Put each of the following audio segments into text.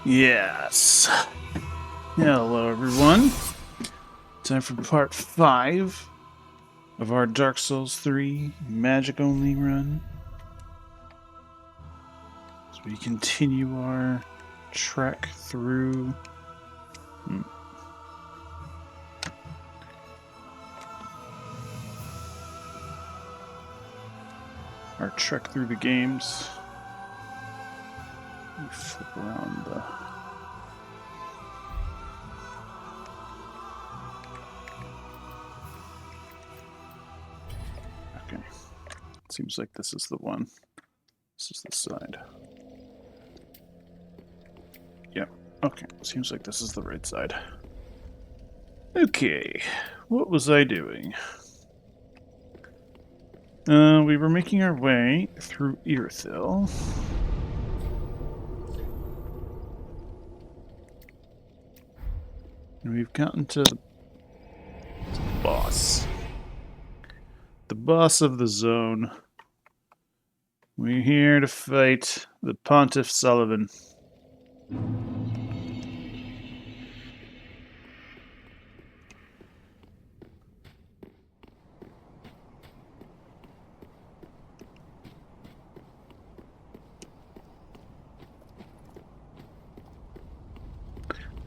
Yes. Hello, everyone. Time for part 5 of our Dark Souls 3 Magic Only run. As we continue our trek through. Our trek through the games. Let me flip around the. Okay. Seems like this is the one. This is the side. Yep. Okay. Seems like this is the right side. Okay. What was I doing? We were making our way through Irithyll. And we've gotten to the boss. The boss of the zone. We're here to fight the Pontiff Sullivan.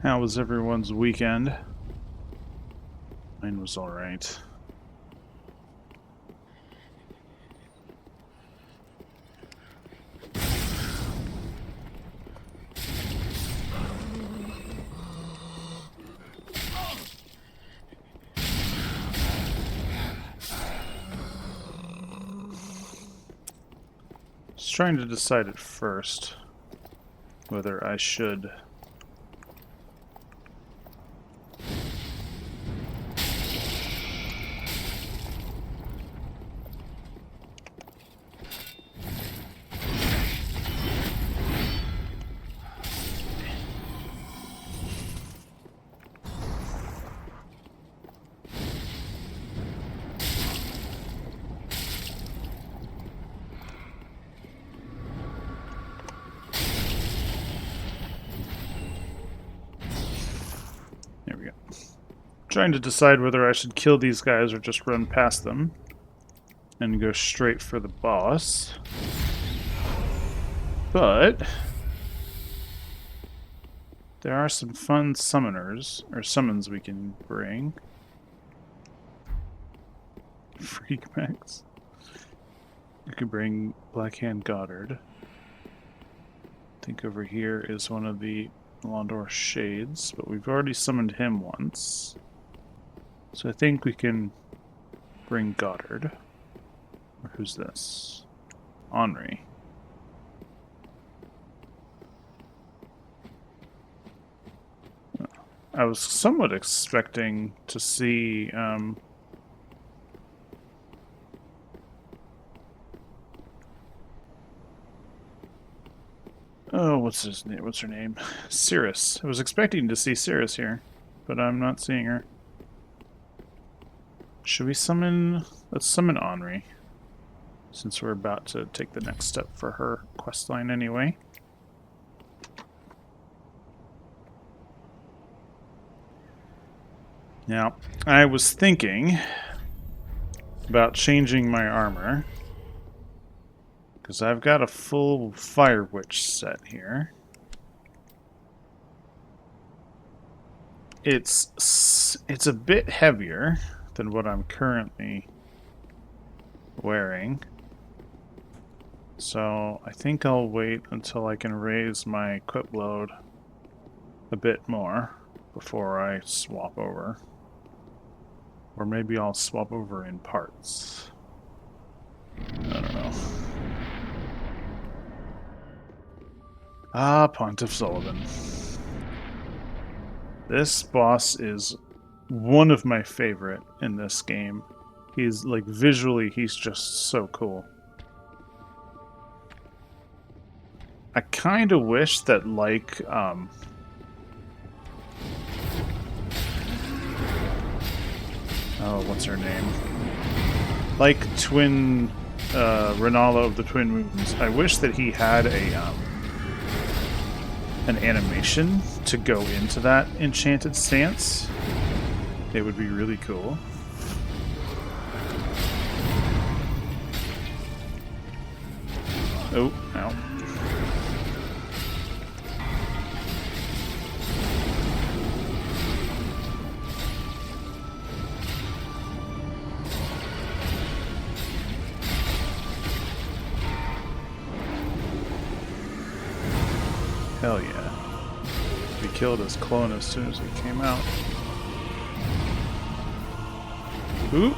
How was everyone's weekend? Mine was alright. Just trying to decide at first whether I should trying to decide whether I should kill these guys or just run past them and go straight for the boss. But there are some fun summoners, or summons we can bring. Freak Max. You can bring Blackhand Goddard. I think over here is one of the Londor Shades, but we've already summoned him once. So I think we can bring Goddard. Or who's this? Henri. I was somewhat expecting to see oh, what's his name? What's her name? Cirrus. I was expecting to see Cirrus here, but I'm not seeing her. Should we summon... Let's summon Henri, since we're about to take the next step for her questline anyway. Now, I was thinking about changing my armor, because I've got a full Fire Witch set here. It's a bit heavier than what I'm currently wearing. So I think I'll wait until I can raise my equip load a bit more before I swap over. Or maybe I'll swap over in parts. I don't know. Ah, Pontiff Sullivan. This boss is one of my favorite in this game. He's, like, visually, he's just so cool. I kind of wish that, like, oh, what's her name? Like Twin, Renala of the Twin Moons. I wish that he had a, an animation to go into that enchanted stance, it would be really cool. Oh, ow. Hell yeah. We killed his clone as soon as he came out. Ooh.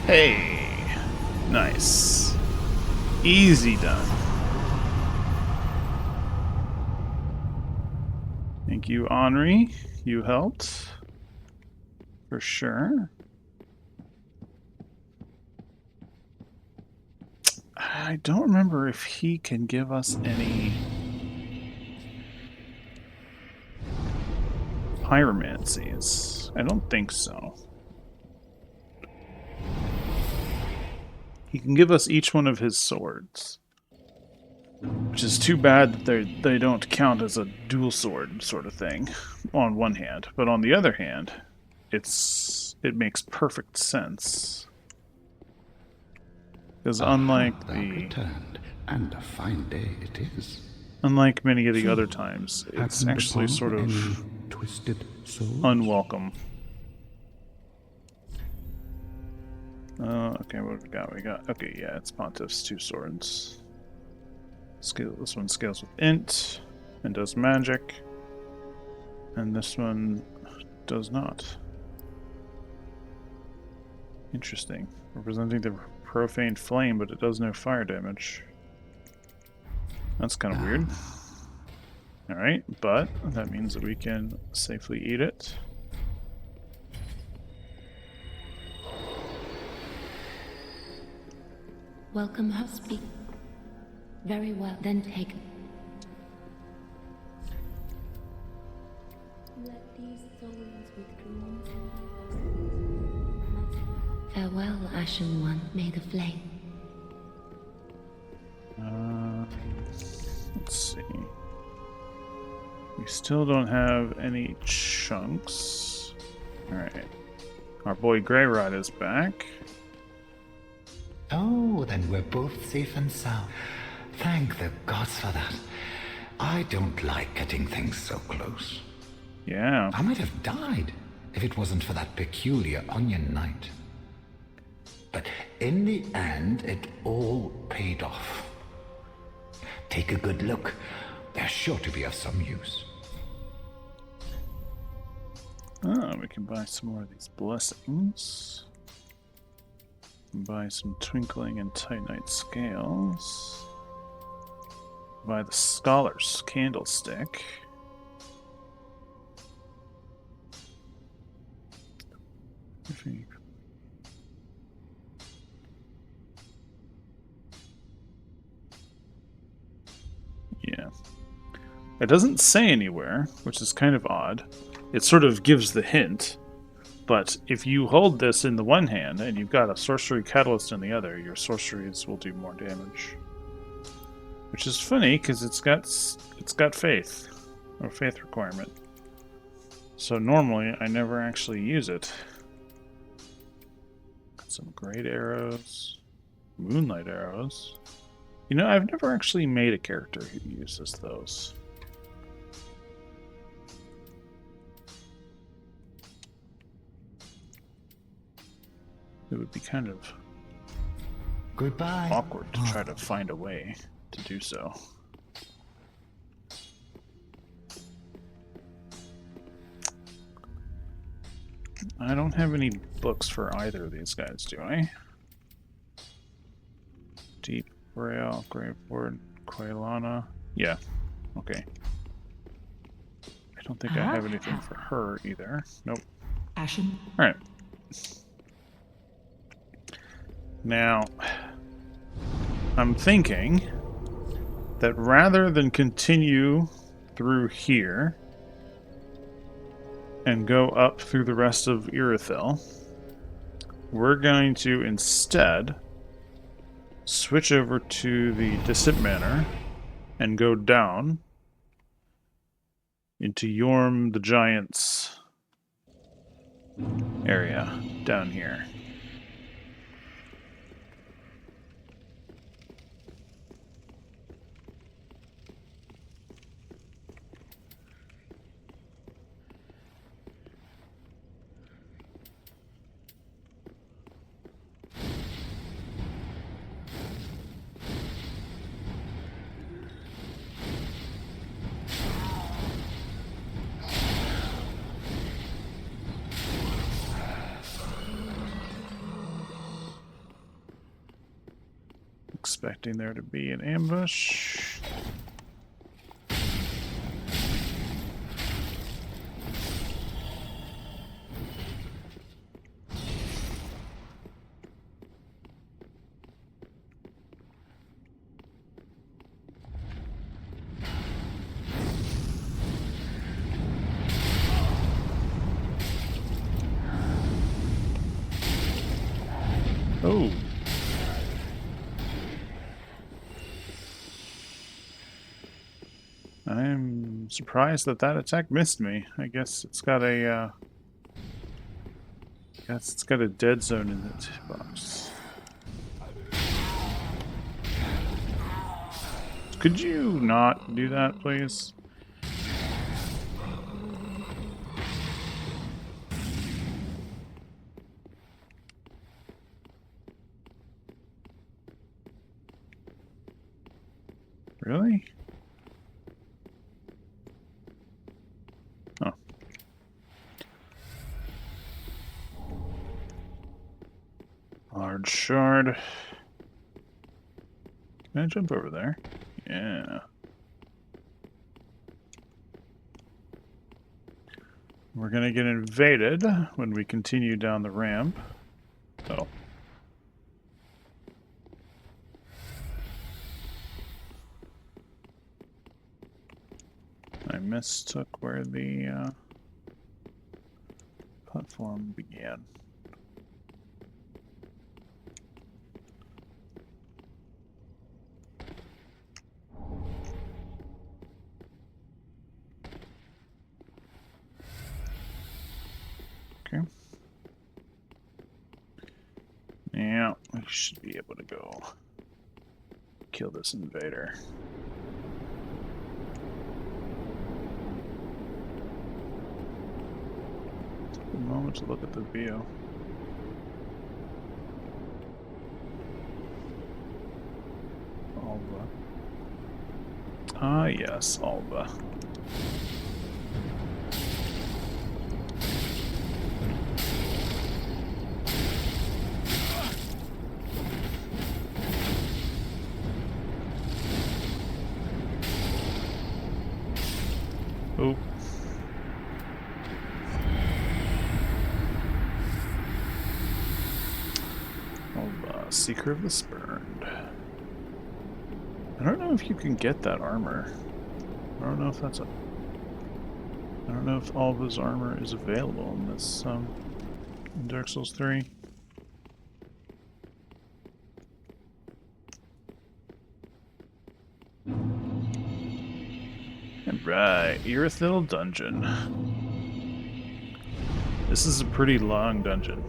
Hey. Nice. Easy done. Thank you, Henri. You helped. For sure. I don't remember if he can give us any pyromancies. I don't think so. He can give us each one of his swords. Which is too bad that they don't count as a dual sword sort of thing on one hand. But on the other hand, it makes perfect sense. Because unlike returned, and a fine day it is. Unlike many of the other times, it's actually sort of twisted souls? unwelcome. Okay, what have we got? Okay, yeah, it's Pontiff's 2 swords. This one scales with int and does magic, and this one does not. Interesting. Representing the profane flame, but it does no fire damage. That's kind of weird. Alright, but that means that we can safely eat it. Welcome, husband. Very well, then take. Let these souls withdrawn. Farewell, Ashen One. May the flame. Let's see. We still don't have any chunks. Alright. Our boy Greyrod is back. Oh, then we're both safe and sound. Thank the gods for that. I don't like getting things so close. Yeah. I might have died if it wasn't for that peculiar onion knight. But in the end, it all paid off. Take a good look. They're sure to be of some use. Oh, we can buy some more of these blessings. Buy some twinkling and titanite scales. Buy the scholar's candlestick. Yeah. It doesn't say anywhere, which is kind of odd. It sort of gives the hint. But if you hold this in the one hand and you've got a sorcery catalyst in the other, your sorceries will do more damage. Which is funny because it's got faith, or faith requirement. So normally I never actually use it. Got some great arrows, moonlight arrows. You know, I've never actually made a character who uses those. It would be kind of awkward to try to find a way to do so. I don't have any books for either of these guys, do I? Deep Rail, Graveboard, Quailana. Yeah, okay. I don't think I have anything for her either. Nope. Ashen. Alright. Now, I'm thinking that rather than continue through here and go up through the rest of Irithyll, we're going to instead switch over to the Distant Manor and go down into Yorm the Giant's area down here. Expecting there to be an ambush. Oh. I'm surprised that that attack missed me. I guess it's got a, guess it's got a dead zone in its box. Could you not do that, please? Really? Oh. Large shard. Can I jump over there? Yeah. We're gonna get invaded when we continue down the ramp. Oh. I mistook where the platform began. Okay. Yeah, we should be able to go kill this invader. A moment to look at the view. Alba. Ah, yes, Alba. Oh. Alba, Seeker of the Spurned. I don't know if you can get that armor. I don't know if that's a... I don't know if Alba's armor is available in this, in Dark Souls 3. Right, Irithyll Dungeon. This is a pretty long dungeon.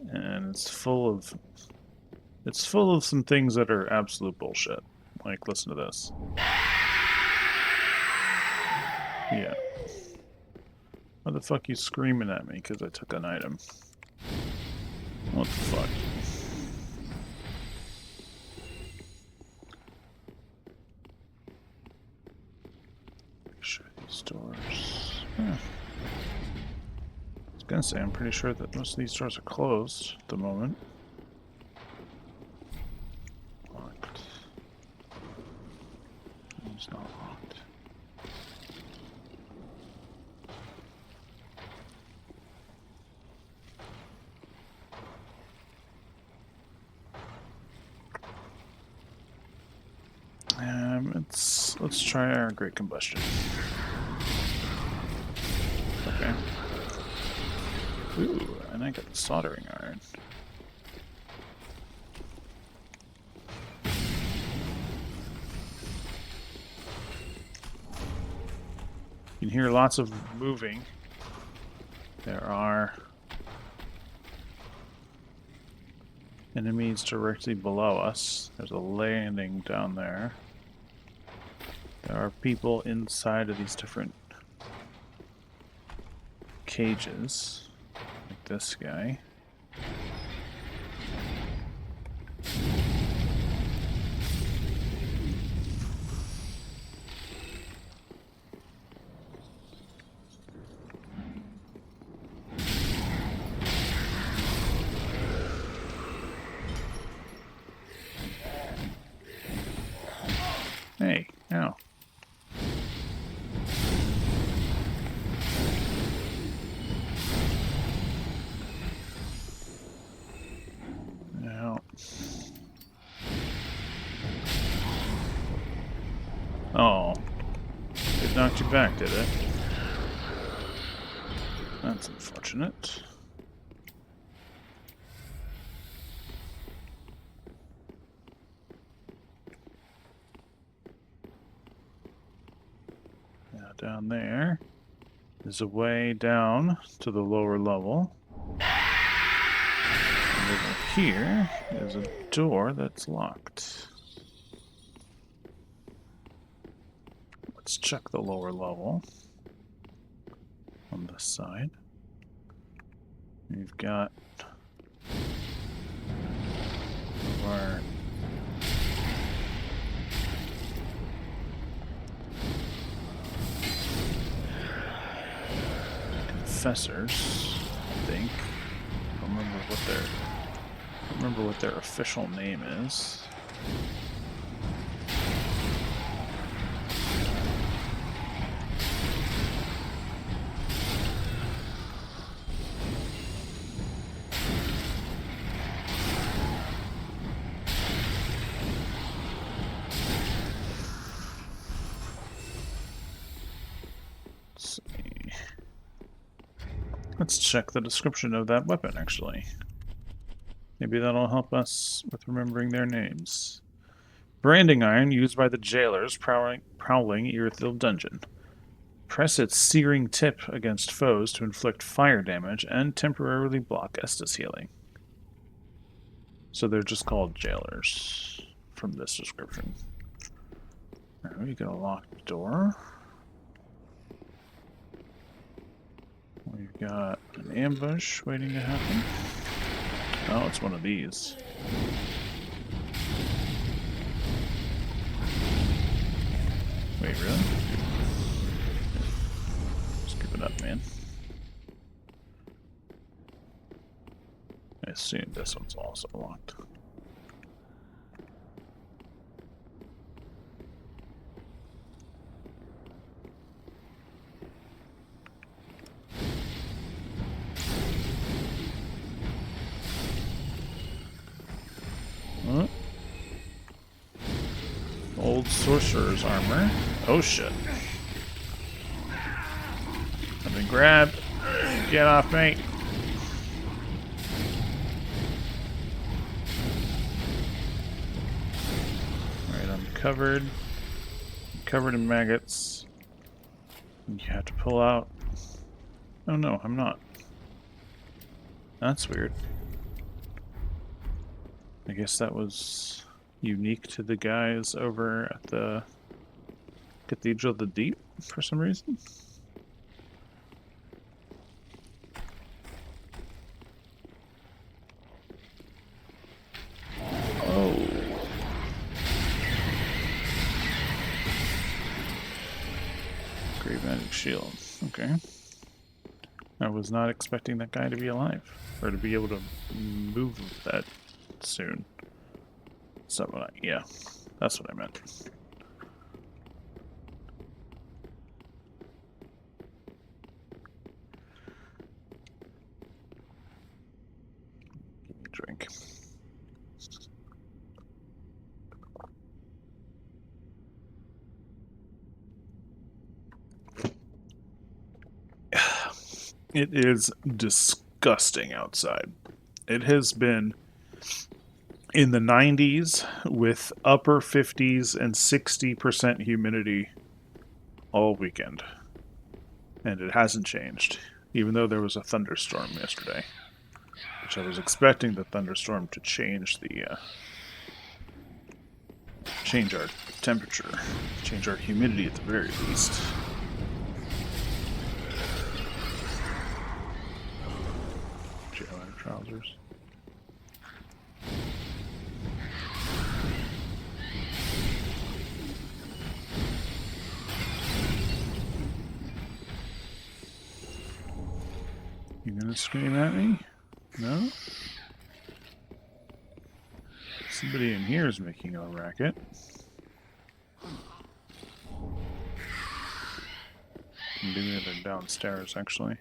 And it's full of some things that are absolute bullshit. Like, listen to this. Yeah. Why the fuck you screaming at me because I took an item? What the fuck? Sure, these doors. Huh. I was gonna say, I'm pretty sure that most of these doors are closed at the moment. Locked. It's not locked. let's try our great combustion. Okay. Ooh, and I got the soldering iron. You can hear lots of moving. There are enemies directly below us. There's a landing down there. There are people inside of these different cages, like this guy. Hey, ow. Ow. Oh. It knocked you back, did it? That's unfortunate. Now down there is a way down to the lower level. And over here is a door that's locked. Let's check the lower level on this side. We've got our confessors, I think. I don't remember what their official name is. Let's check the description of that weapon, actually. Maybe that'll help us with remembering their names. Branding iron used by the jailers prowling Irithyll dungeon. Press its searing tip against foes to inflict fire damage and temporarily block Estus healing. So they're just called jailers from this description. Alright, we got a locked door. We've got an ambush waiting to happen. Oh, it's one of these. Wait, really? Just give it up, man. I assume this one's also locked. Huh? Old sorcerer's armor. Oh shit. I've been grabbed. Get off me. Alright, I'm covered. Covered in maggots. You have to pull out. Oh no, I'm not. That's weird. I guess that was unique to the guys over at the Cathedral of the Deep for some reason. Oh. Great magic shield. Okay. I was not expecting that guy to be alive. Or to be able to move that soon. Is that what I... Yeah. That's what I meant. Give me a drink. It is disgusting outside. It has been in the 90s with upper 50s and 60% humidity all weekend. And it hasn't changed, even though there was a thunderstorm yesterday. Which I was expecting the thunderstorm to change change our temperature, change our humidity at the very least. Jailer trousers. You gonna scream at me? No? Somebody in here is making a racket. Maybe they're downstairs, actually.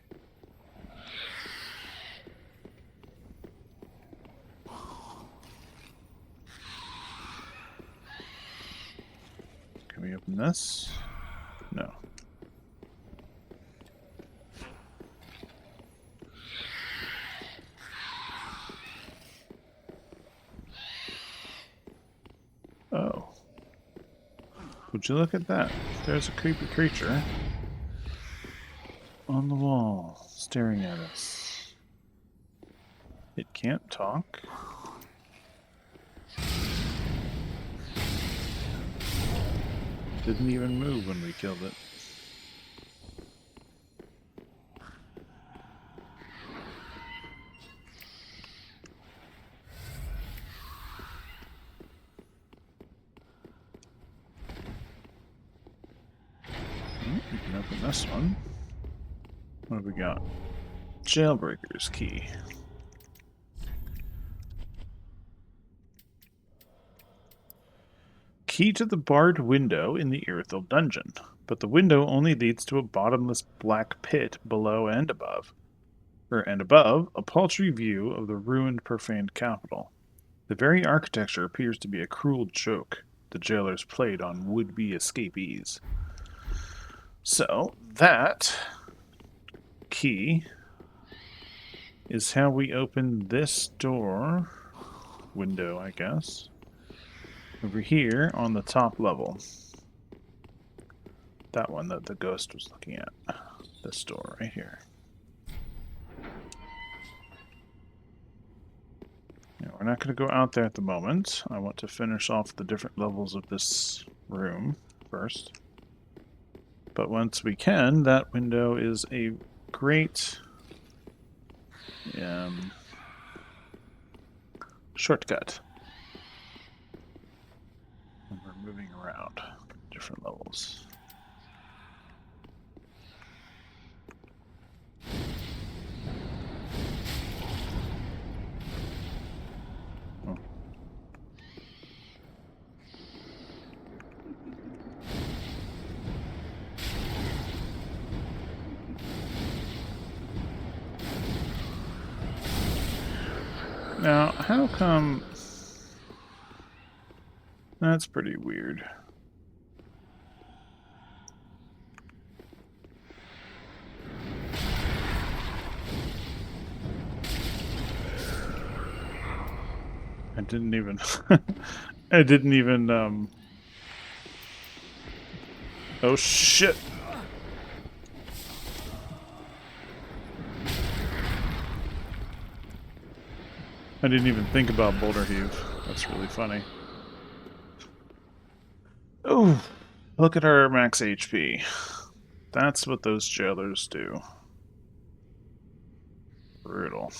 Can we open this? No. Oh. Would you look at that? There's a creepy creature on the wall, staring at us. It can't talk. Didn't even move when we killed it. We can open this one. What have we got? Jailbreaker's key. Key to the barred window in the Irithyll dungeon, but the window only leads to a bottomless black pit below and above. And above, a paltry view of the ruined, profaned capital. The very architecture appears to be a cruel joke the jailers played on would-be escapees. So, that key is how we open this door, window, I guess, over here on the top level. That one that the ghost was looking at. This door right here. Now, we're not going to go out there at the moment. I want to finish off the different levels of this room first. But once we can, that window is a great shortcut. And we're moving around different levels. Oh. Now, how come... That's pretty weird. I didn't even... I didn't even, Oh, shit! I didn't even think about Boulder Heave. That's really funny. Oh, look at our max HP. That's what those jailers do. Brutal.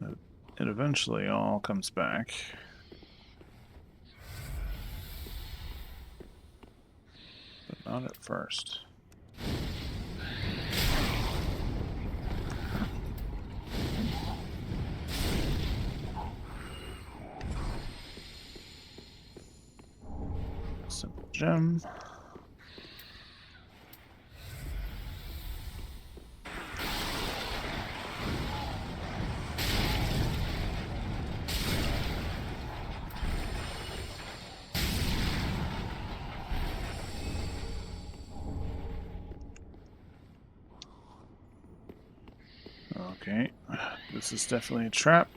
It eventually all comes back. But not at first. Simple gem. Okay, this is definitely a trap.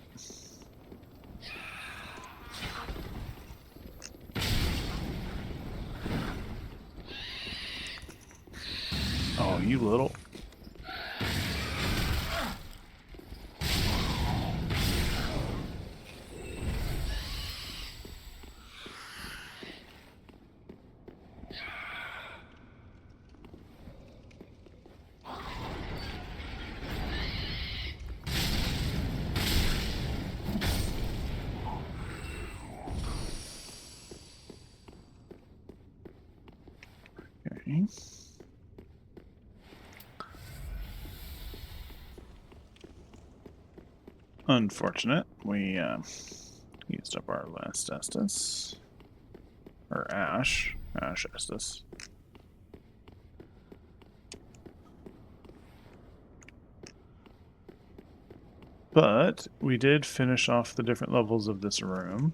Oh, you little... Okay. Unfortunate. We used up our last Estus. Or Ash. Ash Estus. But we did finish off the different levels of this room.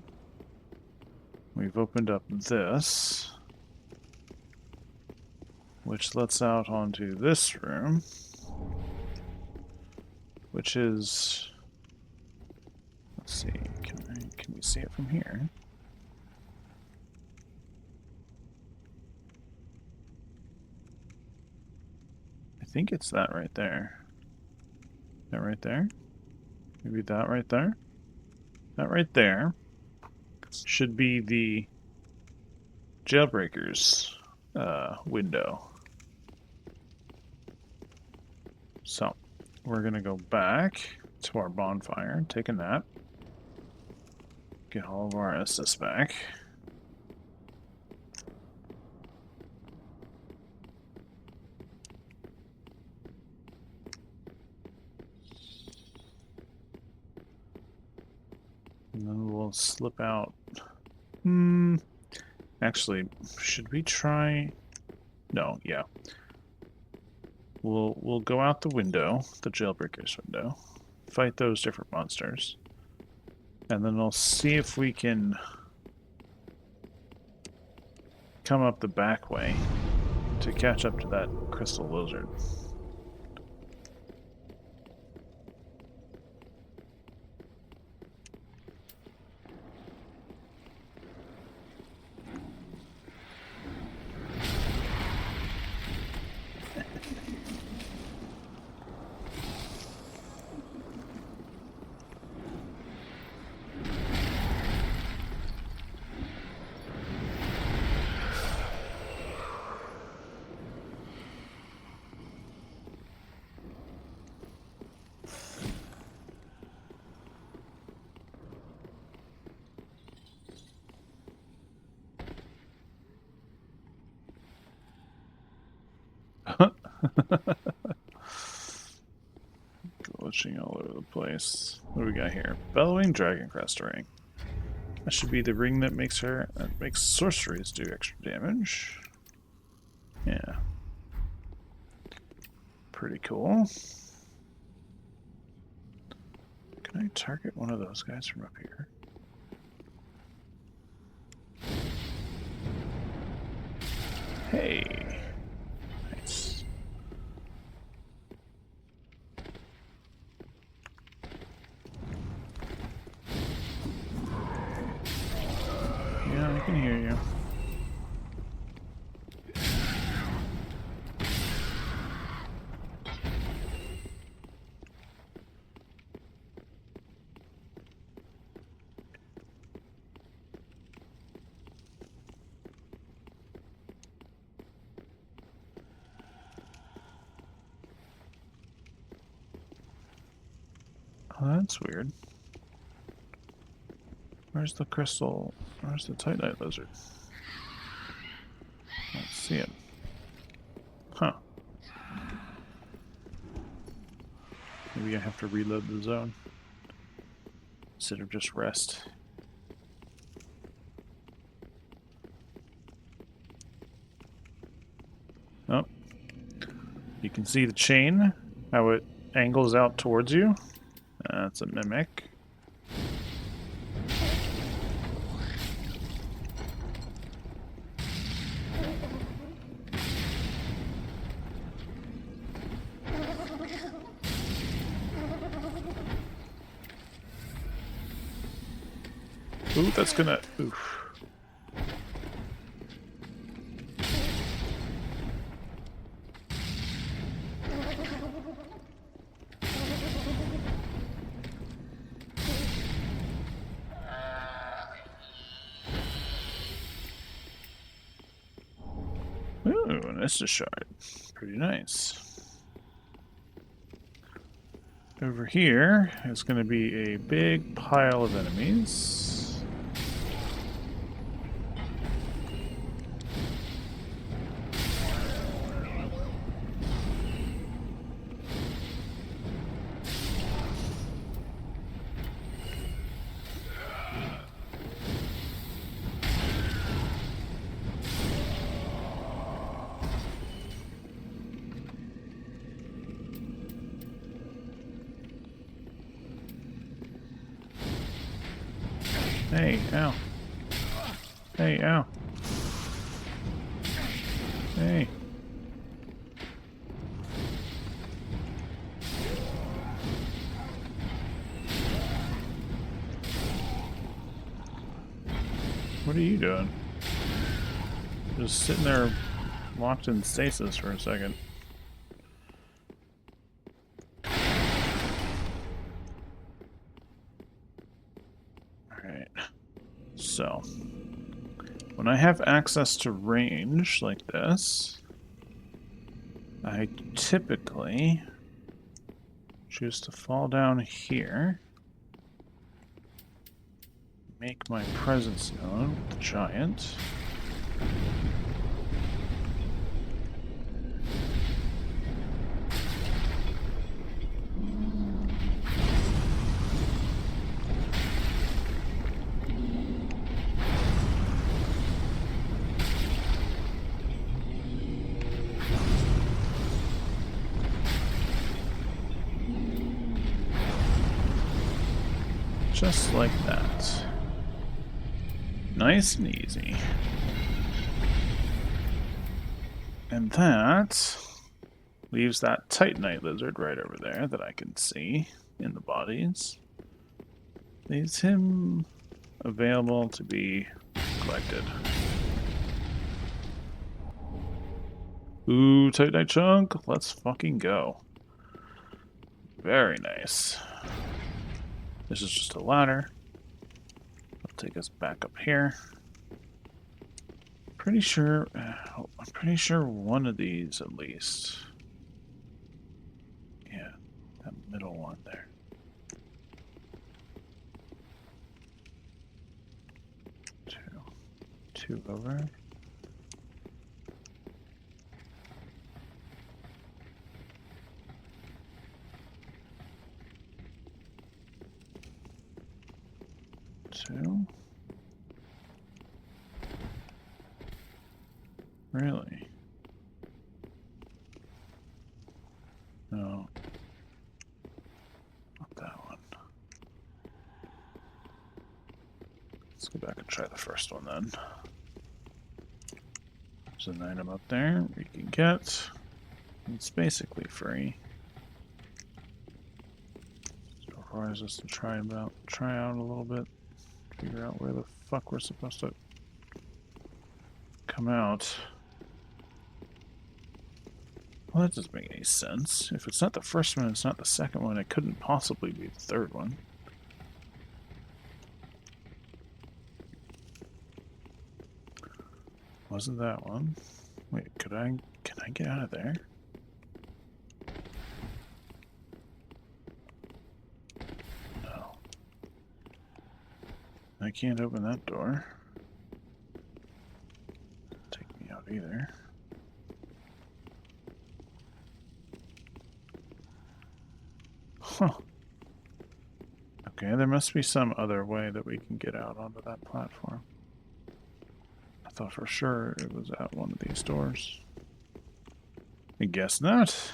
We've opened up this, which lets out onto this room, which is... Let's see, can we see it from here? I think it's that right there. That right there? Maybe that right there? That right there should be the Jailbreakers window. So, we're gonna go back to our bonfire, take a nap, get all of our Estus back. And then we'll slip out. Actually, should we try? No, yeah. We'll go out the window, the Jailbreakers window, fight those different monsters, and then we'll see if we can come up the back way to catch up to that crystal lizard. Glitching all over the place. What do we got here? Bellowing Dragon Crest ring. That should be the ring that makes sorceries do extra damage. Yeah. Pretty cool. Can I target one of those guys from up here? Hey. Nice. Yeah, I can hear you. Oh, that's weird. Where's the crystal? Where's the Titanite lizard? Let's see it. Huh. Maybe I have to reload the zone instead of just rest. Oh. You can see the chain, how it angles out towards you. That's a mimic. Ooh, that's gonna... Oof. Ooh, an Estus shard. Pretty nice. Over here is going to be a big pile of enemies. Hey, ow. Hey, ow. Hey. What are you doing? Just sitting there locked in stasis for a second. Alright. So, when I have access to range like this, I typically choose to fall down here, make my presence known with the giant. Just like that. Nice and easy. And that leaves that Titanite lizard right over there that I can see in the bodies. Leaves him available to be collected. Ooh, Titanite chunk. Let's fucking go. Very nice. This is just a ladder. It'll take us back up here. I'm pretty sure one of these at least. Yeah, that middle one there. Two over. Two. Really? No. Not that one. Let's go back and try the first one then. There's an item up there we can get. It's basically free. So it requires us to try out a little bit. Figure out where the fuck we're supposed to come out. Well, that doesn't make any sense. If it's not the first one, it's not the second one. It couldn't possibly be the third one. Wasn't that one? Wait, can I get out of there? No. I can't open that door. Take me out either. Huh. Okay, there must be some other way that we can get out onto that platform. I thought for sure it was at one of these doors. I guess not.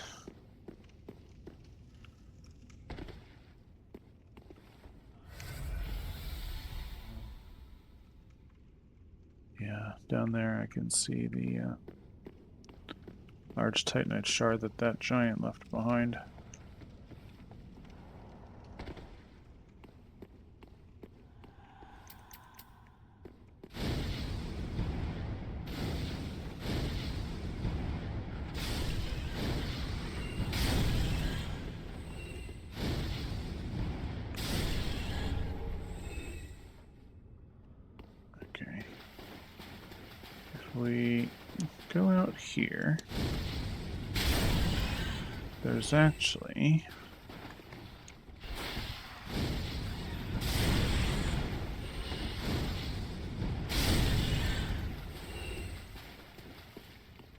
Yeah, down there I can see the large Titanite shard that giant left behind. we go out here, there's actually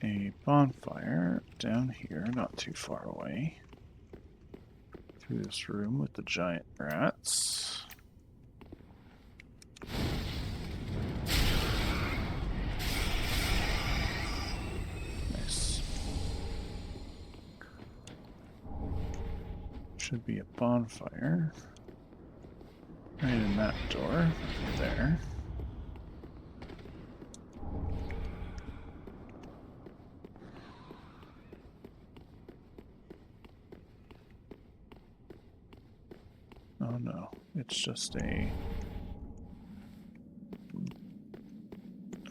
a bonfire down here, not too far away, through this room with the giant rats. Nice. Should be a bonfire right in that door, right there. Oh no, it's just a...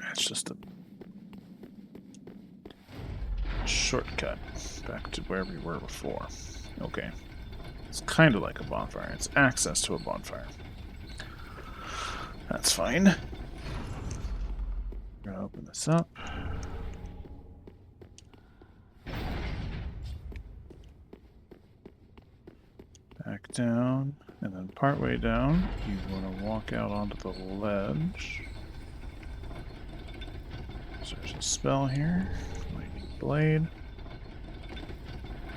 It's just a shortcut back to where we were before. Okay. It's kind of like a bonfire. It's access to a bonfire. That's fine. Gonna open this up. Back down, and then partway down, you want to walk out onto the ledge. So there's a spell here. Lightning Blade.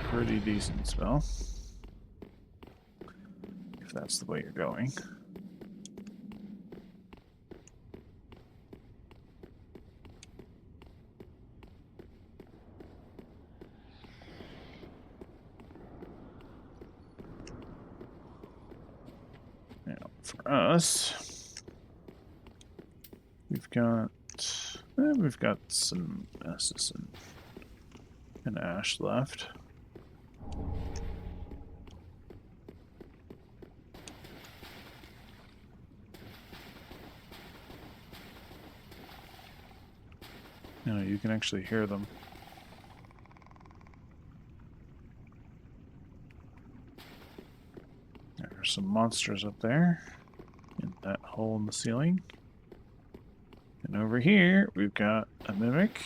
Pretty decent spell. If that's the way you're going. Now, for us, we've got some Estus and Ash left. You can actually hear them. There's some monsters up there in that hole in the ceiling. And over here, we've got a mimic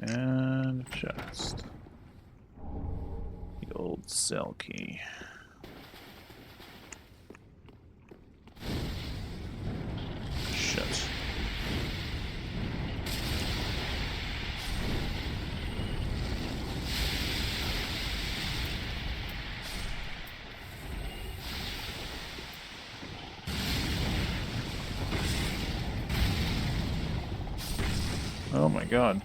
and a chest. The old cell key. Shit. Oh my god.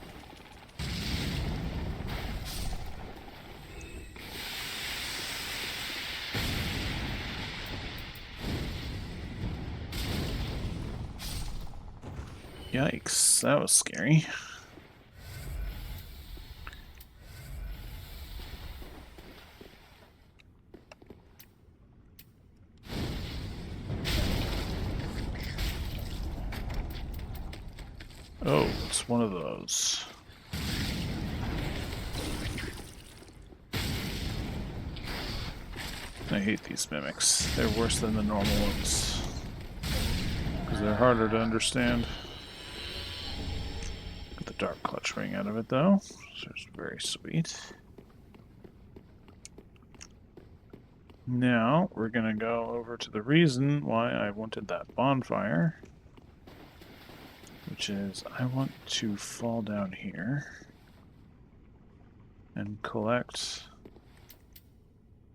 Yikes, that was scary. Oh, it's one of those. I hate these mimics. They're worse than the normal ones. Because they're harder to understand. Get the Dark Clutch Ring out of it though. So it's very sweet. Now, we're gonna go over to the reason why I wanted that bonfire. Which is, I want to fall down here and collect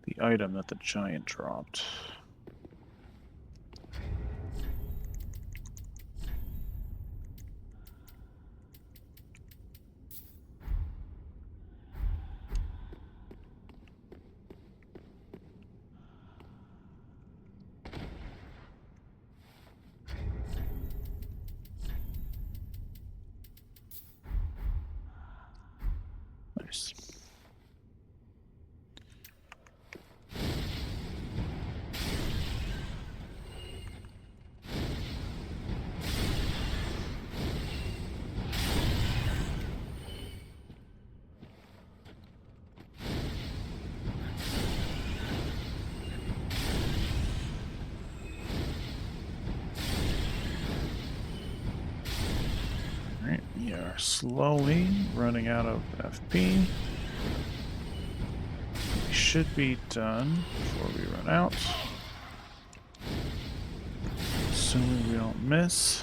the item that the giant dropped. Nice. Alright, we are slowly running out of FP. We should be done before we run out. Assuming we don't miss.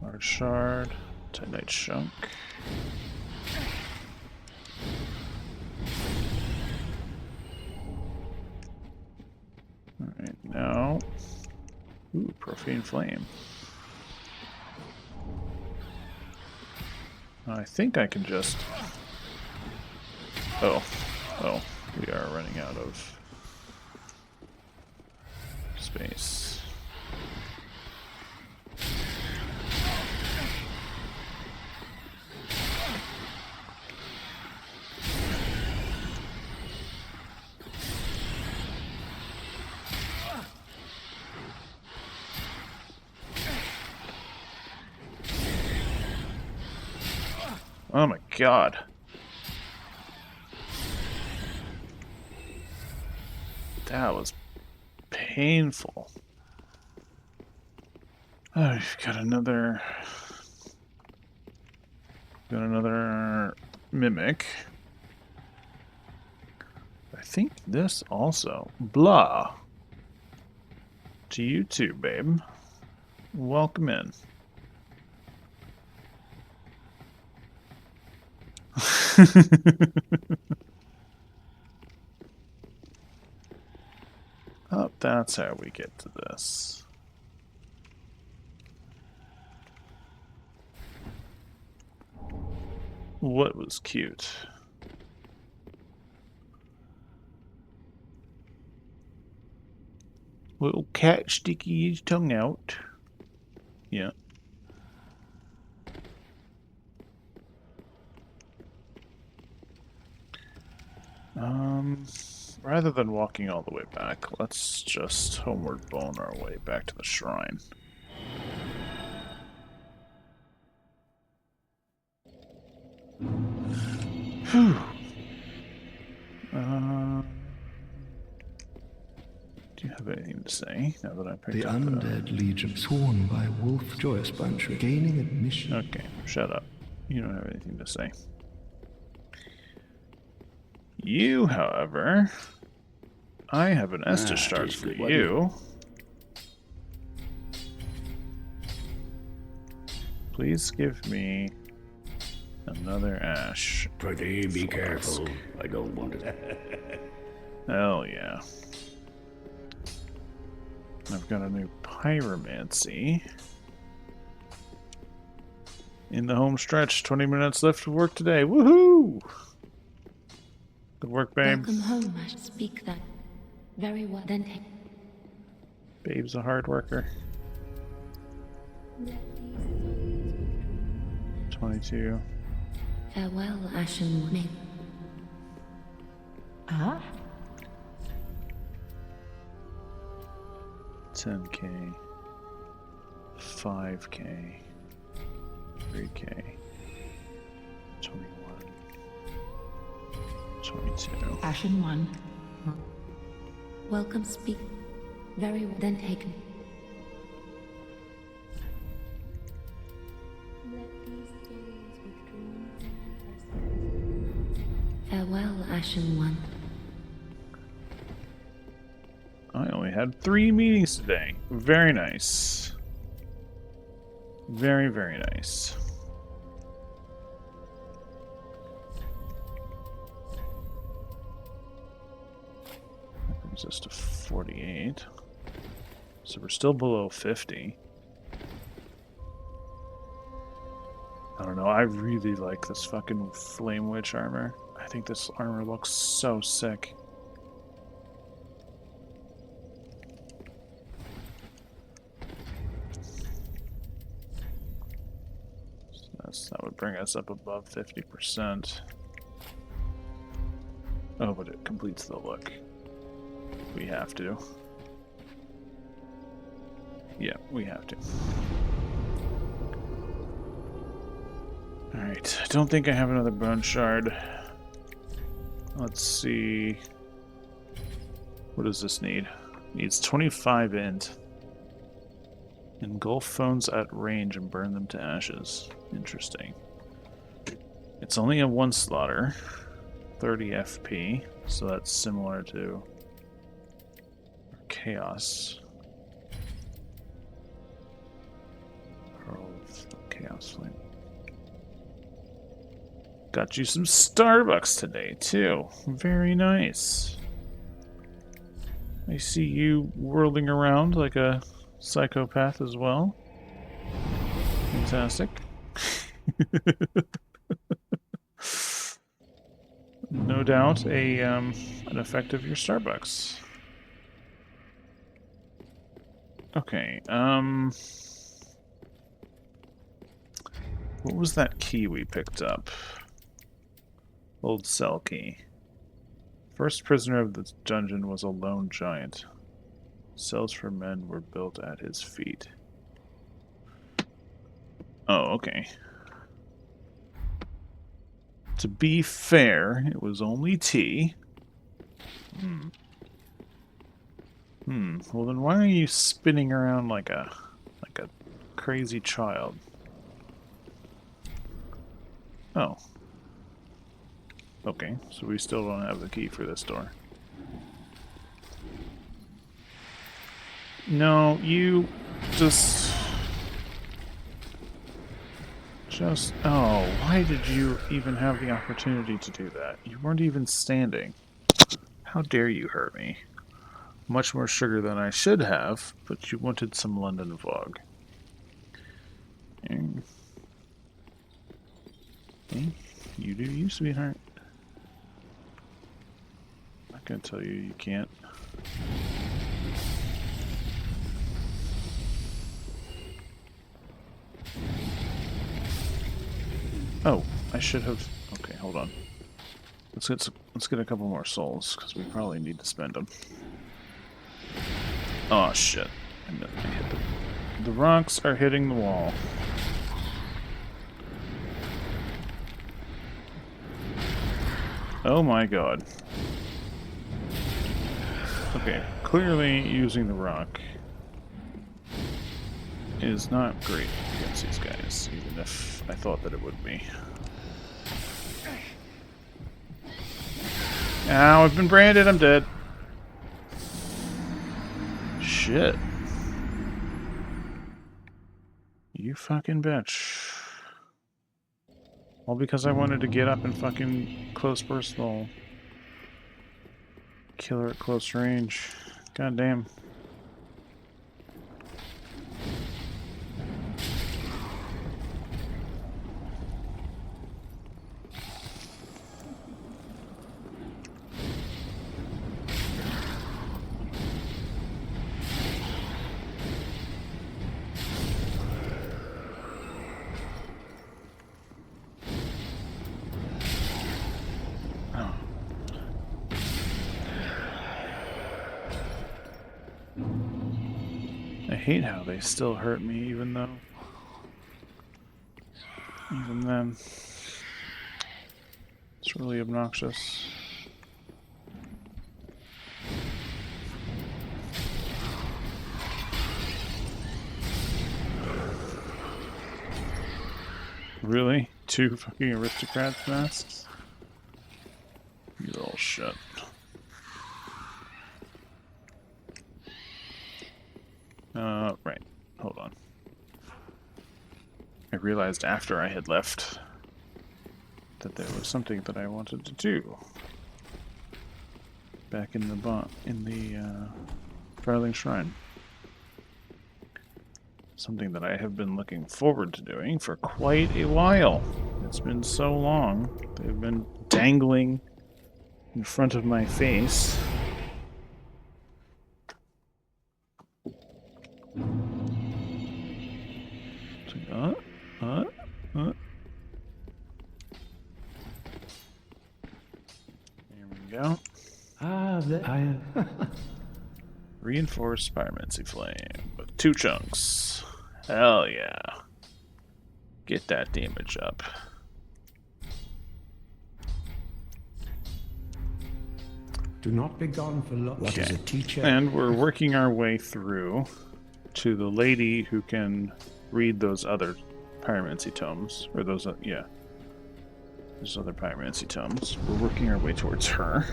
Large shard, Titanite chunk. Alright, now. Ooh, Profane Flame. I think I can just. Oh, we are running out of space. Oh my god. That was painful. Oh, we've got another mimic. I think this also. Blah. To you too, babe. Welcome in. Oh, that's how we get to this. What was cute? Little cat sticking his tongue out. Yeah. Rather than walking all the way back, let's just homeward bone our way back to the shrine. Whew. Do you have anything to say now that I picked The up undead legion sworn by Wolf Joyous Bantry gaining admission. Okay, shut up. You don't have anything to say. You, however, I have an Estus shard for you. Please give me another ash. Pretty be careful. I don't want it. Hell yeah. I've got a new pyromancy. In the home stretch, 20 minutes left of work today. Woohoo! Good work, babe. Welcome home, I speak that very well. Then take. Babe's a hard worker. 22. Farewell, Ashen One. Ah? 10k. 5k. 3k. 21. 22. Ashen One. Welcome, speak very well. Then take. Farewell, Ashen One. I only had 3 meetings today. Very nice. Very, very nice. That brings us to 48. So we're still below 50. I don't know, I really like this fucking Flame Witch armor. I think this armor looks so sick. So that would bring us up above 50%. Oh, but it completes the look. We have to. Yeah, we have to. Alright, I don't think I have another bone shard. Let's see. What does this need? Needs 25 int. Engulf phones at range and burn them to ashes. Interesting. It's only a 1 slaughter, 30 FP, so that's similar to Chaos. Pearl of Chaos Flame. Got you some Starbucks today, too. Very nice. I see you whirling around like a psychopath as well. Fantastic. No doubt an effect of your Starbucks. Okay, what was that key we picked up? Old cell key. First prisoner of the dungeon was a lone giant. Cells for men were built at his feet. Oh, okay. To be fair, it was only tea. Well then why are you spinning around like a crazy child? Oh. Okay, so we still don't have the key for this door. No, you just... Oh, why did you even have the opportunity to do that? You weren't even standing. How dare you hurt me? Much more sugar than I should have, but you wanted some London fog. Okay, you do you, sweetheart. I'm not gonna tell you you can't. Oh, I should have. Okay, hold on. Let's get a couple more souls because we probably need to spend them. Oh shit! I hit the rocks are hitting the wall. Oh my god. Okay, clearly using the rock is not great against these guys, even if I thought that it would be. Ow, I've been branded, I'm dead. Shit. You fucking bitch. All because I wanted to get up and fucking close personal. Killer at close range. God damn. I hate how they still hurt me, even then. It's really obnoxious. Really? 2 fucking aristocrats masks? You little shit. Right. Hold on. I realized after I had left that there was something that I wanted to do. Back in the Firelink Shrine. Something that I have been looking forward to doing for quite a while. It's been so long. They've been dangling in front of my face. There we go. Reinforced Pyromancy Flame with 2 chunks. Hell yeah. Get that damage up. Do not be gone for long. What is a teacher? And we're working our way through to the lady who can read those other pyromancy tomes, or those, yeah, those other pyromancy tomes. We're working our way towards her.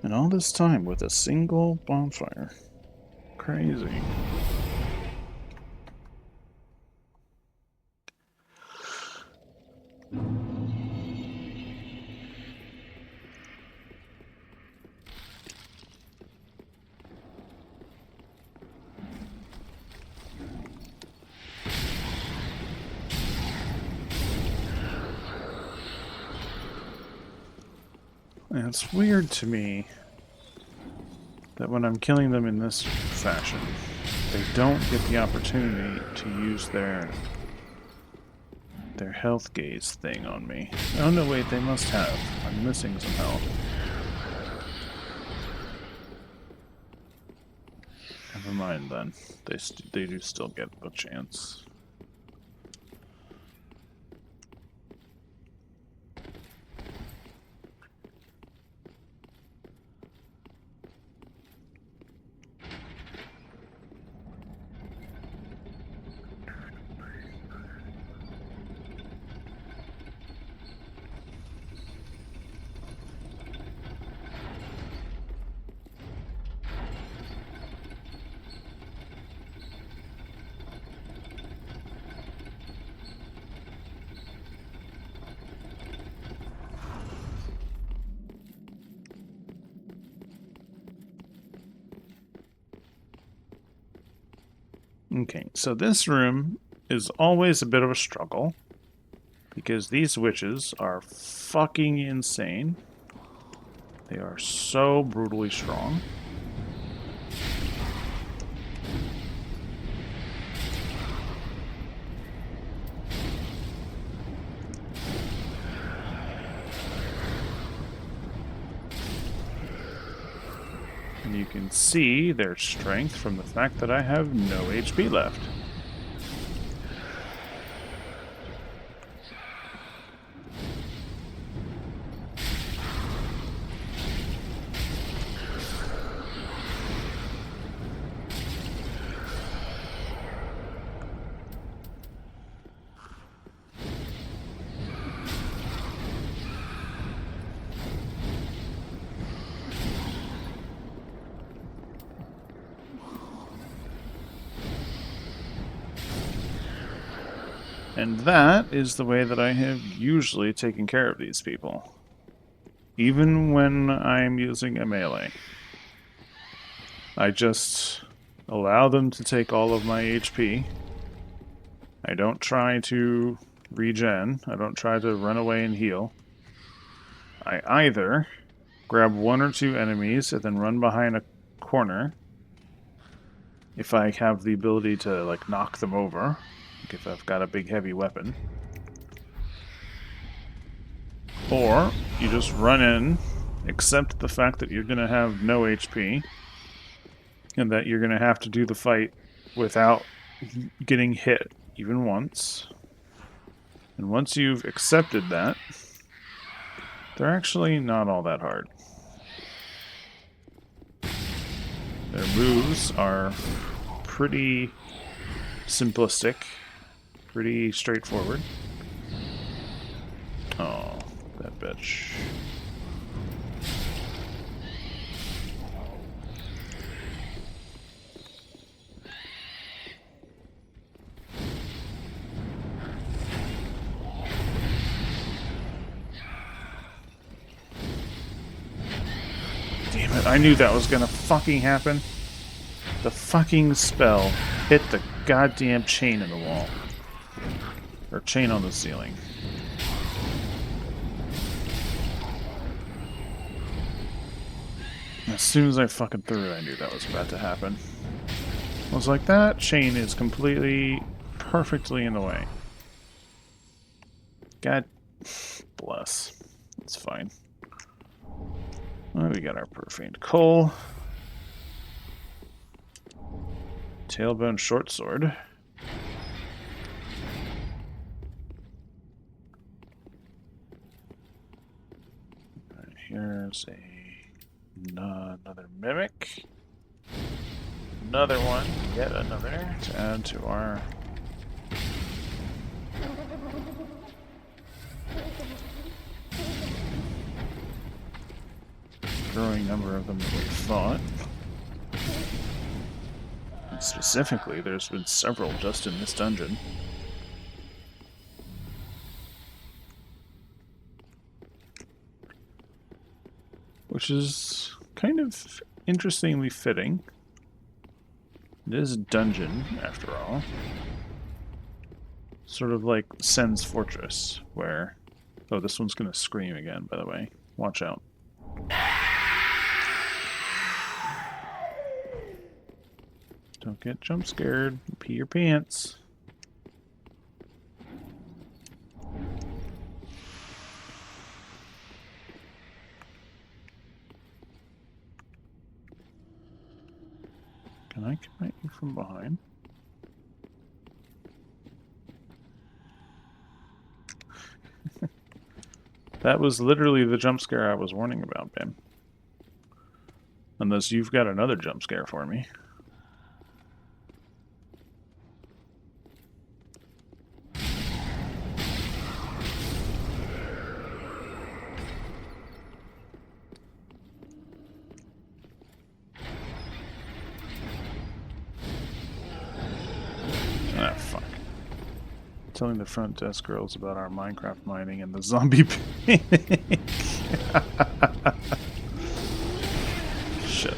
And all this time with a single bonfire. Crazy. And it's weird to me that when I'm killing them in this fashion, they don't get the opportunity to use their health gaze thing on me. Oh no, wait, they must have. I'm missing some health. Never mind then. They do still get a chance. Okay, so this room is always a bit of a struggle because these witches are fucking insane. They are so brutally strong. And you can see their strength from the fact that I have no HP left. And that is the way that I have usually taken care of these people. Even when I'm using a melee. I just allow them to take all of my HP. I don't try to regen. I don't try to run away and heal. I either grab one or two enemies and then run behind a corner if I have the ability to like knock them over. If I've got a big heavy weapon. Or you just run in, accept the fact that you're going to have no HP, and that you're going to have to do the fight without getting hit even once. And once you've accepted that, they're actually not all that hard. Their moves are pretty simplistic. Pretty straightforward. Oh, that bitch. Damn it, I knew that was gonna fucking happen. The fucking spell hit the goddamn chain in the wall. Or chain on the ceiling. As soon as I fucking threw it, I knew that was about to happen. I was like, that chain is completely, perfectly in the way. God bless. It's fine. Well, we got our profaned coal. Tailbone short sword. Here's a Another mimic. Another one. Yet another to add to our... growing number of them that we thought. And specifically, there's been several just in this dungeon. Which is kind of interestingly fitting. It is a dungeon, after all. Sort of like Sen's Fortress, where... Oh, this one's gonna scream again, by the way. Watch out. Don't get jump scared. Pee your pants. Can I come at you from behind? That was literally the jump scare I was warning about, babe. Unless you've got another jump scare for me. Ah, fuck. Telling the front desk girls about our Minecraft mining and the zombie panic. Shit.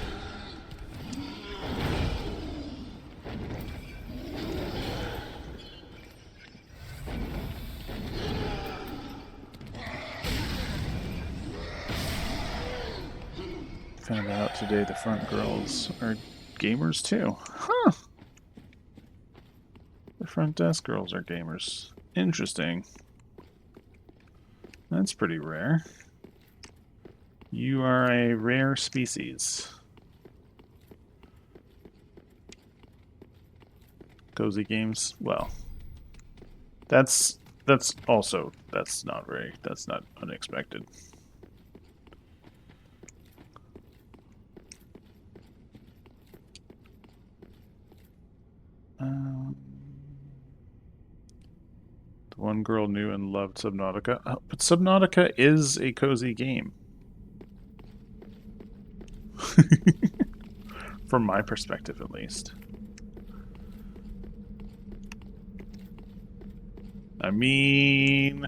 Found out today the front girls are gamers too. Huh. The front desk girls are gamers. Interesting. That's pretty rare. You are a rare species. Cozy games? Well, that's not unexpected. The one girl knew and loved Subnautica. But Subnautica is a cozy game. From my perspective, at least. I mean...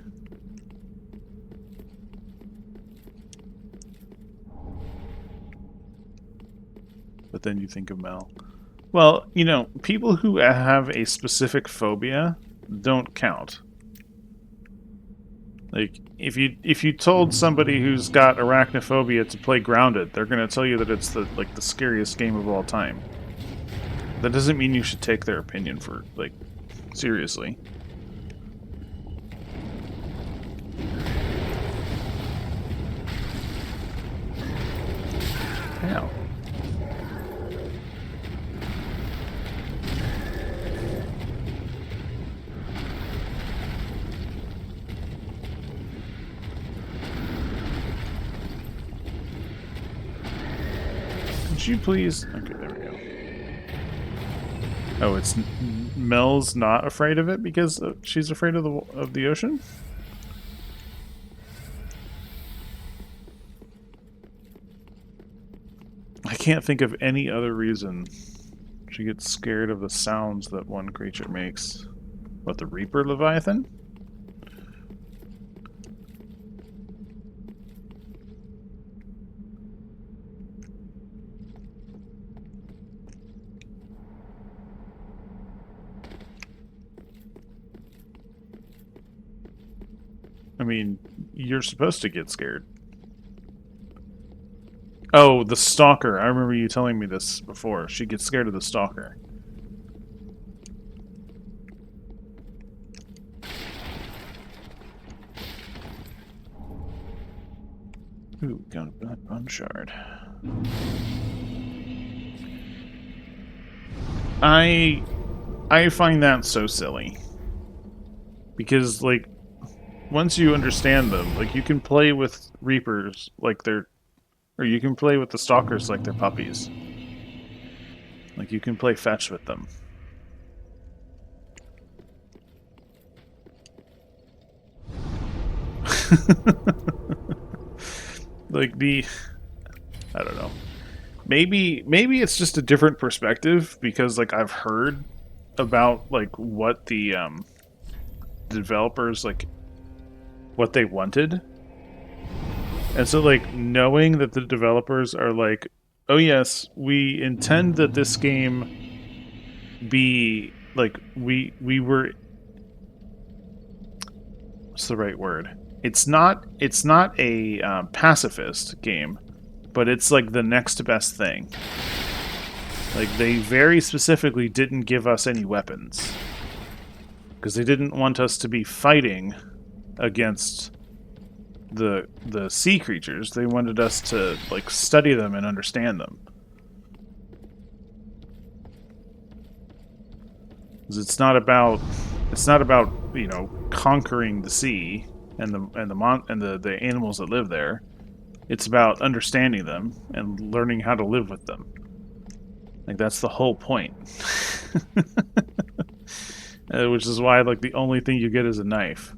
But then you think of Mel. Well, you know, people who have a specific phobia don't count. Like, if you told somebody who's got arachnophobia to play Grounded, they're gonna tell you that it's the scariest game of all time. That doesn't mean you should take their opinion for, like, seriously. Ow. Could you please... Okay, there we go. Oh, it's... Mel's not afraid of it because she's afraid of the ocean? I can't think of any other reason she gets scared of the sounds that one creature makes. What, the Reaper Leviathan? I mean, you're supposed to get scared. Oh, the Stalker. I remember you telling me this before. She gets scared of the Stalker. Ooh, got a Blood Bun Shard. I find that so silly. Because, like, once you understand them, like, you can play with Reapers like they're Or you can play with the stalkers like they're puppies. Like, you can play fetch with them. Like, I don't know. Maybe it's just a different perspective, because, like, I've heard about, like, what the developers, like, what they wanted. And so, like, knowing that the developers are like, oh yes, we intend that this game be, like, we were... What's the right word? It's not a pacifist game, but it's, like, the next best thing. Like, they very specifically didn't give us any weapons. Because they didn't want us to be fighting against the sea creatures. They wanted us to, like, study them and understand them. Because it's not about you know, conquering the sea and the animals that live there. It's about understanding them and learning how to live with them. Like, that's the whole point. Which is why, like, the only thing you get is a knife.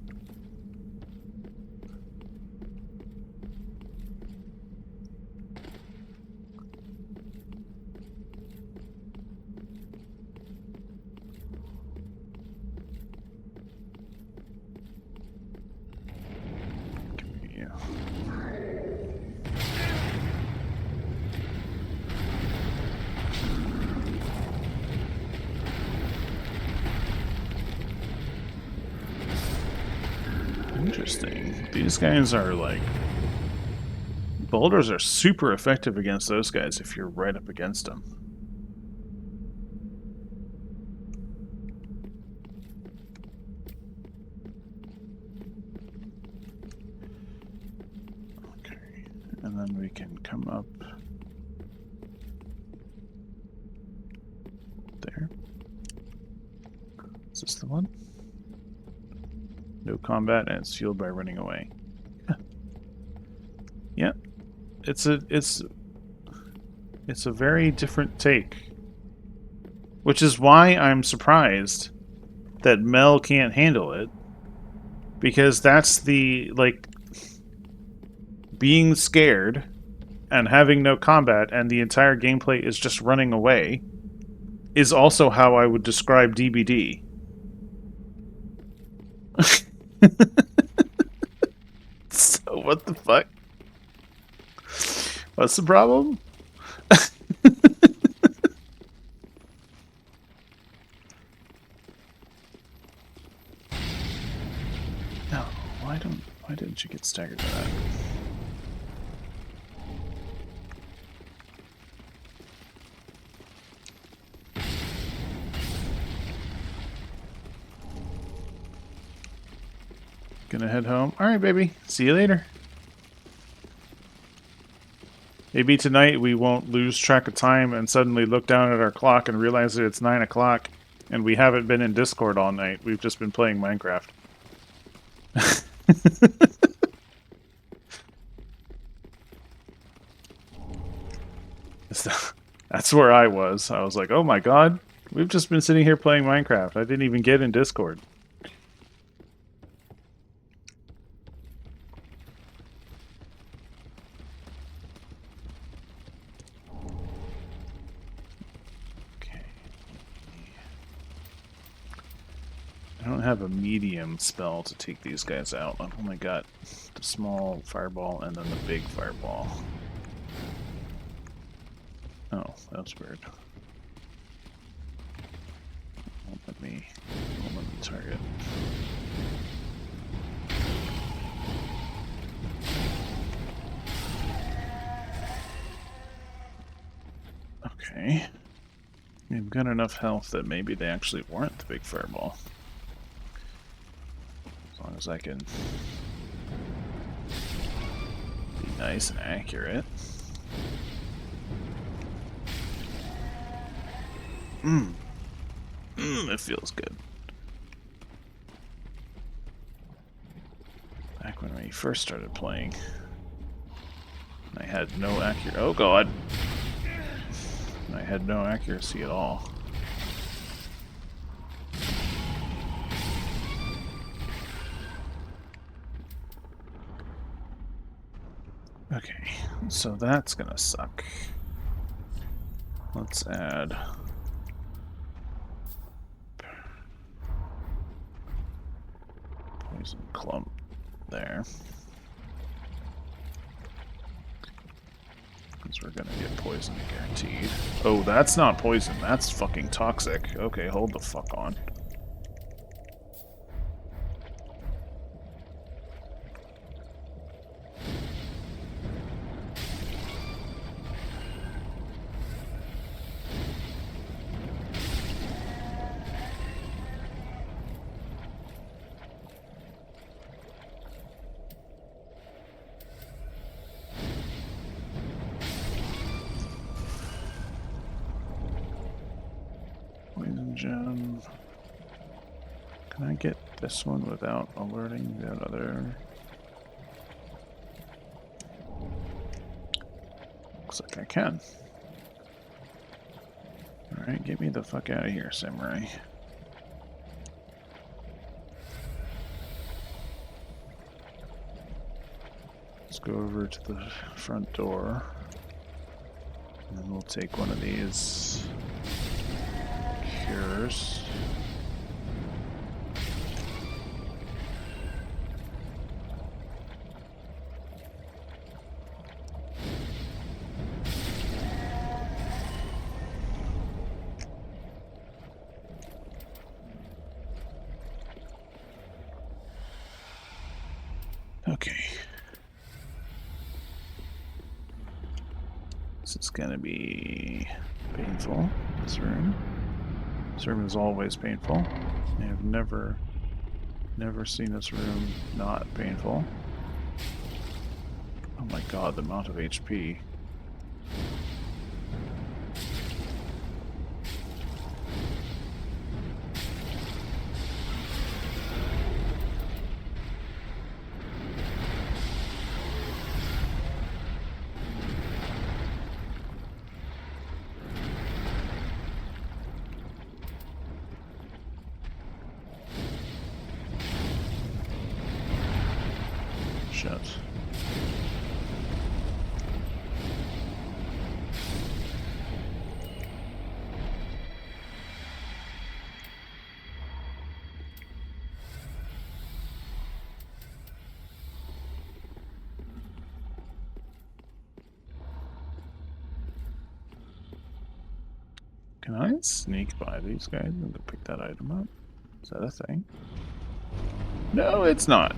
Interesting. These guys are like... Boulders are super effective against those guys if you're right up against them. Okay. And then we can come up there. Is this the one? No combat, and it's fueled by running away. Yeah, it's a very different take, which is why I'm surprised that Mel can't handle it, because that's the, like, being scared and having no combat and the entire gameplay is just running away is also how I would describe DBD. So what the fuck? What's the problem? No, why didn't you get staggered by that? Gonna head home. Alright, baby. See you later. Maybe tonight we won't lose track of time and suddenly look down at our clock and realize that it's 9 o'clock and we haven't been in Discord all night. We've just been playing Minecraft. That's where I was. I was like, oh my god, we've just been sitting here playing Minecraft. I didn't even get in Discord. I don't have a medium spell to take these guys out. I've only got the small fireball and then the big fireball. Oh, that's weird. Won't let me target. Okay. We've got enough health that maybe they actually weren't the big fireball. As long as I can be nice and accurate. It feels good. Back when we first started playing, I had no accuracy. Oh god! I had no accuracy at all. Okay, so that's gonna suck. Let's add poison clump there. Because we're gonna get poison guaranteed. Oh, that's not poison, that's fucking toxic. Okay, hold the fuck on. Poison gem. Can I get this one without alerting that other? Looks like I can. Alright, get me the fuck out of here, samurai. Let's go over to the front door. And then we'll take one of these cures. Okay. This is gonna be painful, this room. This room is always painful. I have never seen this room not painful. Oh my god, the amount of HP. Shit. Can I sneak by these guys and go pick that item up? Is that a thing? No, it's not.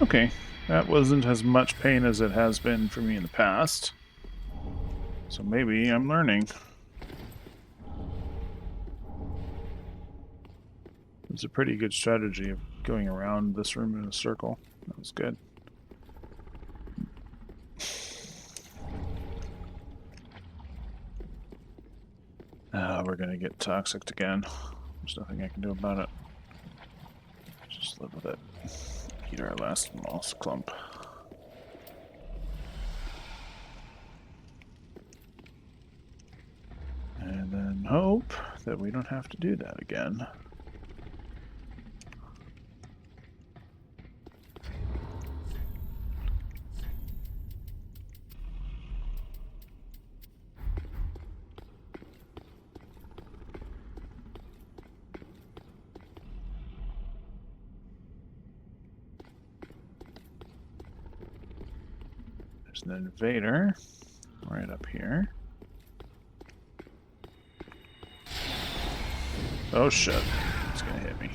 Okay, that wasn't as much pain as it has been for me in the past. So maybe I'm learning. It's a pretty good strategy of going around this room in a circle. That was good. We're gonna get toxic again. There's nothing I can do about it. Just live with it. Eat our last moss clump. And then hope that we don't have to do that again. There's an invader. right up here. Oh shit, it's gonna hit me.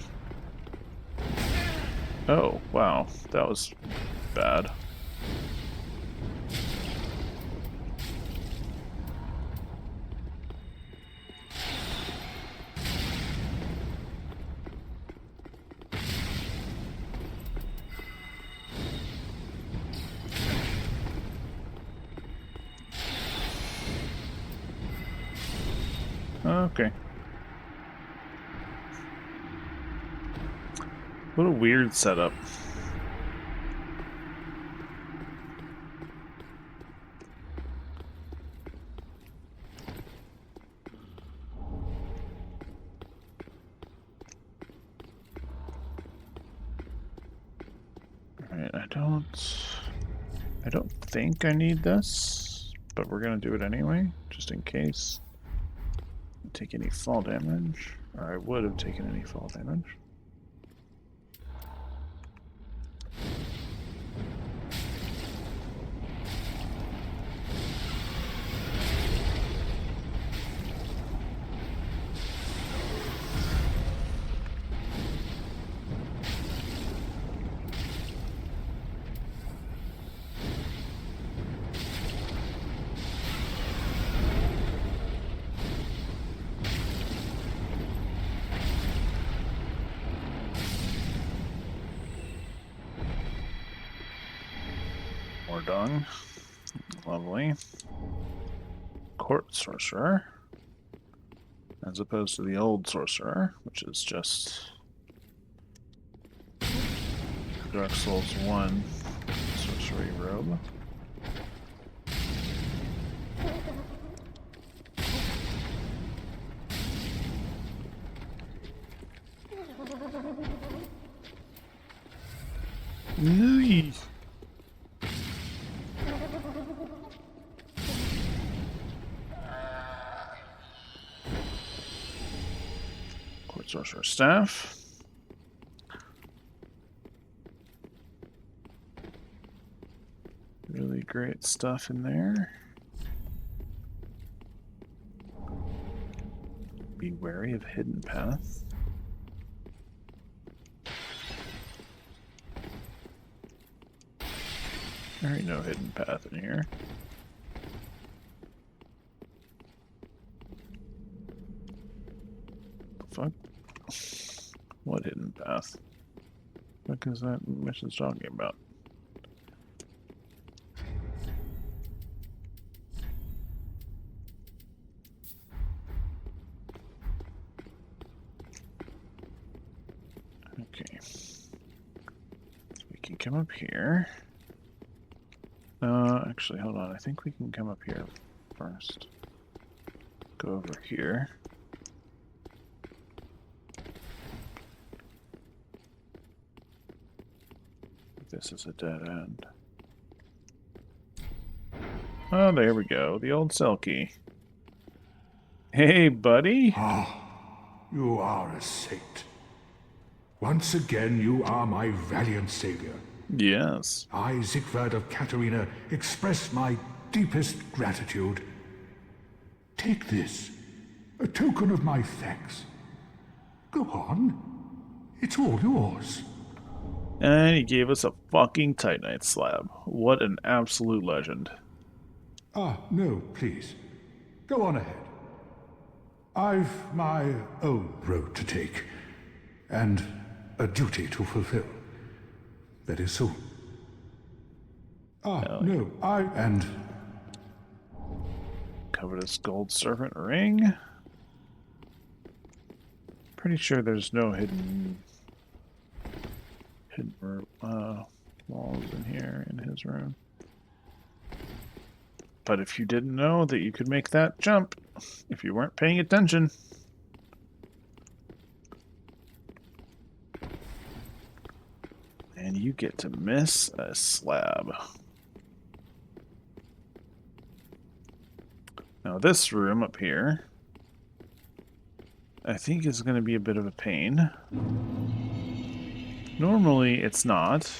Oh, wow, that was bad. Okay. What a weird setup. Alright, I don't think I need this, but we're gonna do it anyway, just in case. Take any fall damage, or I would have taken any fall damage. More dung. Lovely. Court Sorcerer. As opposed to the old Sorcerer, which is just Dark Souls 1 Sorcery Robe. Nice. Court Sorcerer Staff. Really great stuff in there. Be wary of Hidden Path. There ain't no hidden path in here. Fuck. What hidden path? What is that mission's talking about? Okay. We can come up here. Actually, hold on. I think we can come up here first. Go over here. This is a dead end. Oh, there we go. The old Selkie. Hey, buddy. You are a saint. Once again, you are my valiant savior. Yes. I, Siegfried of Katarina, express my deepest gratitude. Take this, a token of my thanks. Go on. It's all yours. And he gave us a fucking Titanite slab. What an absolute legend. No, please. Go on ahead. I've my own road to take, and a duty to fulfill. Very soon. No, and... Covetous gold serpent ring. Pretty sure there's no hidden walls in here in his room. But if you didn't know that you could make that jump, if you weren't paying attention. And you get to miss a slab. Now this room up here, I think is going to be a bit of a pain. Normally it's not,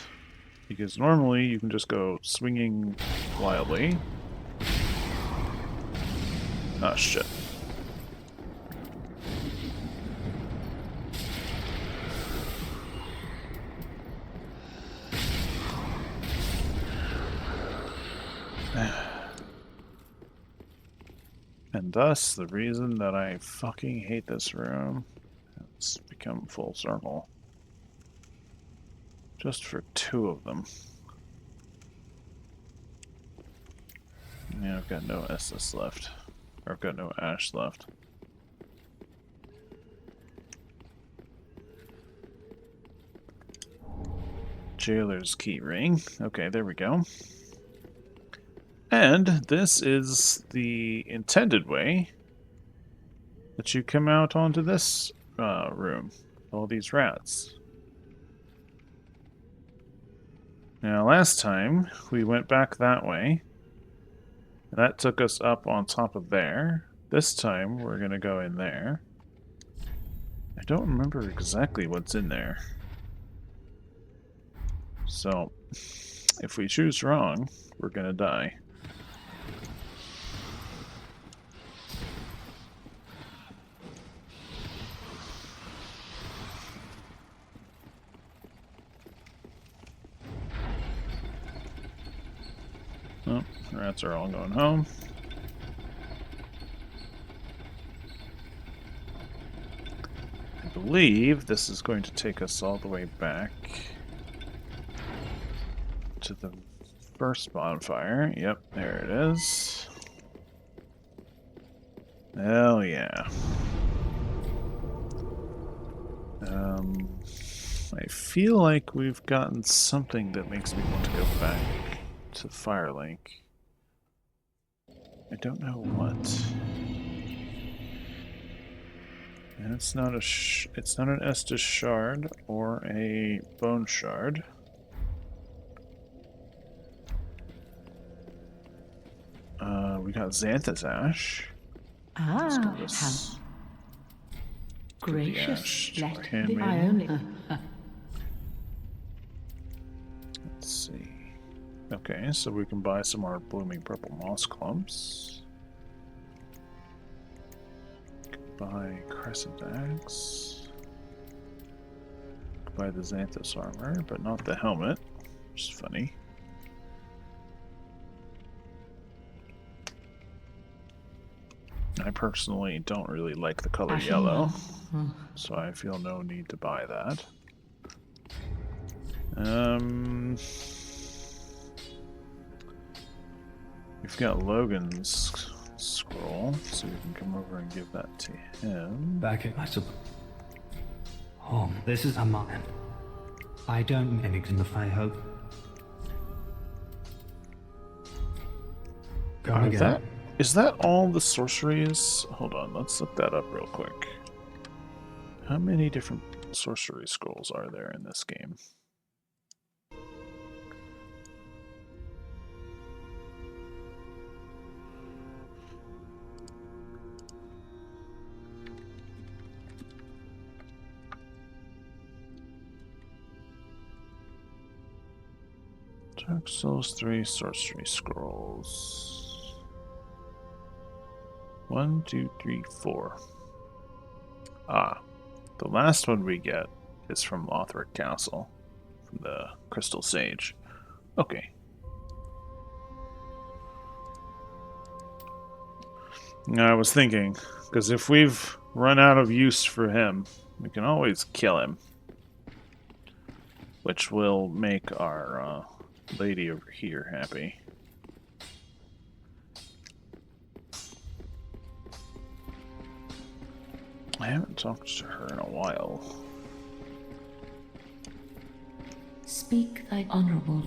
because normally you can just go swinging wildly. Oh shit. And thus, the reason that I fucking hate this room has become full circle. Just for 2 of them. Yeah, I've got no Estus left. Or I've got no Ash left. Jailer's key ring. Okay, there we go. And this is the intended way that you come out onto this room. All these rats. Now, last time we went back that way. That took us up on top of there. This time we're going to go in there. I don't remember exactly what's in there. So, if we choose wrong, we're going to die. Oh, rats are all going home. I believe this is going to take us all the way back to the first bonfire. Yep, there it is. Hell yeah. I feel like we've gotten something that makes me want to go back to Firelink. I don't know what. And it's not it's not an Estus shard or a bone shard. We got Xanthus Ash. Let's Ah, give this how the ash gracious. to our Let handmaiden. I only. Let's see. Okay, so we can buy some more blooming purple moss clumps. Buy Crescent Axe. Buy the Xanthus armor, but not the helmet, which is funny. I personally don't really like the color Ashen yellow, one. so I feel no need to buy that. We've got Logan's scroll, so we can come over and give that to him. Back in, I suppose. Oh, this is a man. I don't mean in the I hope. Come again. Is that all the sorceries? Hold on, let's look that up real quick. How many different sorcery scrolls are there in this game? Dark Souls 3 sorcery scrolls. 1, 2, 3, 4. Ah, the last one we get is from Lothric Castle, from the Crystal Sage. Okay. Now, I was thinking, because if we've run out of use for him, we can always kill him, which will make our lady over here happy. I haven't talked to her in a while. Speak thy honourable.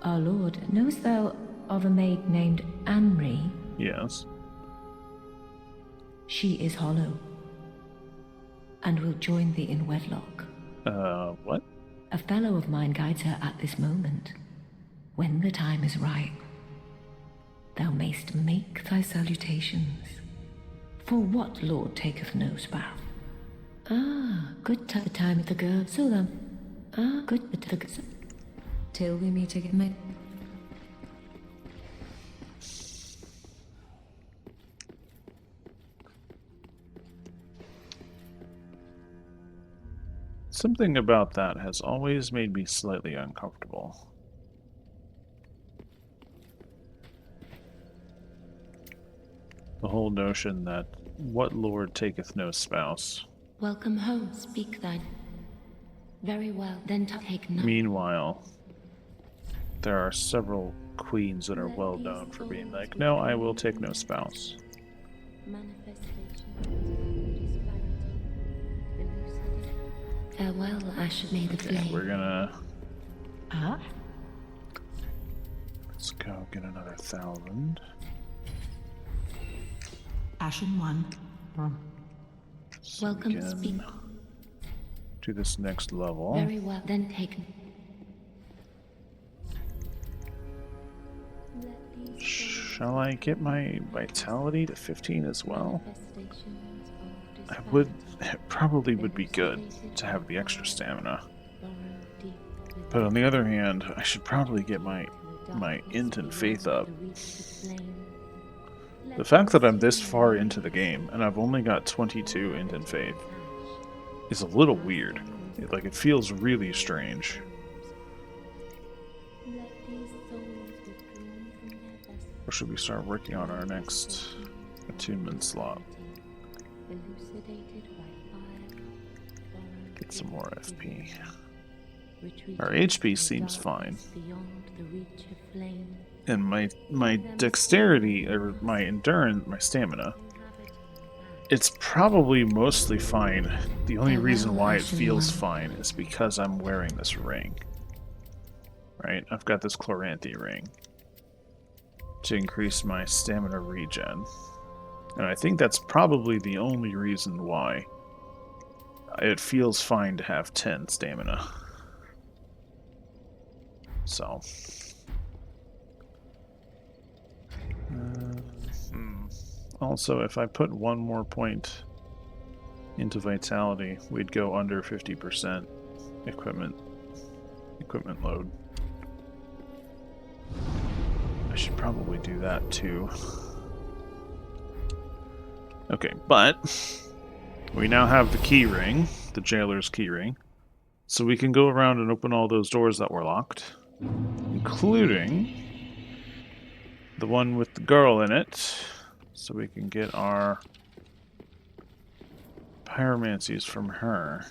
Our lord, knowest thou of a maid named Anri? Yes. She is hollow, and will join thee in wedlock. What? A fellow of mine guides her at this moment. When the time is right, thou mayst make thy salutations. For what lord taketh no spouse? Ah, good time with the girl. So then, good to the till we meet again, mate. Something about that has always made me slightly uncomfortable. The whole notion that what lord taketh no spouse. Welcome home, speak thine. Very well, then take none. Meanwhile, there are several queens that are well known for being like, no, I will take no spouse. Farewell, Ash, may the Okay, flame. we're gonna... Ah, Let's go get another 1,000. Ashen one. So Welcome, we can speak. do this next level. Very well, then take. Shall I get my vitality to 15 as well? It probably would be good to have the extra stamina. But on the other hand, I should probably get my int and faith up. The fact that I'm this far into the game and I've only got 22 int and faith is a little weird. It feels really strange. Or should we start working on our next attunement slot? Get some more FP. Our HP seems fine. And my dexterity, or my endurance, my stamina, it's probably mostly fine. The only reason why it feels fine is because I'm wearing this ring. Right? I've got this Chloranthy ring to increase my stamina regen. And I think that's probably the only reason why it feels fine to have 10 stamina. So... Also, if I put one more point into vitality, we'd go under 50% equipment load. I should probably do that too. Okay, but we now have the key ring, the jailer's key ring, so we can go around and open all those doors that were locked, including the one with the girl in it. So we can get our pyromancies from her.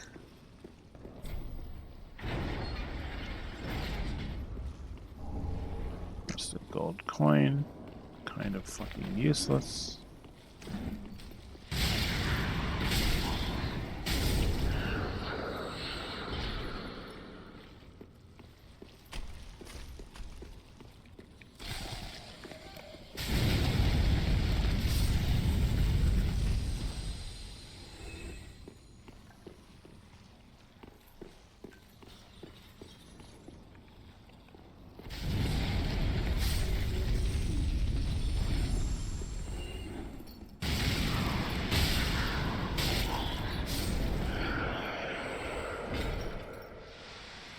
Just a gold coin. Kind of fucking useless.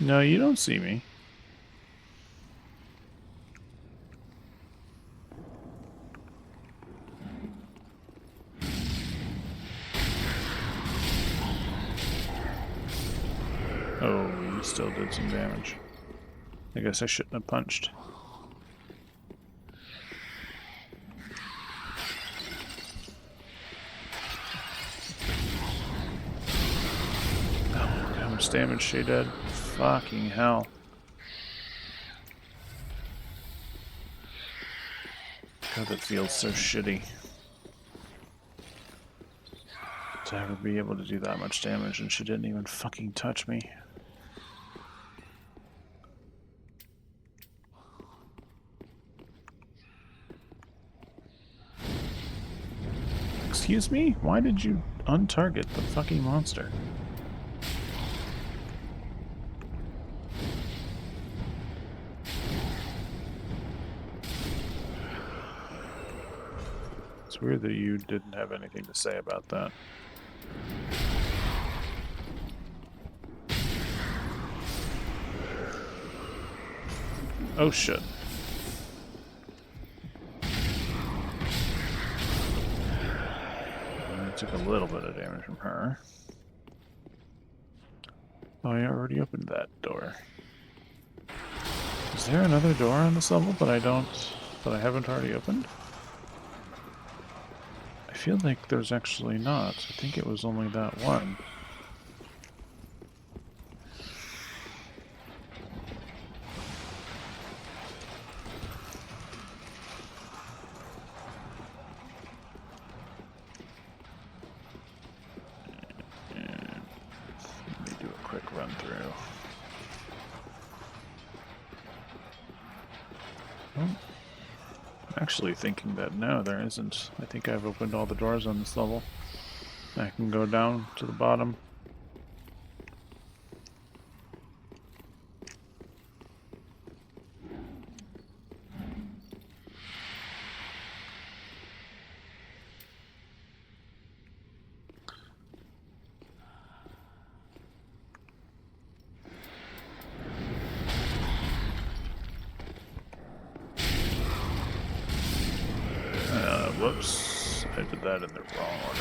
No, you don't see me. Oh, you still did some damage. I guess I shouldn't have punched. Oh, how much damage she did. Fucking hell. God, that feels so shitty. To have her be able to do that much damage and she didn't even fucking touch me. Excuse me? Why did you untarget the fucking monster? It's weird that you didn't have anything to say about that. Oh shit. I took a little bit of damage from her. Oh, I already opened that door. Is there another door on this level that I haven't already opened? I feel like there's actually not. I think it was only that one. And let me do a quick run through. Oh. I'm actually thinking that no, there isn't. I think I've opened all the doors on this level. I can go down to the bottom. Whoops. I did that in the wrong order.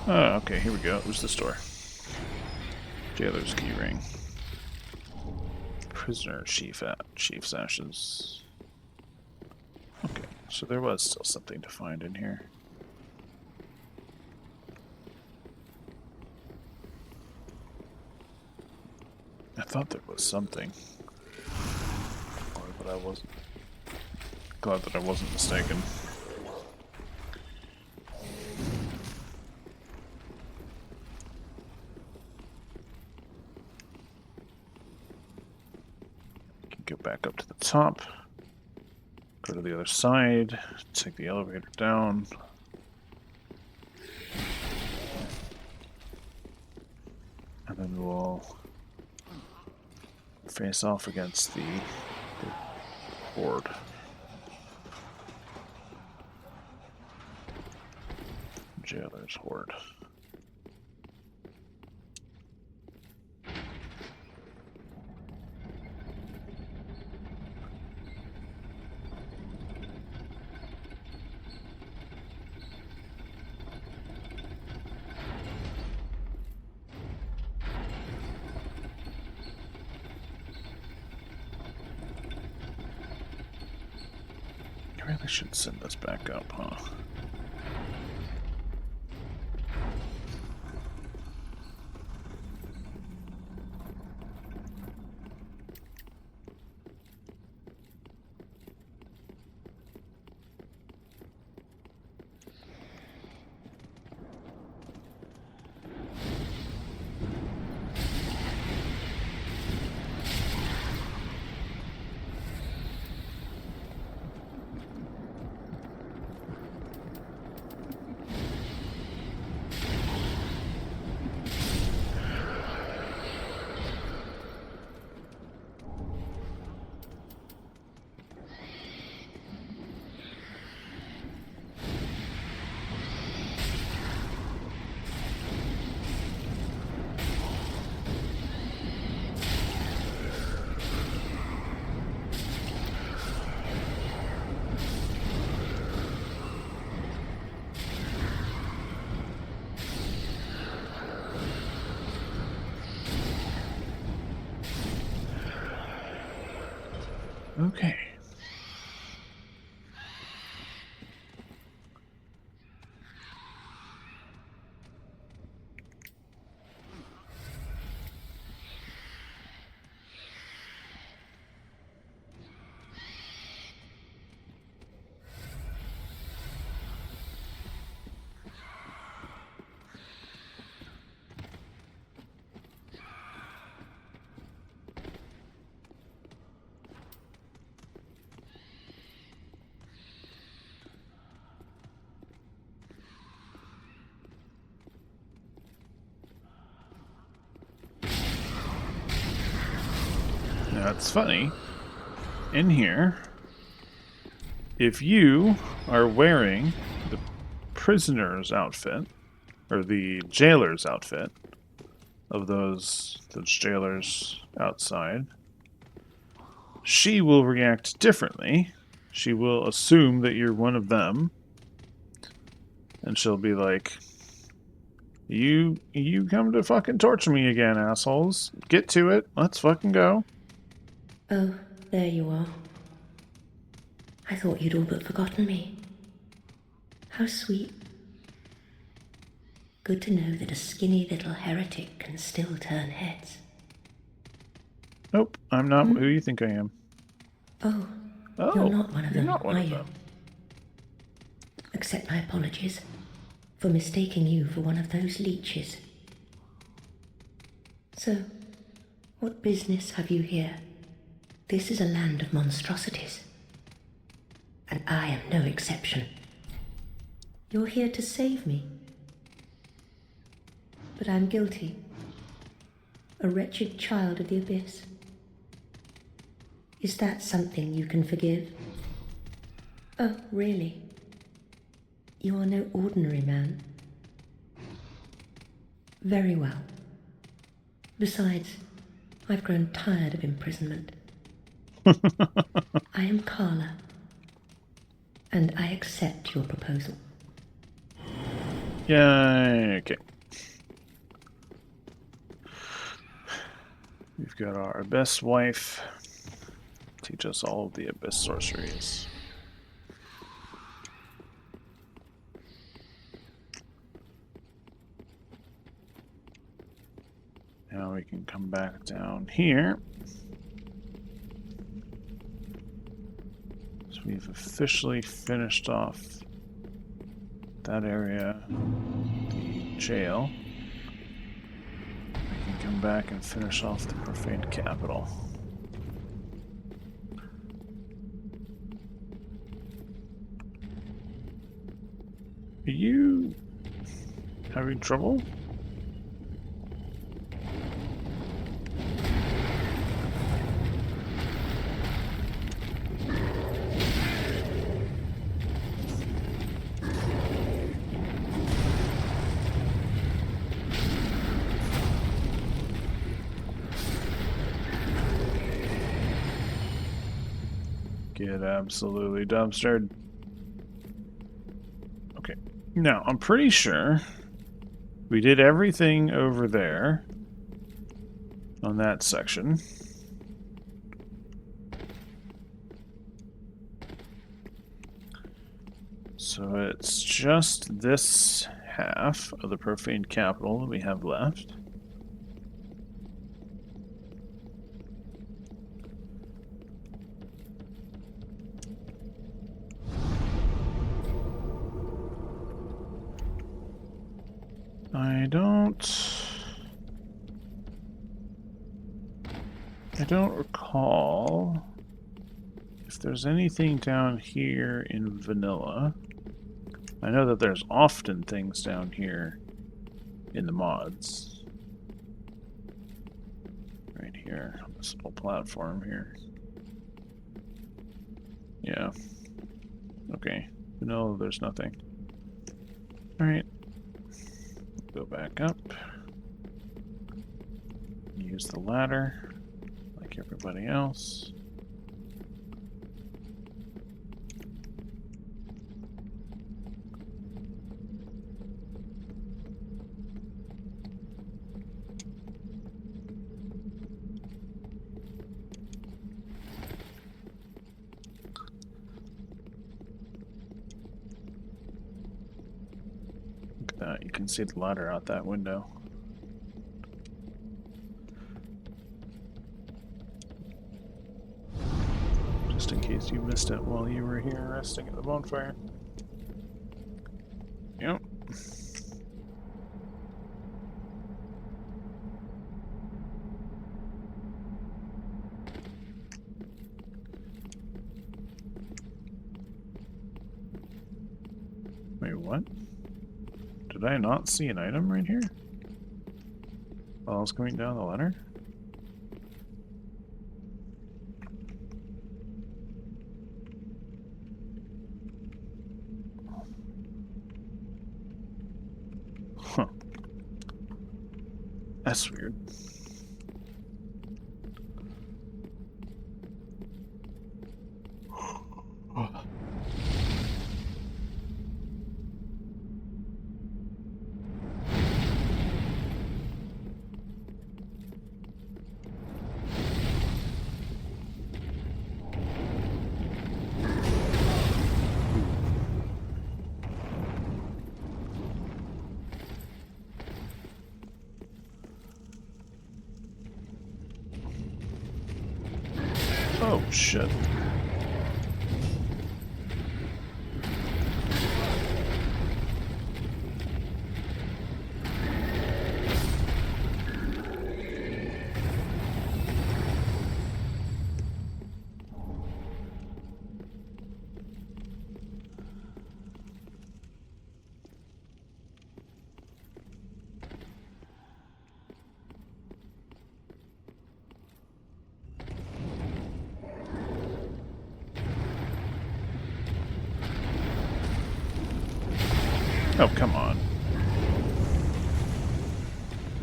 Oh, okay, here we go. It was the store. Jailer's key ring. Prisoner chief's ashes. Okay, so there was still something to find in here. I thought there was something. But I wasn't. Glad that I wasn't mistaken. Go back up to the top, go to the other side, take the elevator down. And then we'll face off against the horde. Jailer's horde. I really should send this back up, huh? Okay. Now it's funny. In here, if you are wearing the prisoner's outfit, or the jailer's outfit, of those jailers outside, she will react differently. She will assume that you're one of them, and she'll be like, You come to fucking torture me again, assholes. Get to it. Let's fucking go. Oh, there you are. I thought you'd all but forgotten me. How sweet. Good to know that a skinny little heretic can still turn heads. Nope, I'm not who you think I am. Oh, Oh, you're not one of you're them, not one are of you? them. Accept my apologies for mistaking you for one of those leeches. So, what business have you here? This is a land of monstrosities, and I am no exception. You're here to save me, but I'm guilty. A wretched child of the abyss. Is that something you can forgive? Oh, really? You are no ordinary man. Very well. Besides, I've grown tired of imprisonment. I am Carla, and I accept your proposal. Yay, okay. We've got our Abyss wife. Teach us all of the Abyss sorceries. Now we can come back down here. So we've officially finished off that area, the jail. We can come back and finish off the profaned capital. Are you having trouble? Get absolutely dumpstered. Okay. Now, I'm pretty sure we did everything over there on that section. So it's just this half of the profaned capital that we have left. I don't recall if there's anything down here in vanilla. I know that there's often things down here in the mods. Right here, on this little platform here. Yeah. Okay. Vanilla, there's nothing. Alright. Go back up. Use the ladder, like everybody else. Look at that, you can see the ladder out that window. Just in case you missed it while you were here resting at the bonfire. Yep. Wait, what? Did I not see an item right here? While I was going down the ladder? Huh. That's weird. Oh, shit. Oh, come on.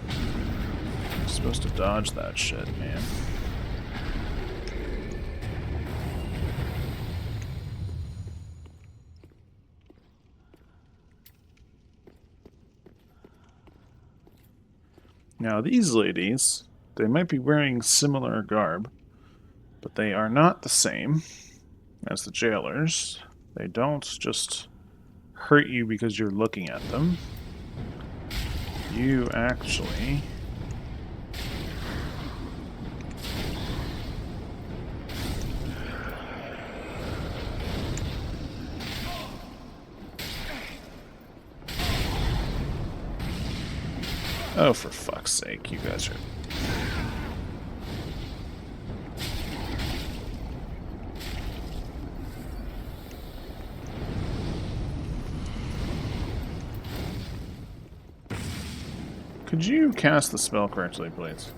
I'm supposed to dodge that shit, man. Now, these ladies, they might be wearing similar garb, but they are not the same as the jailers. They don't just hurt you because you're looking at them. You actually oh, for fuck's sake, you guys are... Could you cast the spell correctly, please?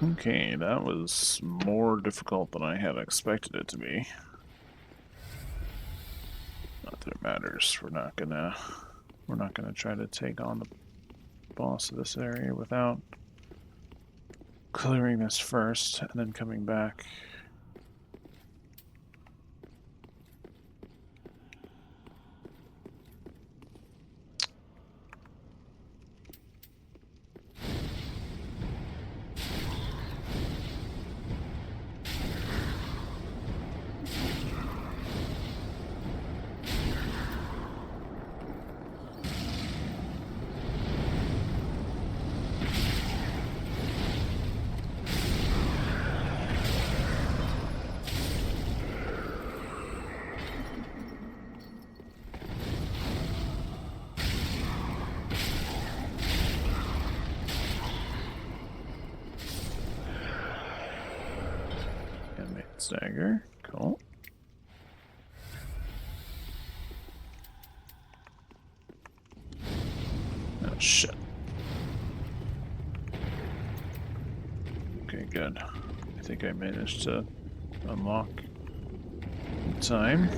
Okay, that was more difficult than I had expected it to be. Not that it matters. We're not gonna try to take on the boss of this area without clearing this first and then coming back. Stagger, cool. Oh shit. Okay, good. I think I managed to unlock in time.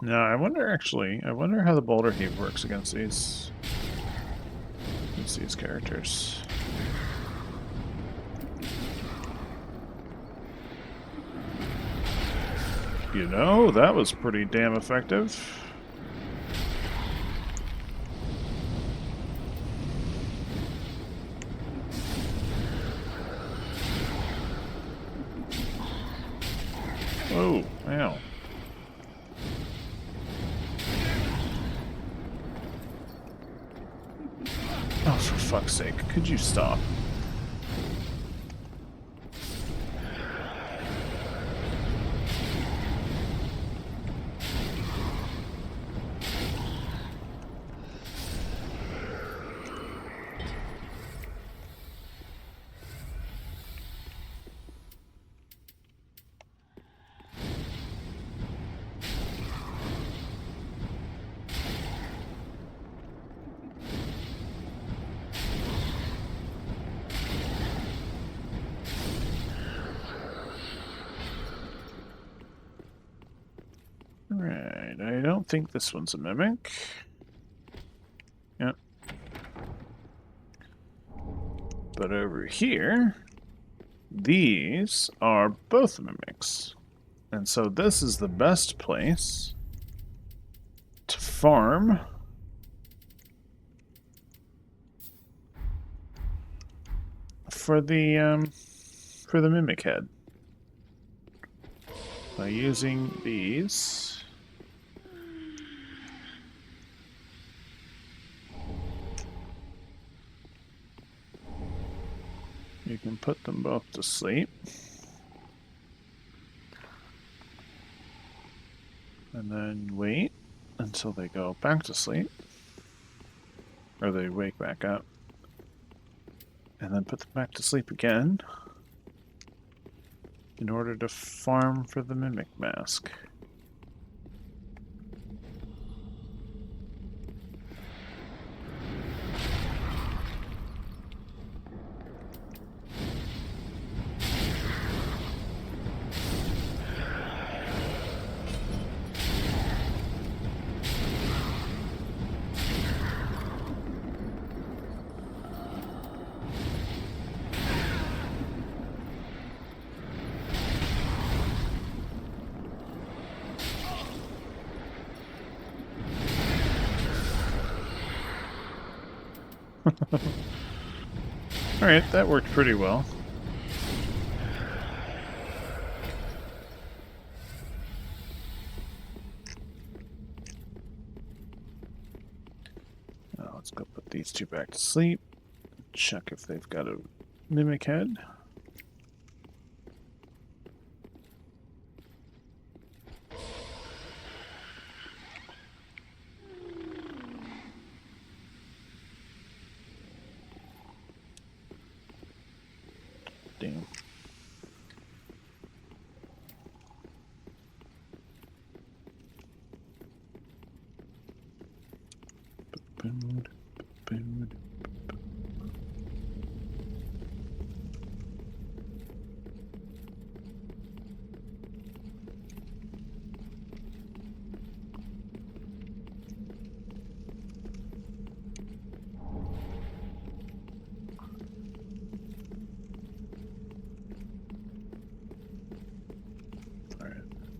Now, I wonder how the Boulder Heave works against these characters. You know, that was pretty damn effective. Oh, ow. Oh, for fuck's sake, could you stop? Alright, I don't think this one's a mimic. Yep. But over here, these are both mimics. And so this is the best place to farm for the mimic head. By using these. You can put them both to sleep. And then wait until they go back to sleep. Or they wake back up. And then put them back to sleep again. In order to farm for the mimic mask. Alright, that worked pretty well. Now let's go put these two back to sleep. Check if they've got a mimic head. Damn.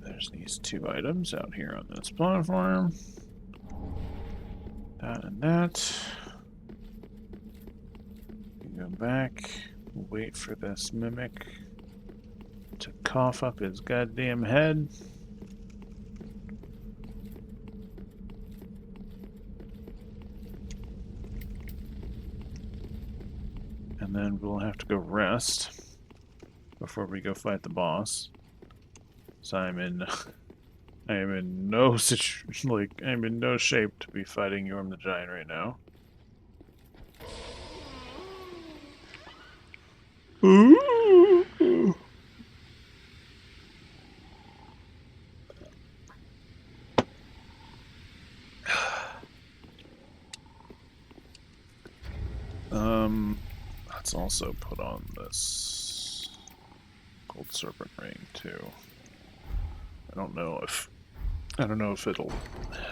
There's these two items out here on this platform. That and that. Go back, wait for this mimic to cough up his goddamn head. And then we'll have to go rest before we go fight the boss. So I am in no I'm in no shape to be fighting Yorm the Giant right now. Ooh. Let's also put on this Gold Serpent ring too. I don't know if it'll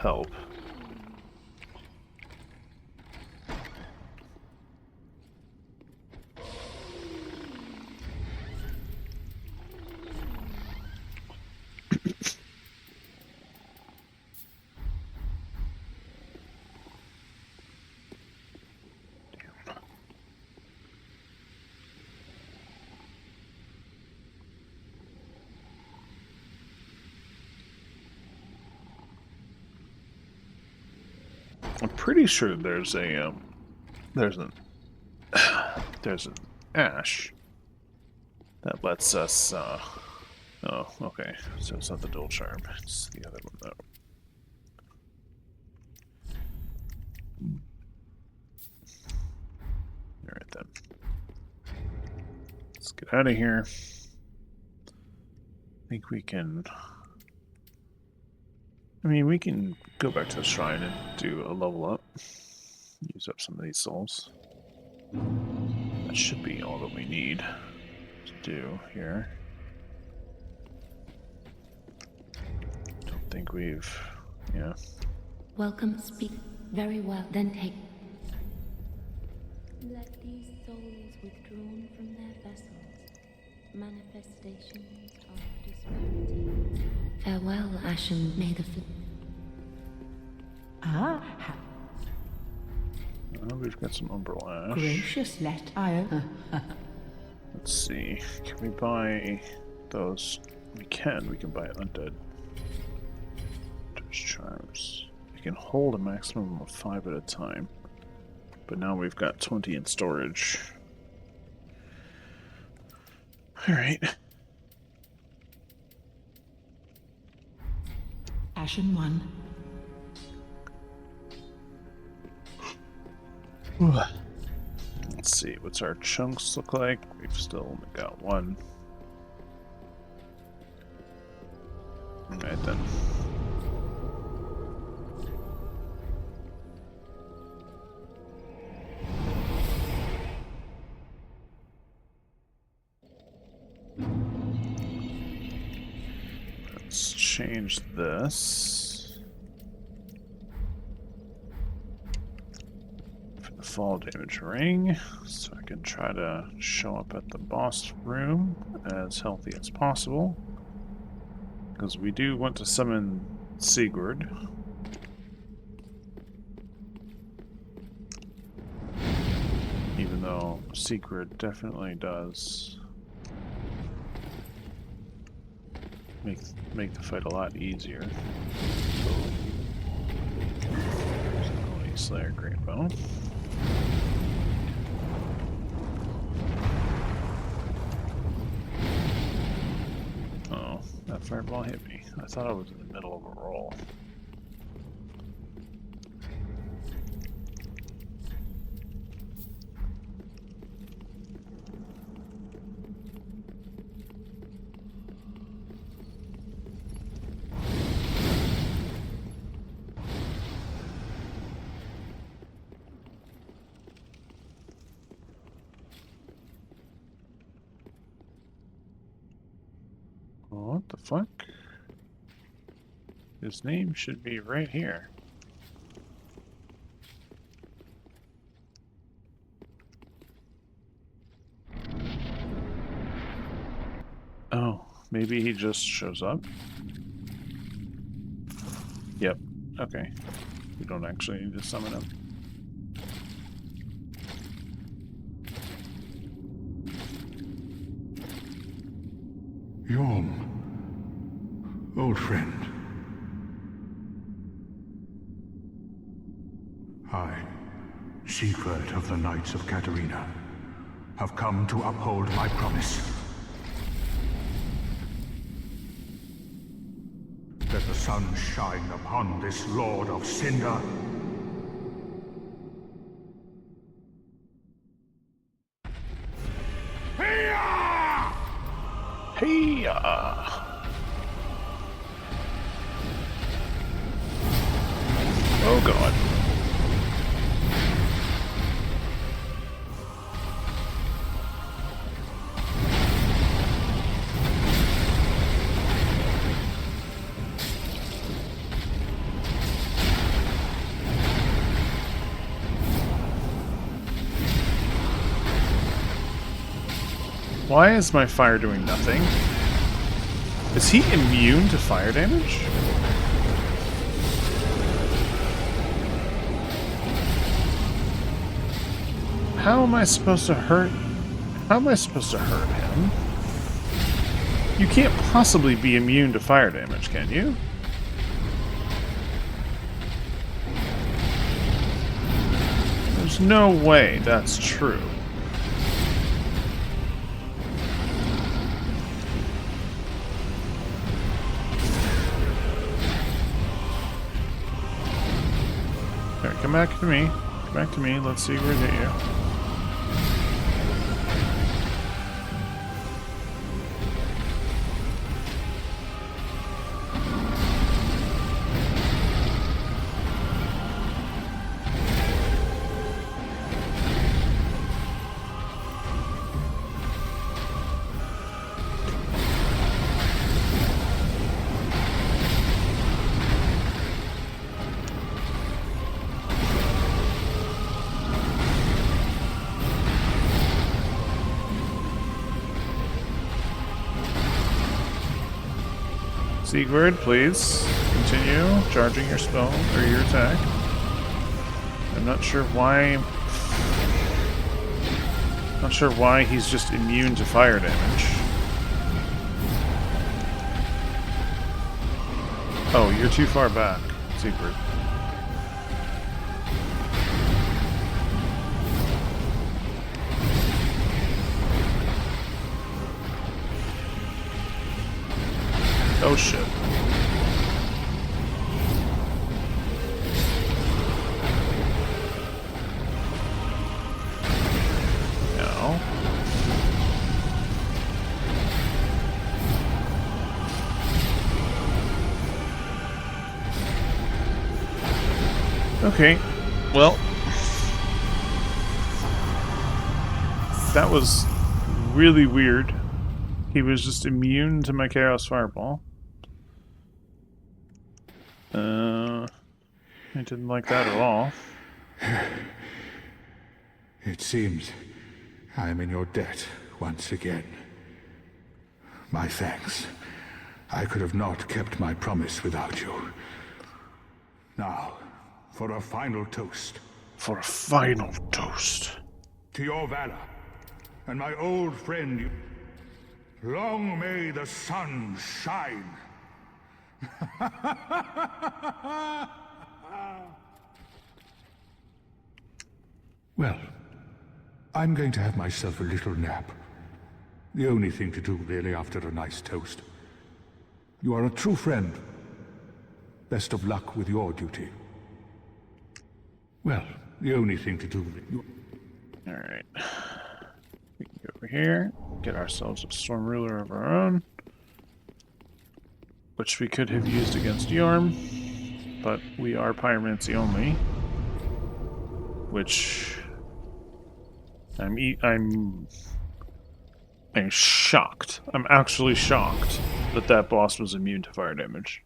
help. I'm pretty sure there's an ash that lets us oh, okay. So it's not the dual charm, it's the other one though. Alright then. Let's get out of here. I think we can we can go back to the shrine and do a level up. Use up some of these souls. That should be all that we need to do here. Don't think we've Yeah. Welcome, speak. Very well, then take. Let these souls withdrawn from their vessels, manifestations of disparity. Farewell, Ashen. May the Ah, We've got some Umberlash. gracious let I. Let's see. Can we buy those? We can. We can buy Undead. There's charms. We can hold a maximum of 5 at a time. But now we've got 20 in storage. Alright. Ashen one. Let's see. What's our chunks look like? We've still only got 1. Alright then. Let's change this for the fall damage ring, so I can try to show up at the boss room as healthy as possible. Because we do want to summon Sigurd. Even though Sigurd definitely does make the fight a lot easier. Holy Slayer Greatbow. Oh, that fireball hit me. I thought I was in the middle of a roll. What the fuck? His name should be right here. Oh, maybe he just shows up? Yep, okay. We don't actually need to summon him. Yom, old friend. I, Siegfried of the Knights of Katarina, have come to uphold my promise. Let the sun shine upon this Lord of Cinder. Hey-ya! Oh god. Why is my fire doing nothing? Is he immune to fire damage? How am I supposed to hurt? How am I supposed to hurt him? You can't possibly be immune to fire damage, can you? There's no way that's true. Alright, come back to me. Come back to me. Let's see where they are. Sigurd, please continue charging your spell or your attack. I'm not sure why. Not sure why he's just immune to fire damage. Oh, you're too far back, Sigurd. Oh shit. No. Okay, well, that was really weird. He was just immune to my Chaos Fireball. I didn't like that at all. It seems I am in your debt once again. My thanks. I could have not kept my promise without you. Now, for a final toast. For a final toast. To your valor, and my old friend, long may the sun shine. Well, I'm going to have myself a little nap. The only thing to do, really, after a nice toast. You are a true friend. Best of luck with your duty. Well, the only thing to do... Alright. We can go over here, get ourselves a Storm Ruler of our own. Which we could have used against Yorm, but we are Pyromancy only. Which... I'm shocked. I'm actually shocked that that boss was immune to fire damage.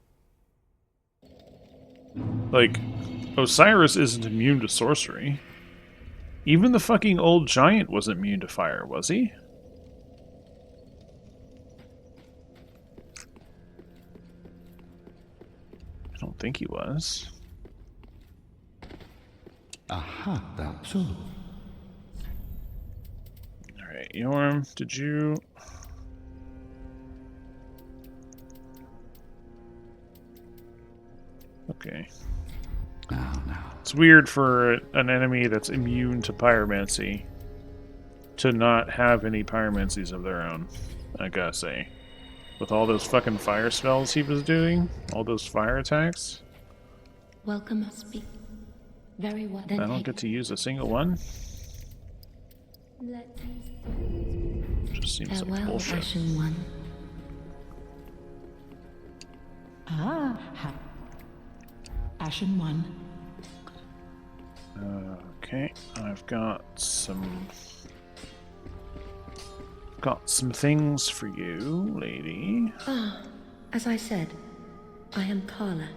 Like, Osiris isn't immune to sorcery. Even the fucking old giant wasn't immune to fire, was he? I don't think he was. Aha, that's so. Alright, Yorm, did you... Okay. Now, now. It's weird for an enemy that's immune to pyromancy to not have any pyromancies of their own, I gotta say. With all those fucking fire spells he was doing, all those fire attacks, Welcome, speak. Very well. I don't get to use a single one. Just seems like Farewell, bullshit. Ashen One. Ashen One. Okay, I've got some things for you, lady. As I said, I am Carla,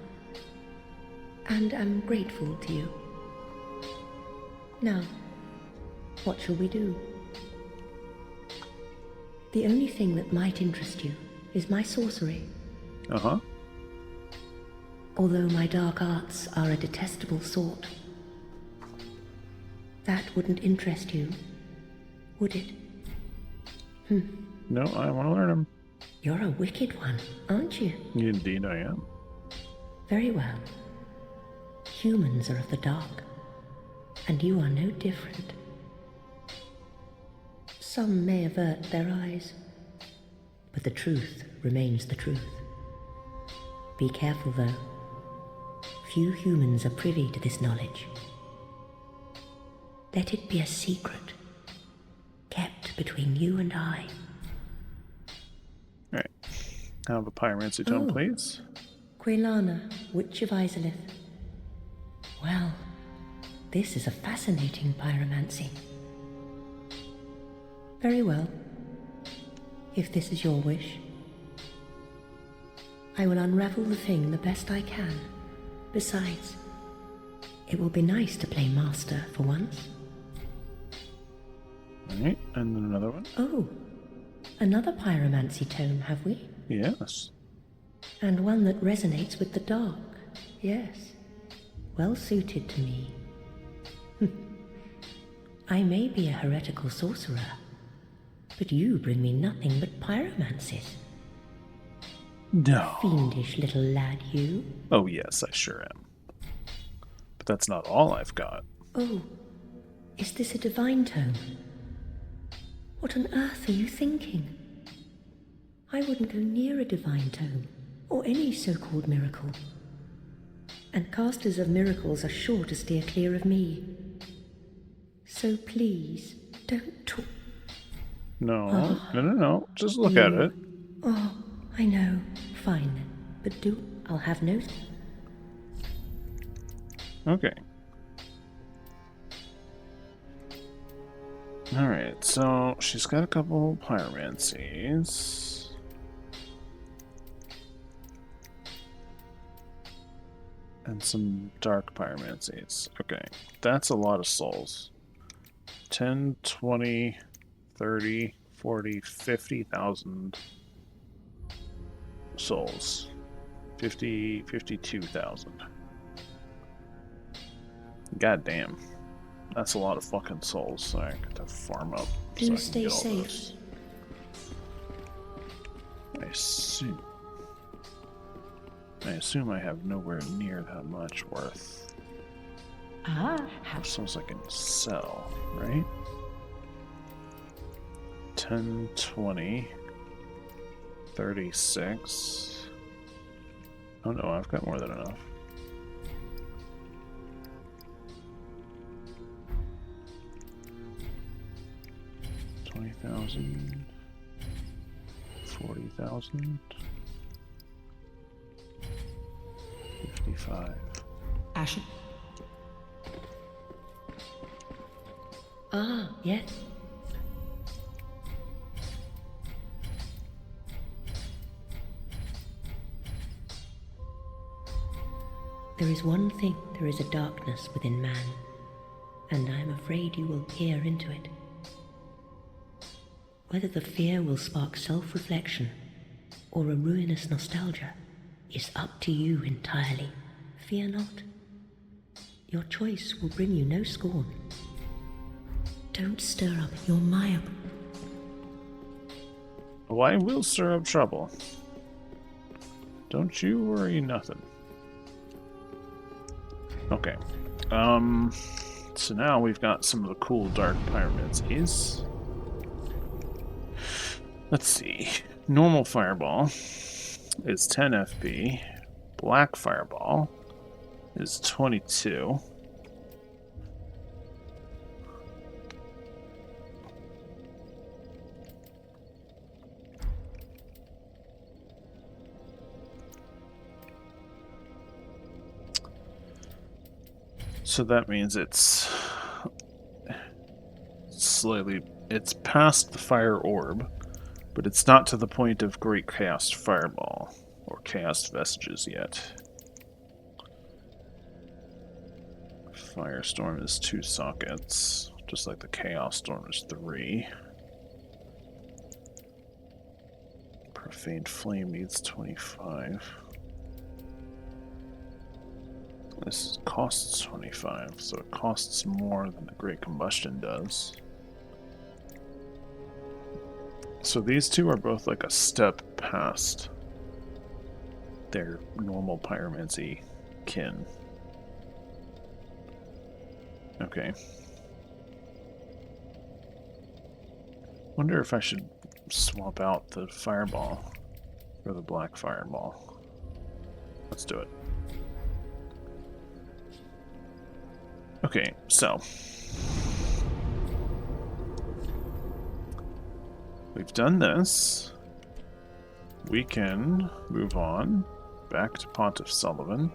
and am grateful to you. Now, what shall we do? The only thing that might interest you is my sorcery. Uh-huh. Although my dark arts are a detestable sort. That wouldn't interest you, would it? No, I want to learn them. You're a wicked one, aren't you? Indeed I am. Very well. Humans are of the dark, and you are no different. Some may avert their eyes, but the truth remains the truth. Be careful, though. Few humans are privy to this knowledge. Let it be a secret, kept between you and I. Alright. Have a pyromancy tome, Oh. please. Quelana, Witch of Izalith. Well, this is a fascinating pyromancy. Very well. If this is your wish, I will unravel the thing the best I can. Besides, it will be nice to play master for once. Alright, and then another one. Oh, another pyromancy tome, have we? Yes. And one that resonates with the dark, yes. Well suited to me. I may be a heretical sorcerer, but you bring me nothing but pyromancies. No. Fiendish little lad, you. Oh, yes, I sure am. But that's not all I've got. Oh, is this a divine tome? What on earth are you thinking? I wouldn't go near a divine tome, or any so-called miracle. And casters of miracles are sure to steer clear of me. So please, don't talk. No, no. Just look at it. Oh, I know. Fine then. But I'll have no... Okay. Alright, so she's got a couple pyromancies. And some dark pyromancies. Okay, that's a lot of souls. 10, 20, 30, 40, 50,000 souls. 52,000. God damn. That's a lot of fucking souls, so I got to farm up. Do so I can stay get all safe. those. I assume I have nowhere near that much worth. Souls I can sell, right? 10, 20, 36. Oh no, I've got more than enough. $20,000, 40,000, 55. Ashen. Ah, yes. There is one thing, there is a darkness within man, and I am afraid you will peer into it. Whether the fear will spark self-reflection or a ruinous nostalgia is up to you entirely. Fear not. Your choice will bring you no scorn. Don't stir up your Maya. Oh, I will stir up trouble. Don't you worry nothing. Okay. So now we've got some of the cool dark pyromancies. Let's see. Normal fireball is 10 FP. Black fireball is 22. So that means it's it's past the fire orb, but it's not to the point of Great Chaos Fireball or Chaos Vestiges yet. Firestorm is 2 sockets, just like the Chaos Storm is 3. Profaned Flame needs 25. This costs 25, so it costs more than the Great Combustion does. So these two are both like a step past their normal pyromancy kin. Okay. Wonder if I should swap out the fireball for the black fireball. Let's do it. Okay, so we've done this. We can move on back to Pontiff Sullivan.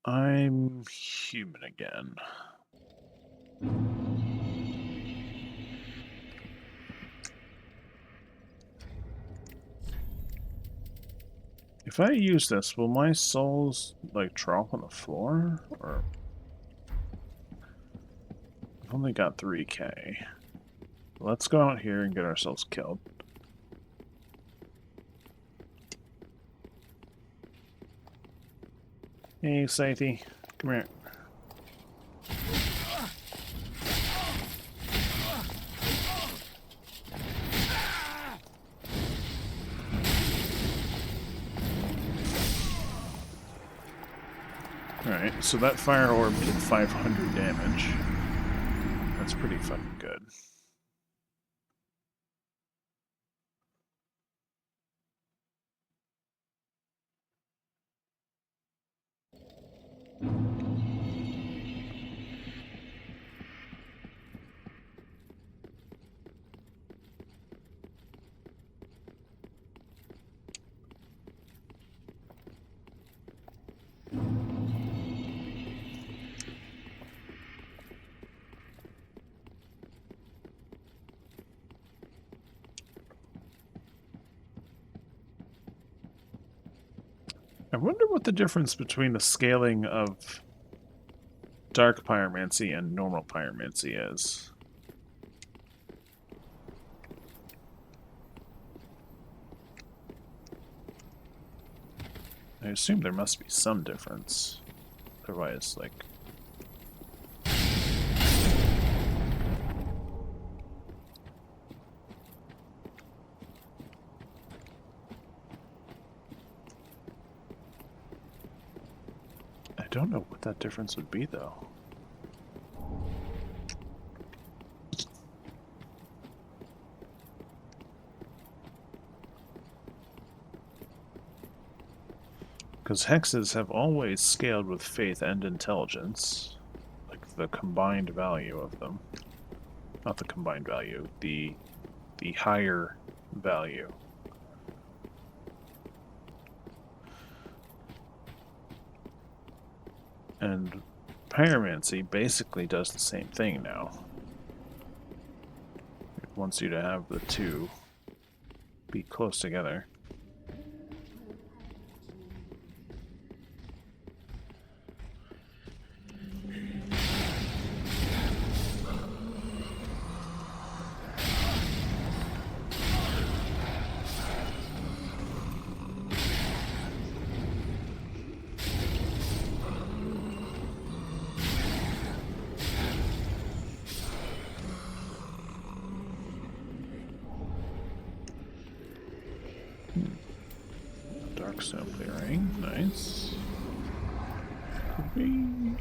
I'm human again. If I use this, will my souls, like, drop on the floor? Or... only got 3k. Let's go out here and get ourselves killed. Hey, Scythe, come here. Alright, so that fire orb did 500 damage. That's pretty fucking good. I wonder what the difference between the scaling of Dark Pyromancy and normal Pyromancy is. I assume there must be some difference. Otherwise, like... I don't know what that difference would be, though. Because hexes have always scaled with faith and intelligence. Like the combined value of them. Not the combined value, the higher value. And Pyromancy basically does the same thing now. It wants you to have the two be close together. Dark stone clearing, nice. Could be... no.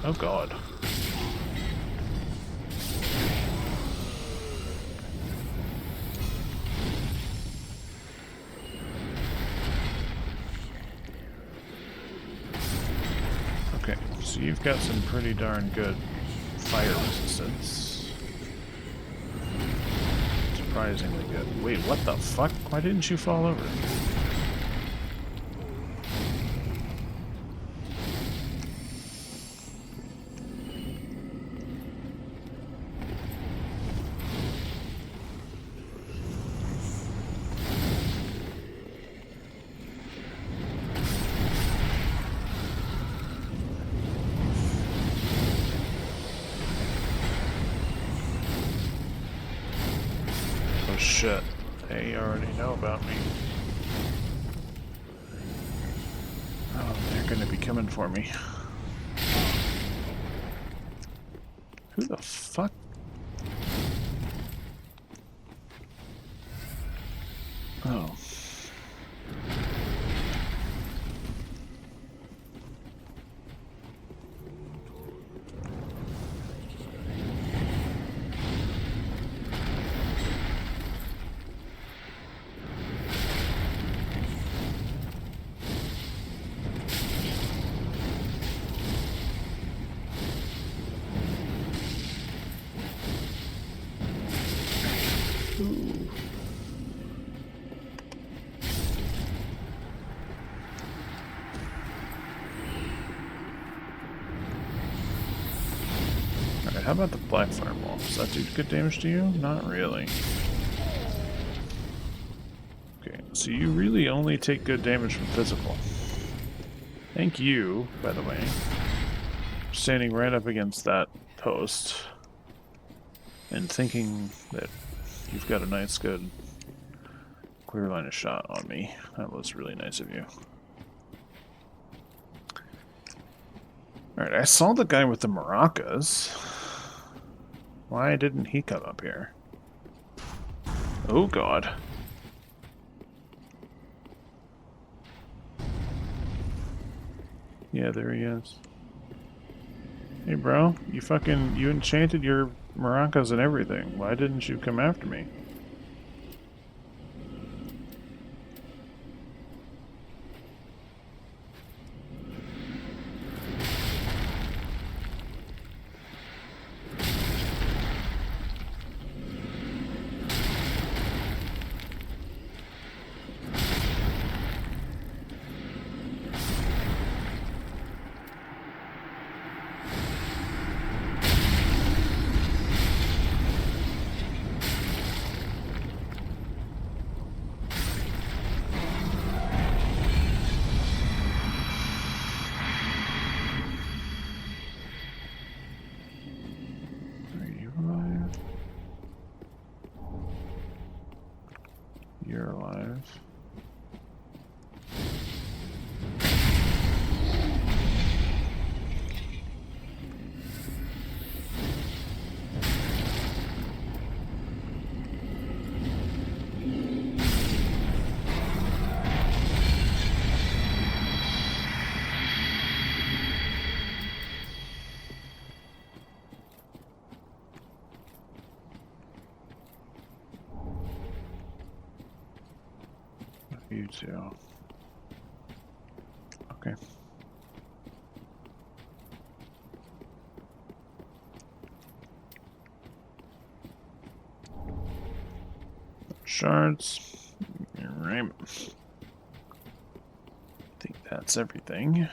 Oh god. Okay, so you've got some pretty darn good fire resistance. Surprisingly good. Wait, what the fuck? Why didn't you fall over? Oh shit, they already know about me. Oh, they're gonna be coming for me. Who the fuck? Oh. how about the black fireball? Does that do good damage to you? Not really. Okay, so you really only take good damage from physical. Thank you, by the way, for standing right up against that post and thinking that you've got a nice, good, clear line of shot on me. That was really nice of you. Alright, I saw the guy with the maracas. Why didn't he come up here? Oh god. Yeah, there he is. Hey bro, you enchanted your maracas and everything. Why didn't you come after me? You're alive. You too. Okay. Shards. Alright. I think that's everything.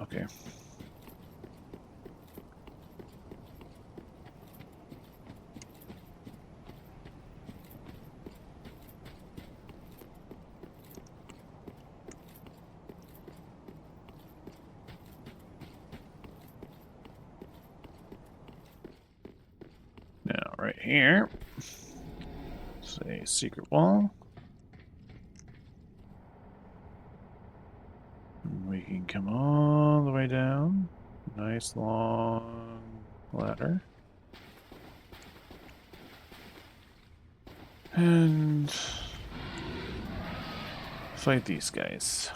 Okay. Now, right here, it's a secret wall. We can come all the way down. Nice long ladder. And fight these guys.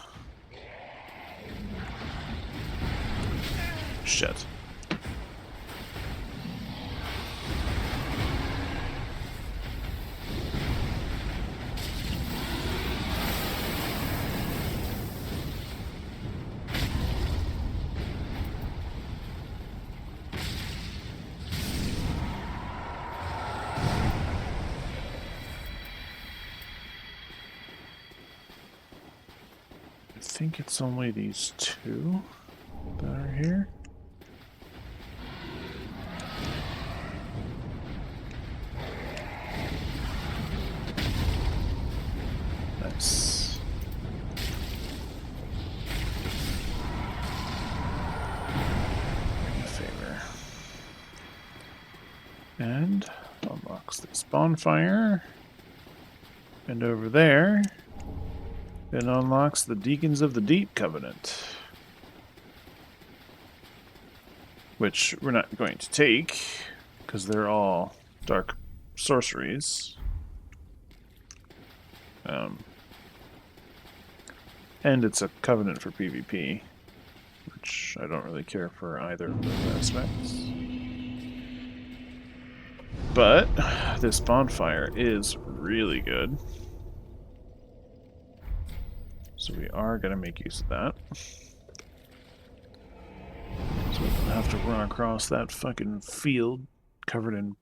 Shit. I think it's only these two that are here. Nice. In favor. And unlocks this bonfire. And over there, it unlocks the Deacons of the Deep Covenant, which we're not going to take because they're all dark sorceries. And it's a covenant for PvP, which I don't really care for either of those aspects. But this bonfire is really good. So we are going to make use of that. So we don't have to run across that fucking field covered in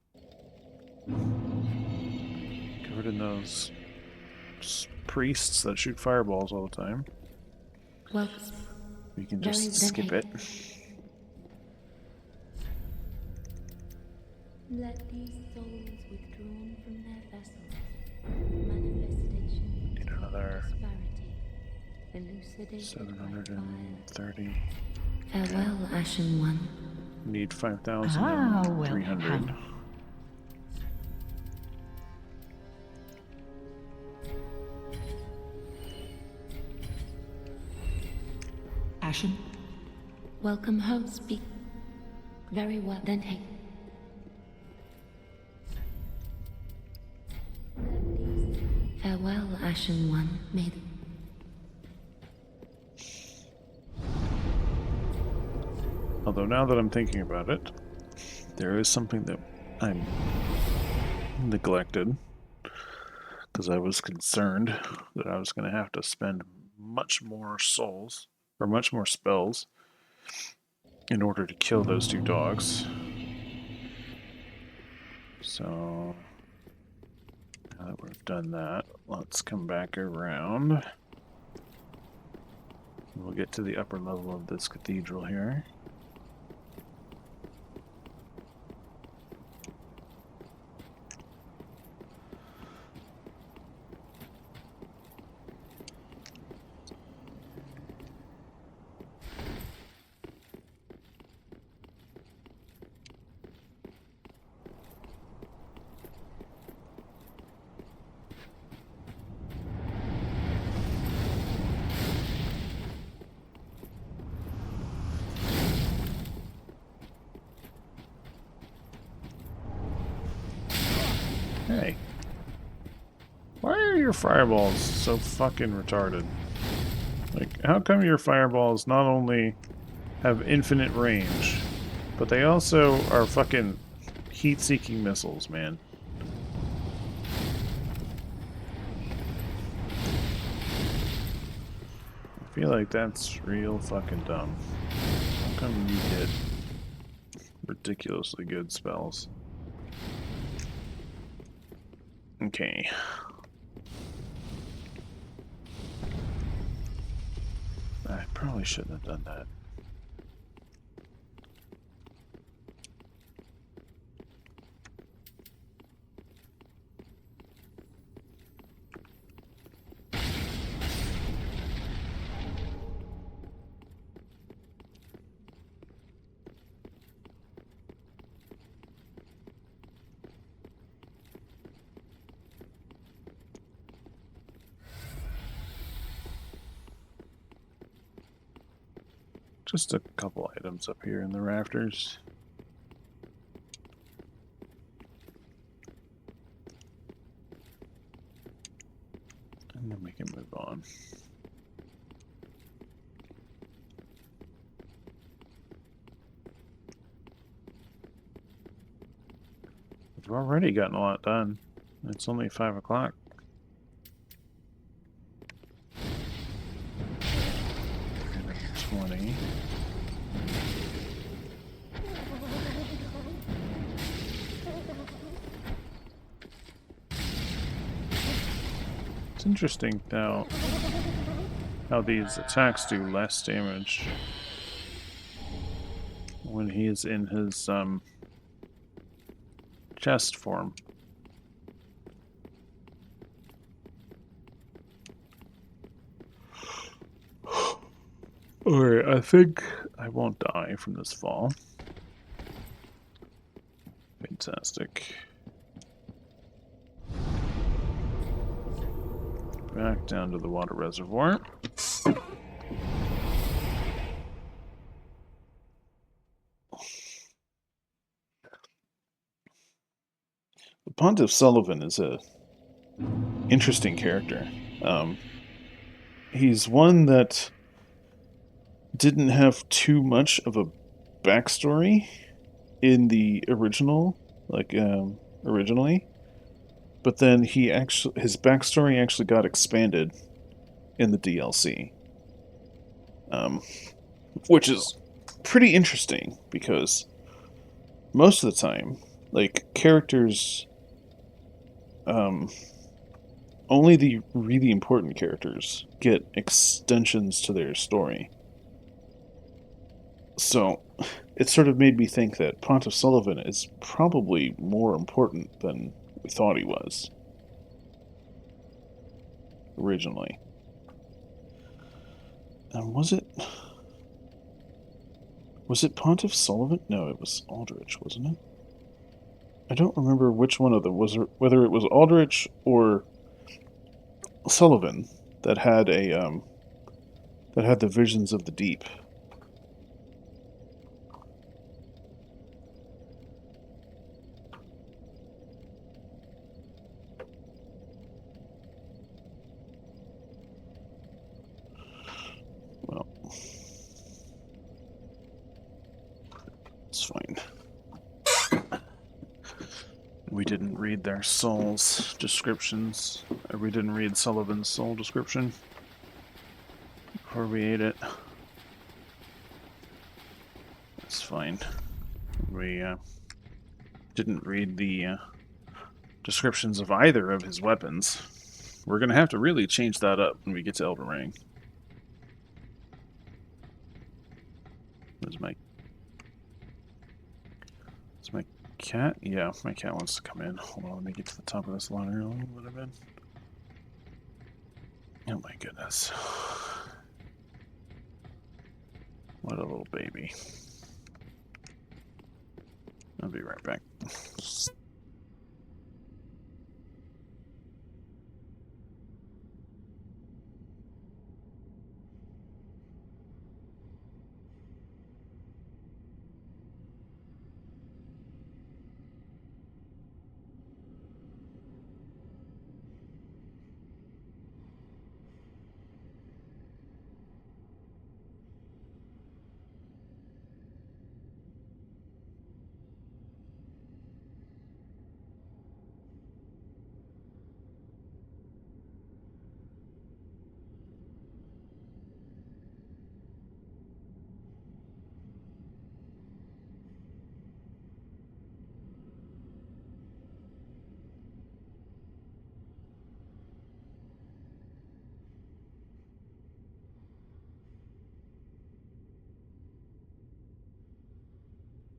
those priests that shoot fireballs all the time. Well, We can Very just skip then- it. Let these souls withdrawn from their vessels, manifestation Need another prosperity, elucidated by fire. 730. farewell, Ashen One. Need Ah, 5,300. well. Ashen, Welcome home, speak. Very well, then hey. Farewell, Ashen One. May the Although now that I'm thinking about it, there is something that I'm neglected because I was concerned that I was going to have to spend much more souls or much more spells in order to kill those two dogs. So now that we've done that, let's come back around. We'll get to the upper level of this cathedral here. Hey. Why are your fireballs so fucking retarded? Like, how come your fireballs not only have infinite range, but they also are fucking heat-seeking missiles, man? I feel like that's real fucking dumb. How come you get ridiculously good spells? Okay. I probably shouldn't have done that. Just a couple items up here in the rafters. And then we can move on. We've already gotten a lot done. It's only 5 o'clock. And 20. It's interesting now how these attacks do less damage when he is in his chest form. Alright, I think I won't die from this fall. Fantastic. Back down to the water reservoir. The Pontiff Sullivan is a interesting character. He's one that didn't have too much of a backstory in the original, originally. But then his backstory actually got expanded in the DLC, which is pretty interesting because most of the time, like, characters, only the really important characters get extensions to their story. So, it sort of made me think that Pontiff Sullivan is probably more important than we thought he was originally. And was it Pontiff Sullivan? No, it was Aldrich, wasn't it? I don't remember which one of them was, whether it was Aldrich or Sullivan that had the visions of the deep. Well, it's fine. We didn't read their souls descriptions, or we didn't read Sullivan's soul description before we ate it. That's fine. We didn't read the descriptions of either of his weapons. We're gonna have to really change that up when we get to Elden Ring. Is my cat? Yeah, my cat wants to come in. Hold on, let me get to the top of this ladder a little bit. Oh my goodness. What a little baby. I'll be right back.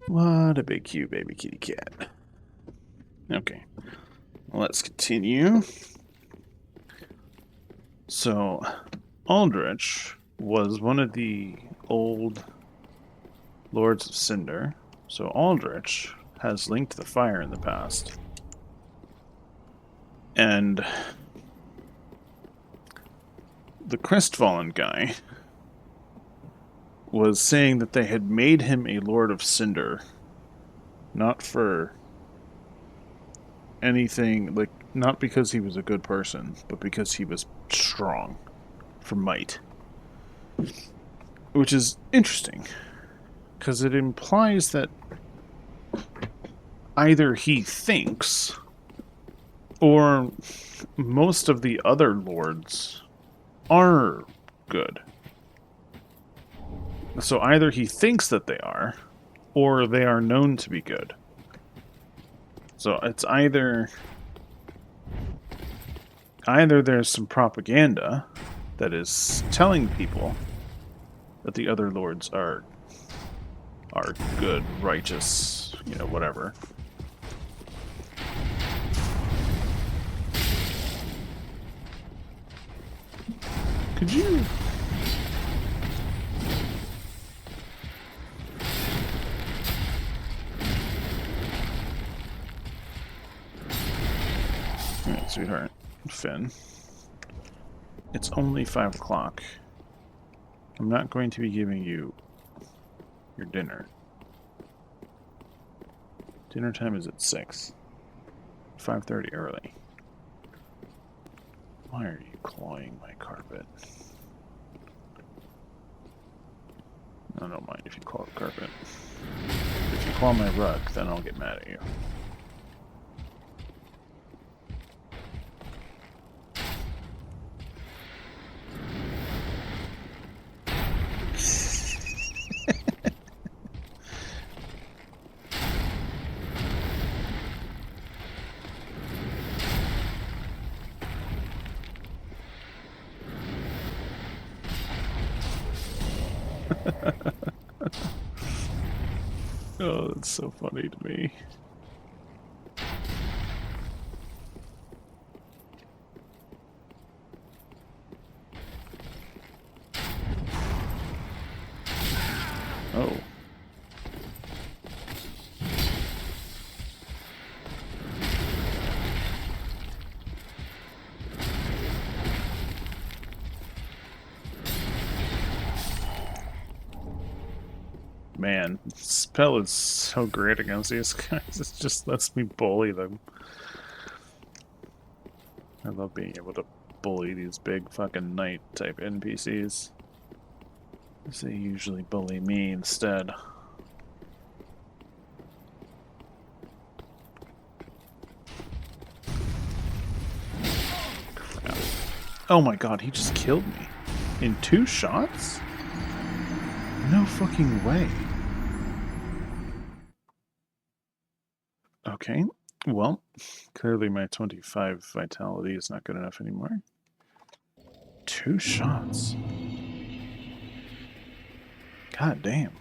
What a big cute baby kitty cat. Okay, let's continue. So, Aldrich was one of the old Lords of Cinder. So Aldrich has linked the fire in the past. And the Crestfallen guy was saying that they had made him a Lord of Cinder, not for anything, like, not because he was a good person, but because he was strong, for might. Which is interesting, because it implies that either he thinks, or most of the other lords are good. So either he thinks that they are, or they are known to be good. So it's either there's some propaganda that is telling people that the other lords are good, righteous, you know, whatever. Could you... Alright, sweetheart. Finn. It's only 5 o'clock. I'm not going to be giving you your dinner. Dinner time is at 6. 5:30 early. Why are you clawing my carpet? I don't mind if you claw the carpet. If you claw my rug, then I'll get mad at you. Oh, that's so funny to me. Oh. Man, spell is so great against these guys. It just lets me bully them. I love being able to bully these big fucking knight type NPCs. They usually bully me instead. Crap. Oh my god, he just killed me. In 2 shots? No fucking way. Okay, well, clearly my 25 vitality is not good enough anymore. 2 shots. God damn.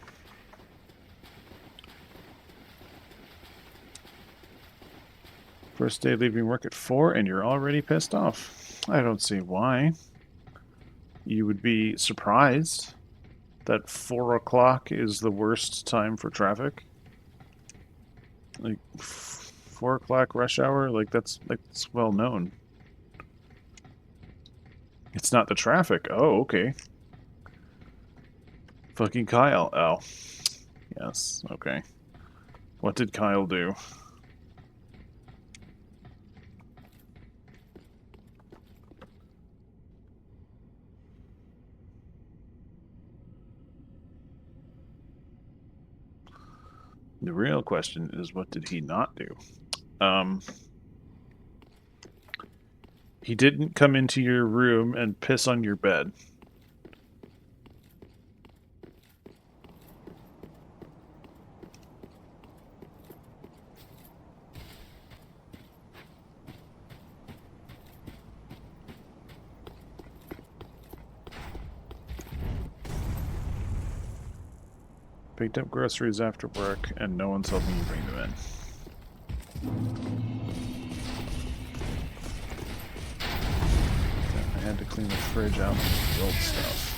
First day leaving work at 4 and you're already pissed off. I don't see why. You would be surprised that 4 o'clock is the worst time for traffic. Like 4 o'clock rush hour, like that's well known. It's not the traffic. Oh, okay. Fucking Kyle. Oh. Yes, okay. What did Kyle do? The real question is, what did he not do? He didn't come into your room and piss on your bed. Picked up groceries after work, and no one told me to bring them in. I had to clean the fridge out with the old stuff.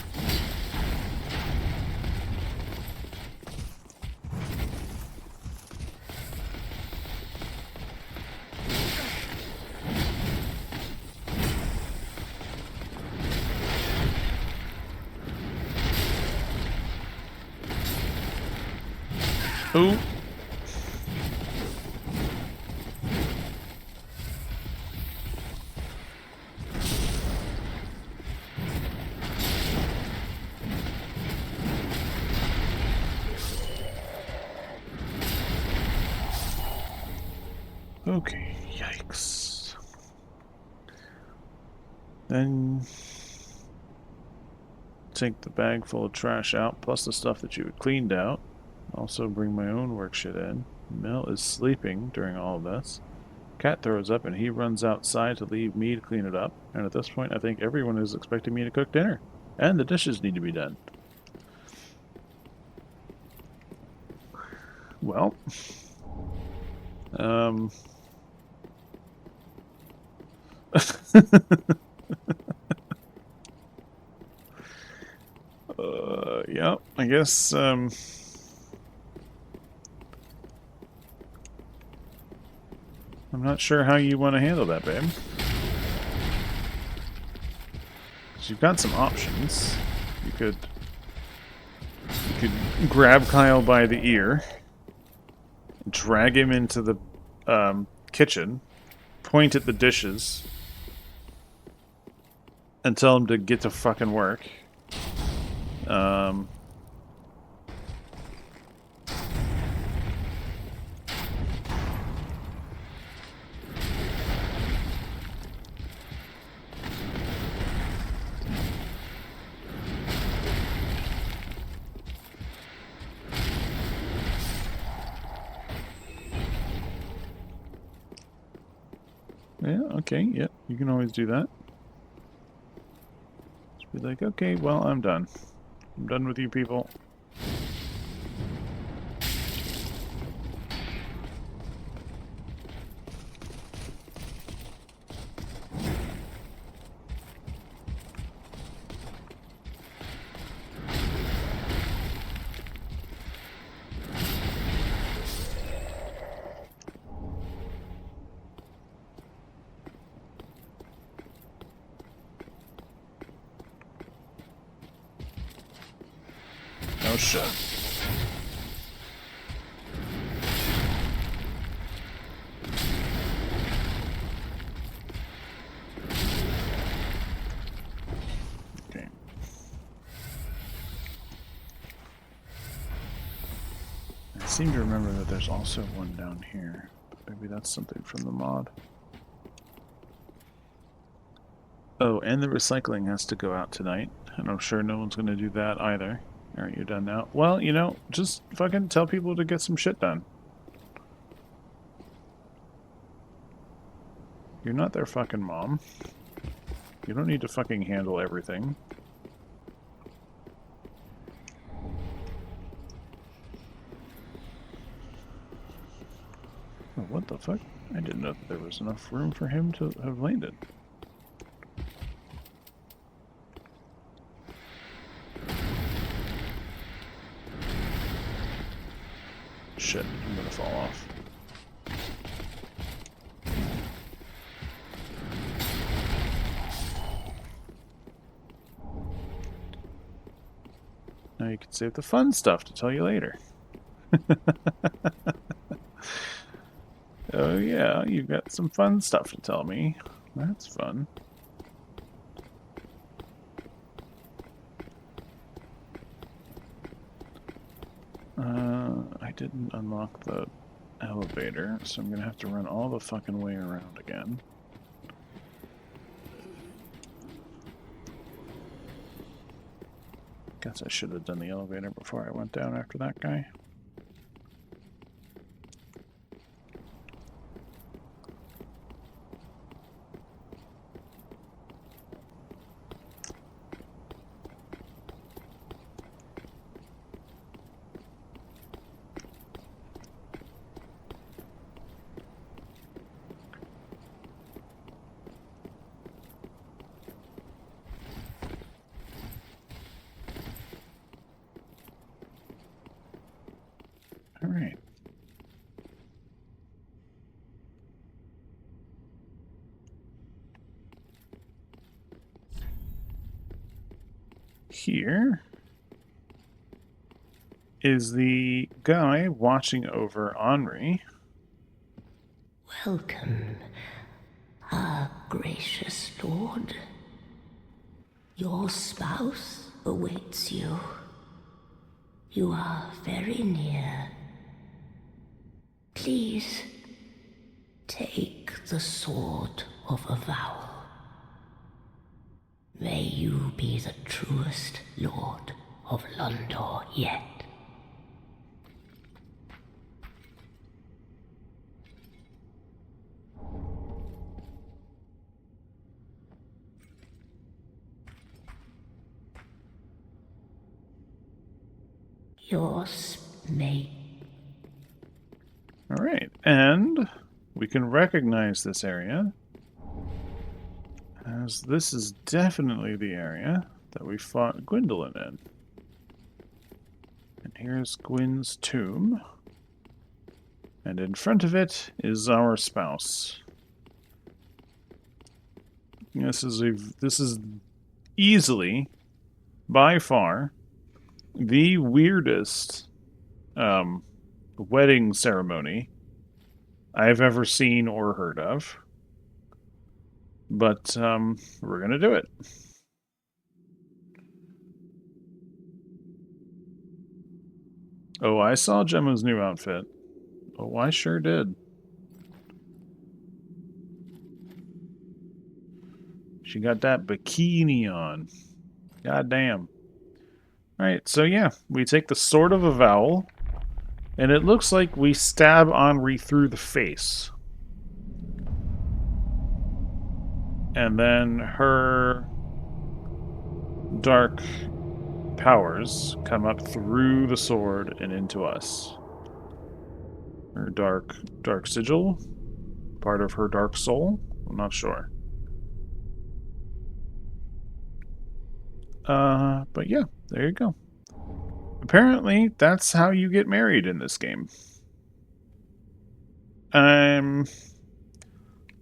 Ooh. Okay, yikes. Then take the bag full of trash out, plus the stuff that you had cleaned out. Also bring my own work shit in. Mel is sleeping during all of this. Cat throws up and he runs outside to leave me to clean it up. And at this point, I think everyone is expecting me to cook dinner. And the dishes need to be done. Well. Yeah, I guess, I'm not sure how you want to handle that, babe. 'Cause you've got some options. You could grab Kyle by the ear, drag him into the kitchen, point at the dishes, and tell him to get to fucking work. Yeah, okay, yeah, you can always do that. Just be like, okay, well, I'm done. I'm done with you people. Oh shit. Okay. I seem to remember that there's also one down here. Maybe that's something from the mod. Oh, and the recycling has to go out tonight. And I'm sure no one's going to do that either. Aren't you done now? Well, you know, just fucking tell people to get some shit done. You're not their fucking mom. You don't need to fucking handle everything. Oh, what the fuck? I didn't know that there was enough room for him to have landed. Shit, I'm gonna fall off. Now you can save the fun stuff to tell you later. Oh yeah, you've got some fun stuff to tell me. That's fun. I didn't unlock the elevator, so I'm gonna have to run all the fucking way around again. Guess I should have done the elevator before I went down after that guy. Alright. Here is the guy watching over Henri. Welcome, our gracious lord. Your spouse awaits you. You are very near. Please, take the sword of avowal. May you be the truest lord of Londor yet. Yours, mate. Alright, and we can recognize this area, as this is definitely the area that we fought Gwendolyn in. And here's Gwyn's tomb, and in front of it is our spouse. This is easily, by far, the weirdest wedding ceremony I've ever seen or heard of. But we're gonna do it. Oh, I saw Gemma's new outfit. Oh, I sure did. She got that bikini on. God damn. Alright, so yeah, we take the Sword of Avowal, and it looks like we stab Henri through the face. And then her dark powers come up through the sword and into us. Her dark sigil, part of her dark soul. I'm not sure. But yeah, there you go. Apparently, that's how you get married in this game. A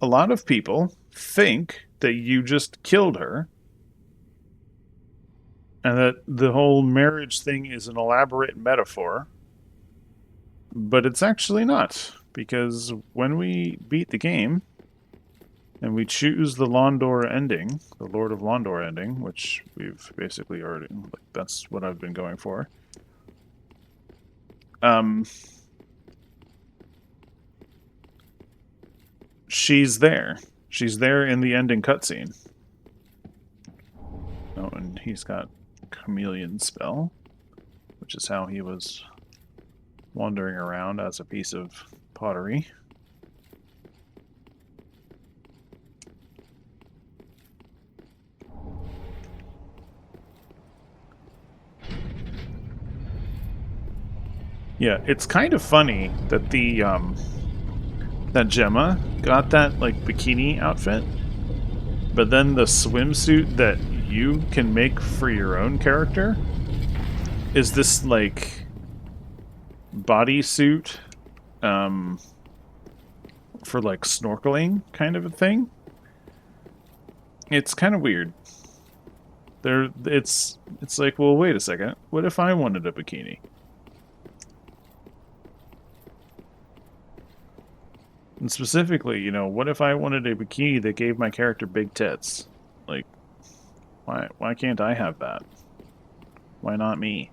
lot of people think that you just killed her, and that the whole marriage thing is an elaborate metaphor. But it's actually not, because when we beat the game, and we choose the Londor ending, the Lord of Londor ending, which we've basically already, like, that's what I've been going for. She's there. She's there in the ending cutscene. Oh, and he's got Chameleon Spell, which is how he was wandering around as a piece of pottery. Yeah, it's kind of funny that the that Gemma got that like bikini outfit, but then the swimsuit that you can make for your own character is this like bodysuit for like snorkeling kind of a thing. It's kind of weird. It's like, well, wait a second. What if I wanted a bikini? And specifically, you know, what if I wanted a bikini that gave my character big tits? Like, why can't I have that? Why not me?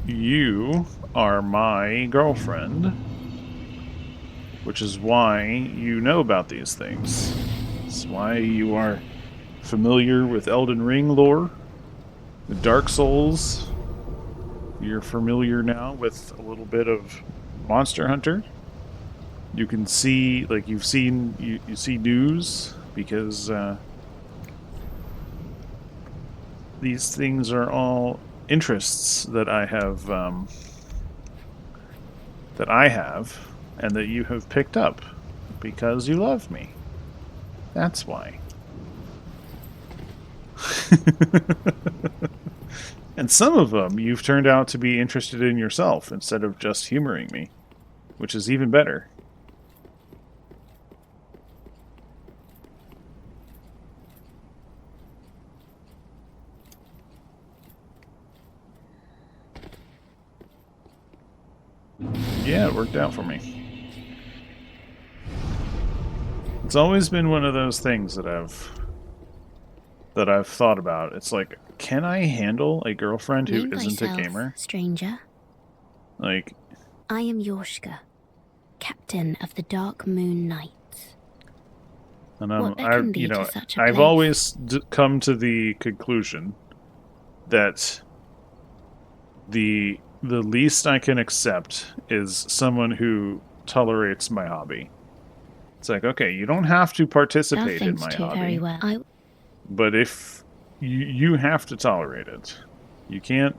You are my girlfriend, which is why you know about these things. It's why you are familiar with Elden Ring lore, the Dark Souls. You're familiar now with a little bit of Monster Hunter. You can see, like, you see news because these things are all interests that I have and that you have picked up because you love me. That's why. And some of them you've turned out to be interested in yourself instead of just humoring me, which is even better. Yeah, it worked out for me. It's always been one of those things that I've thought about. It's like, can I handle a girlfriend who Name Like, I am Yorshka, captain of the Dark Moon Knights. and What beckoned you to such a I've place? always come to the conclusion that the least I can accept is someone who tolerates my hobby. It's like, okay, you don't have to participate in my hobby, very well. but if you have to tolerate it, you can't.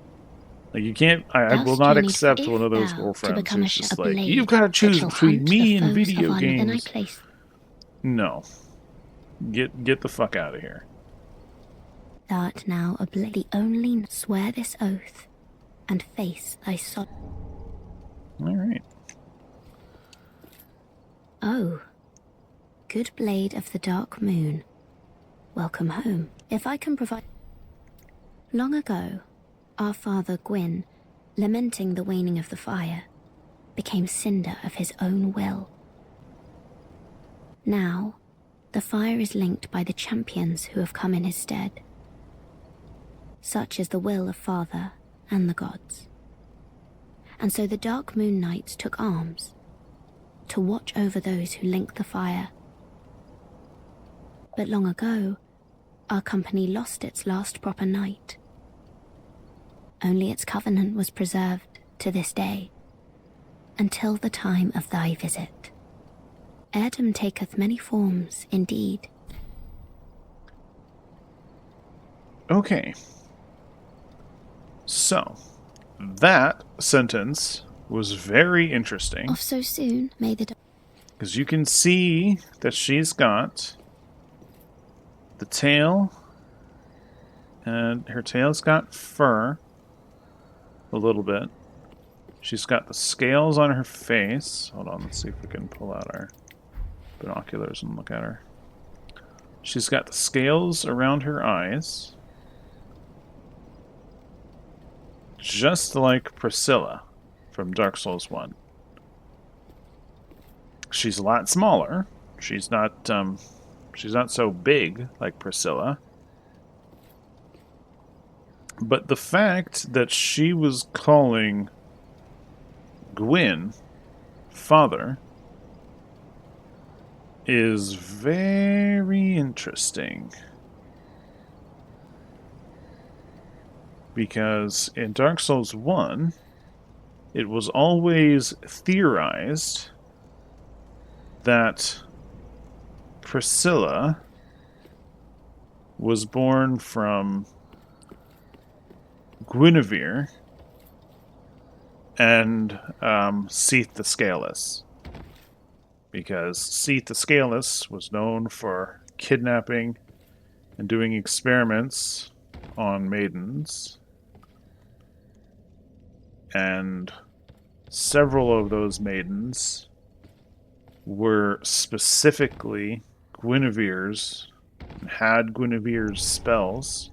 Like, you can't. I will not accept one of those girlfriends who's just like, you've got to choose between me and video games. No, get the fuck out of here. Thou'rt now the only swear this oath and face thy son. All right. Oh, good blade of the Dark Moon. Welcome home. If I can provide... Long ago, our father Gwyn, lamenting the waning of the fire, became cinder of his own will. Now, the fire is linked by the champions who have come in his stead. Such is the will of father and the gods. And so the Dark Moon Knights took arms to watch over those who link the fire. But long ago, our company lost its last proper knight only its covenant was preserved to this day, until the time of thy visit. Heirdom taketh many forms, indeed. Okay. So, that sentence was very interesting. Off so soon, may the... Because you can see that she's got the tail, and her tail's got fur a little bit. She's got the scales on her face. Hold on, let's see if we can pull out our binoculars and look at her. She's got the scales around her eyes, just like Priscilla from Dark Souls 1. She's a lot smaller. She's not so big like Priscilla. But the fact that she was calling Gwyn father is very interesting. Because in Dark Souls 1, it was always theorized that Priscilla was born from Guinevere and Seath the Scaleless. Because Seath the Scaleless was known for kidnapping and doing experiments on maidens. And several of those maidens were specifically Guinevere's, had Guinevere's spells.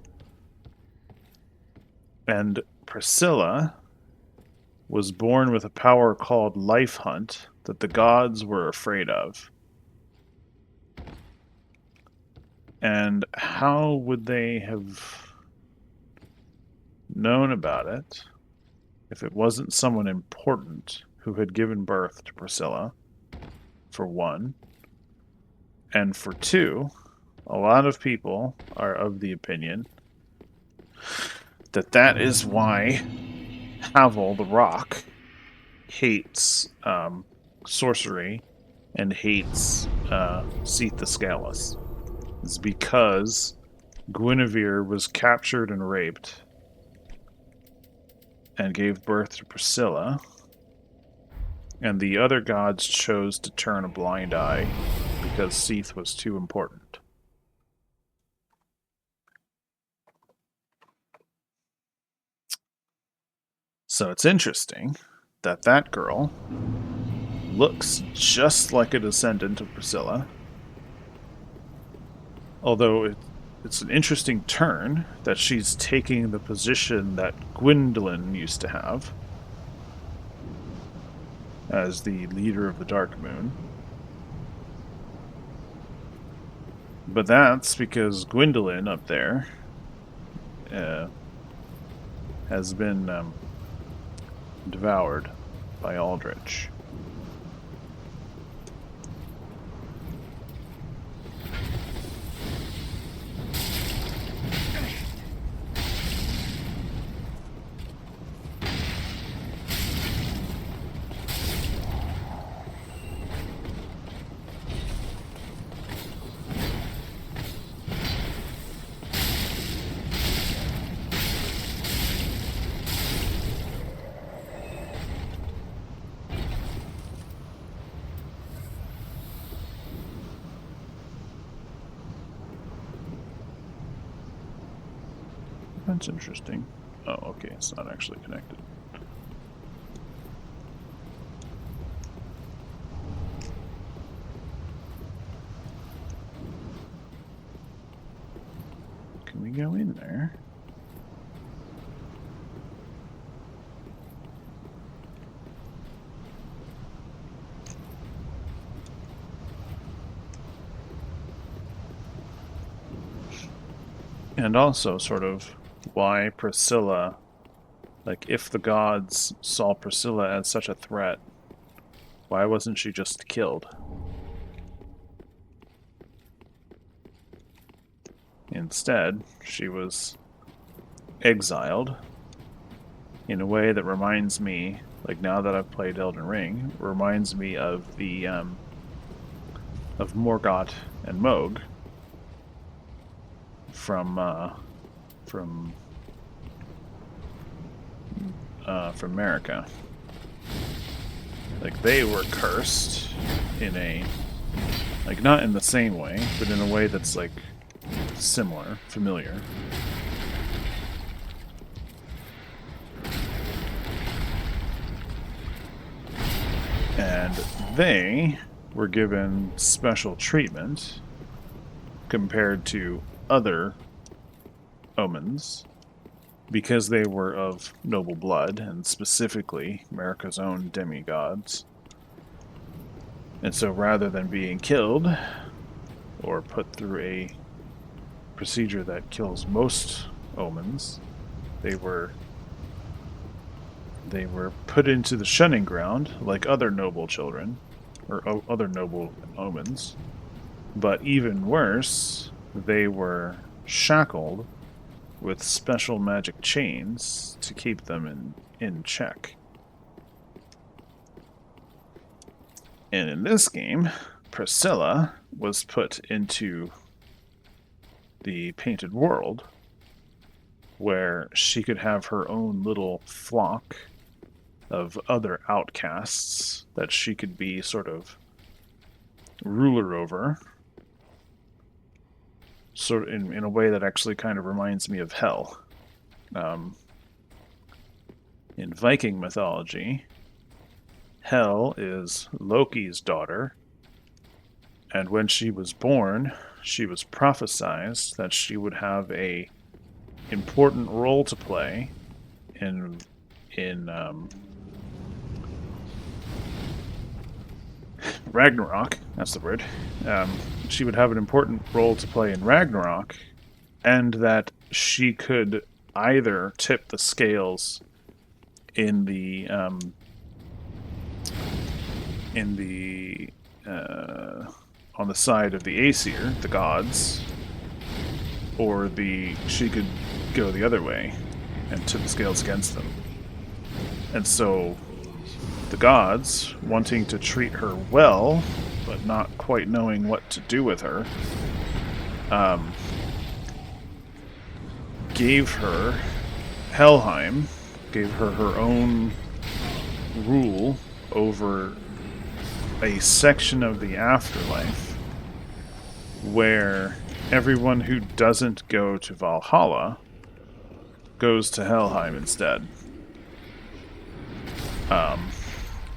And Priscilla was born with a power called Life Hunt that the gods were afraid of. And how would they have known about it if it wasn't someone important who had given birth to Priscilla, for one? And for two, a lot of people are of the opinion that that is why Havel the Rock hates sorcery and hates Seath the Scaleless. It's because Guinevere was captured and raped and gave birth to Priscilla, and the other gods chose to turn a blind eye because Seath was too important. So it's interesting that that girl looks just like a descendant of Priscilla, although it's an interesting turn that she's taking the position that Gwendolyn used to have as the leader of the Dark Moon. But that's because Gwendolyn up there has been devoured by Aldrich. That's interesting. Oh, okay, it's not actually connected. Can we go in there? And also, sort of, why Priscilla, like, if the gods saw Priscilla as such a threat, why wasn't she just killed? Instead, she was exiled in a way that reminds me, like now that I've played Elden Ring, reminds me of the of Morgott and Mohg from Marika. Like they were cursed in a, like not in the same way, but in a way that's like similar, familiar. And they were given special treatment compared to other omens because they were of noble blood, and specifically Marika's own demigods. And so rather than being killed or put through a procedure that kills most omens, they were put into the shunning ground like other noble children, or other noble omens. But even worse, they were shackled with special magic chains to keep them in check. And in this game, Priscilla was put into the Painted World, where she could have her own little flock of other outcasts that she could be sort of ruler over, sort of in a way that actually kind of reminds me of Hel. In Viking mythology, Hel is Loki's daughter, and when she was born, she was prophesied that she would have a important role to play in Ragnarok. That's the word. She would have an important role to play in Ragnarok, and that she could either tip the scales in the on the side of the Aesir, the gods, or she could go the other way and tip the scales against them. And so the gods, wanting to treat her well, but not quite knowing what to do with her, gave her Helheim, gave her her own rule over a section of the afterlife where everyone who doesn't go to Valhalla goes to Helheim instead.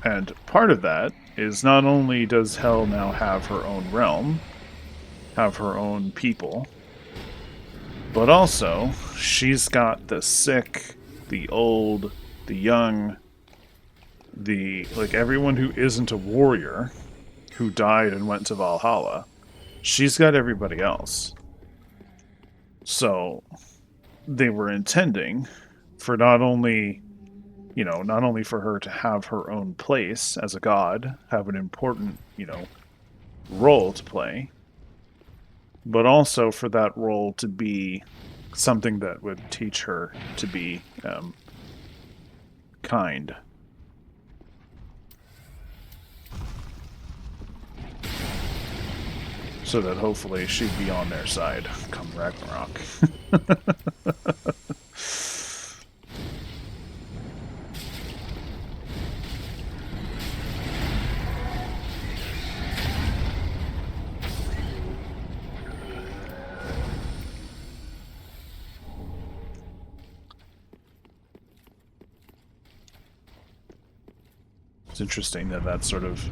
And part of that is not only does Hel now have her own realm, have her own people, but also she's got the sick, the old, the young, like everyone who isn't a warrior who died and went to Valhalla. She's got everybody else. So they were intending for not only for her to have her own place as a god, have an important, role to play, but also for that role to be something that would teach her to be kind. So that hopefully she'd be on their side come Ragnarok. It's interesting that sort of...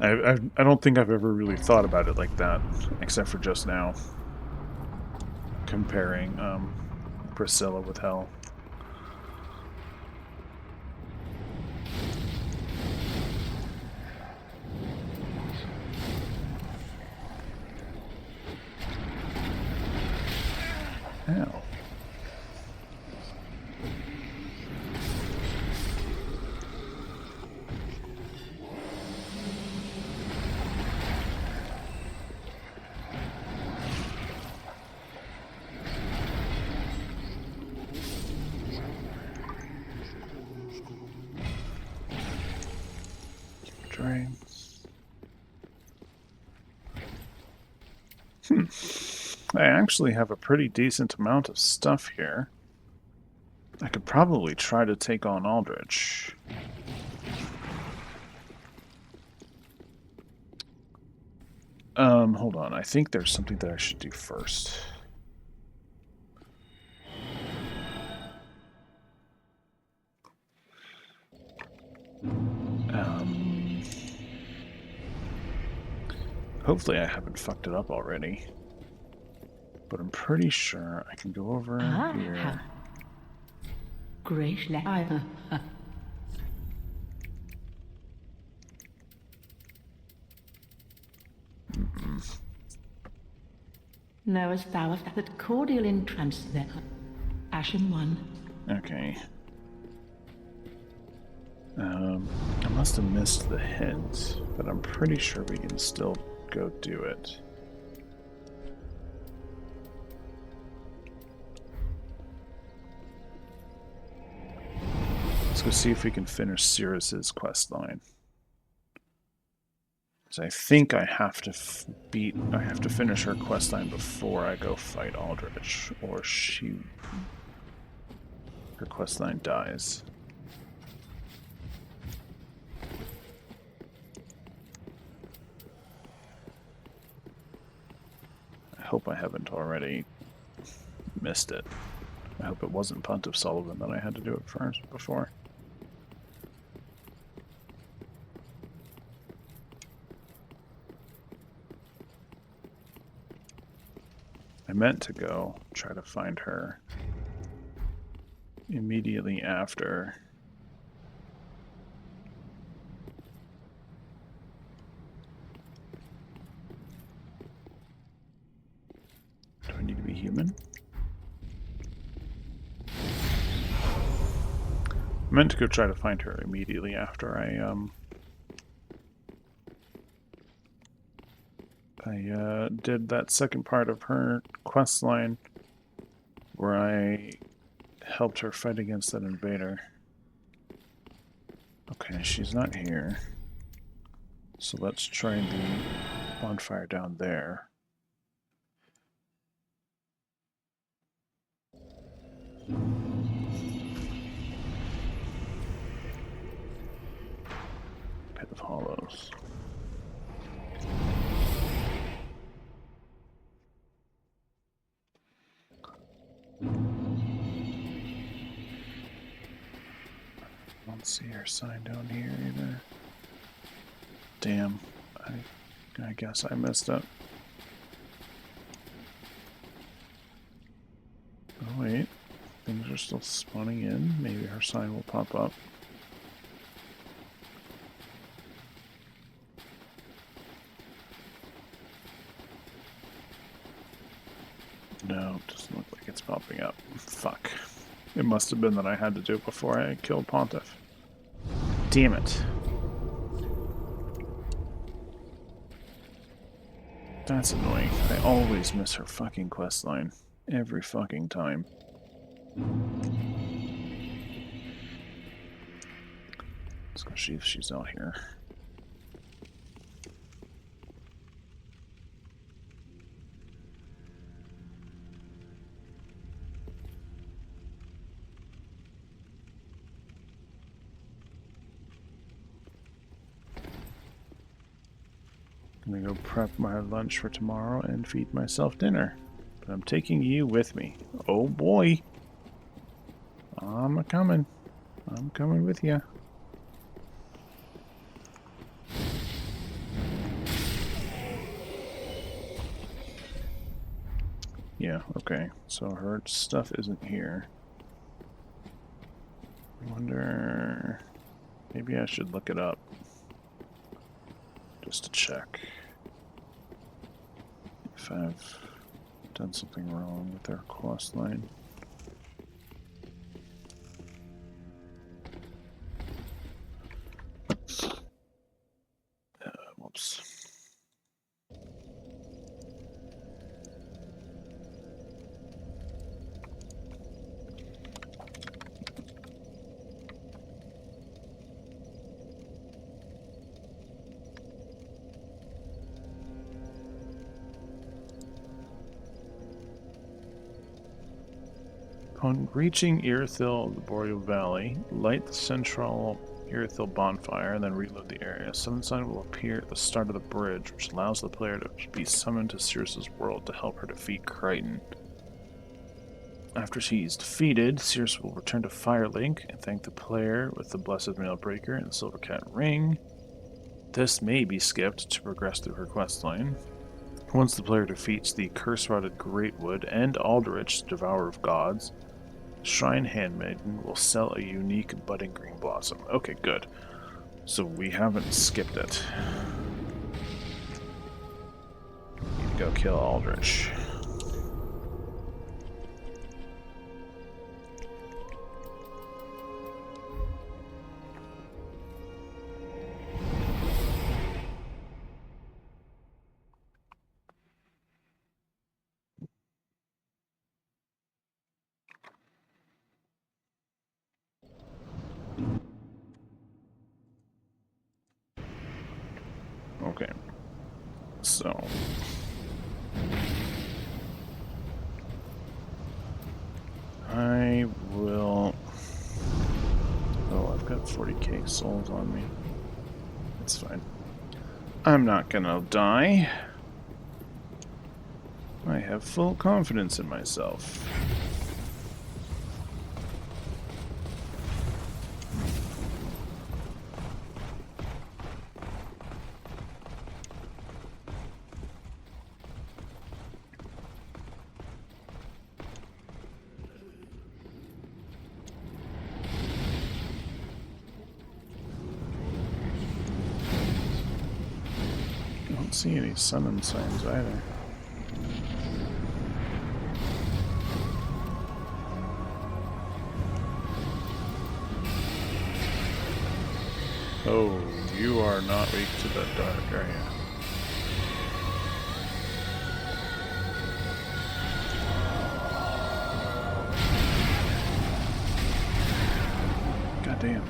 I don't think I've ever really thought about it like that, except for just now. Comparing Priscilla with Hel. Ow. I actually have a pretty decent amount of stuff here. I could probably try to take on Aldrich. Hold on. I think there's something that I should do first. Hopefully I haven't fucked it up already. But I'm pretty sure I can go over here. Great. Knowest thou of that cordial entrance there? Ashen one. Okay. I must have missed the hint, but I'm pretty sure we can still go do it. Let's go see if we can finish Cirrus's quest line. So I think I have to finish her quest line before I go fight Aldrich, or her quest line dies. I hope I haven't already missed it. I hope it wasn't Pontiff Sullivan that I had to do it first before. I meant to go try to find her immediately after. Do I need to be human? I meant to go try to find her immediately after I did that second part of her quest line where I helped her fight against that invader. Okay, she's not here. So let's try the bonfire down there. Pit of Hollows. I don't see her sign down here either. Damn, I guess I messed up. Oh wait, things are still spawning in. Maybe her sign will pop up. No, it doesn't look like it's popping up. Fuck. It must have been that I had to do it before I killed Pontiff. Damn it. That's annoying. I always miss her fucking questline. Every fucking time. Let's go see if she's out here. I'm gonna go prep my lunch for tomorrow and feed myself dinner. But I'm taking you with me. Oh boy. I'm coming. I'm coming with you. Yeah, okay. So her stuff isn't here. I wonder... Maybe I should look it up. Just to check. If I've done something wrong with their quest line. Whoops. Upon reaching Irithyll, the Boreal Valley, light the central Irithyll bonfire and then reload the area. Summon sign will appear at the start of the bridge, which allows the player to be summoned to Circe's world to help her defeat Crichton. After she is defeated, Circe will return to Firelink and thank the player with the Blessed Mailbreaker and the Silver Cat Ring. This may be skipped to progress through her questline. Once the player defeats the Curse-Rotted Greatwood and Aldrich, Devourer of Gods, Shrine Handmaiden will sell a unique budding green blossom. Okay, good. So we haven't skipped it. Need to go kill Aldrich. Okay, so I will. Oh, I've got 40k souls on me. That's fine. I'm not gonna die. I have full confidence in myself. Don't see any summon signs either. Oh, you are not weak to the dark, are you? God damn.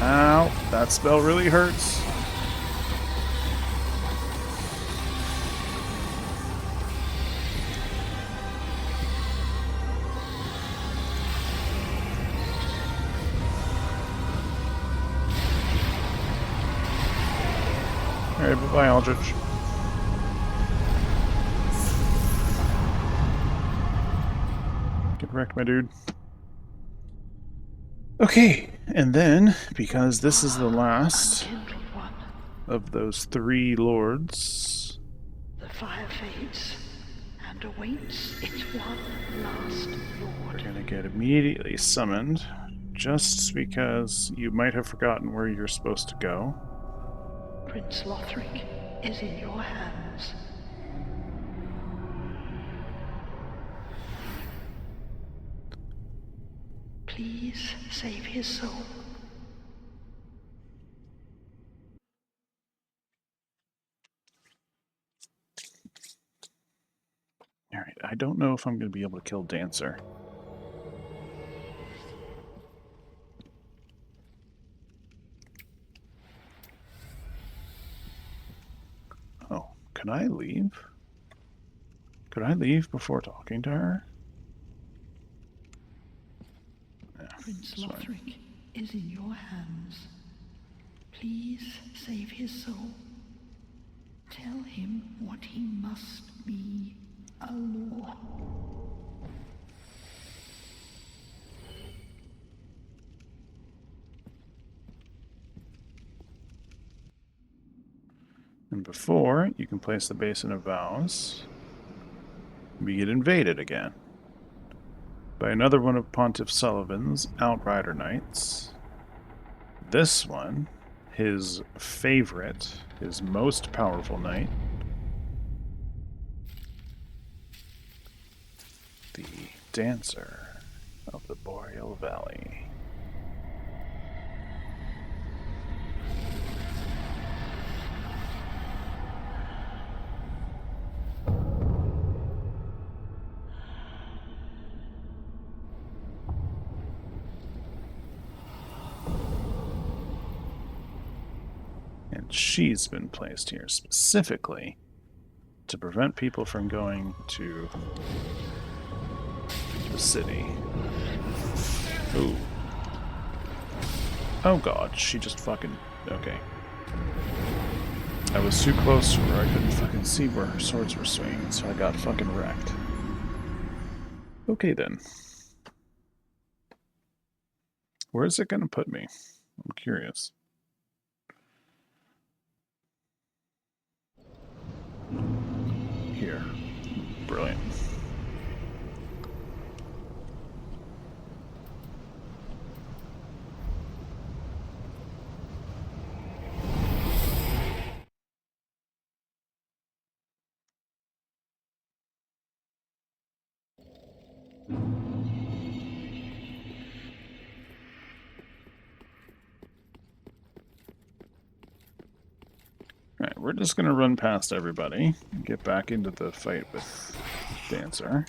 Ow, that spell really hurts. Alright, bye-bye, Aldrich. Get wrecked, my dude. Okay, and then, because this is the last of those 3 lords, the fire fades and awaits its one last lord. We're gonna get immediately summoned, just because you might have forgotten where you're supposed to go. Prince Lothric is in your hands. Please save his soul. Alright, I don't know if I'm going to be able to kill Dancer. Oh, can I leave? Could I leave before talking to her? Yeah, Prince that's fine. Lothric is in your hands. Please save his soul. Tell him what he must be, a lord. And before, you can place the Basin of Vows. We get invaded again by another one of Pontiff Sullivan's Outrider Knights. This one, his favorite, his most powerful knight, the Dancer of Boreal Valley. And she's been placed here specifically to prevent people from going to the city. Ooh. Oh god, she just fucking... Okay. I was too close to her, I couldn't fucking see where her swords were swinging, so I got fucking wrecked. Okay then. Where is it gonna put me? I'm curious. Here. Brilliant. Alright, we're just gonna run past everybody and get back into the fight with Dancer.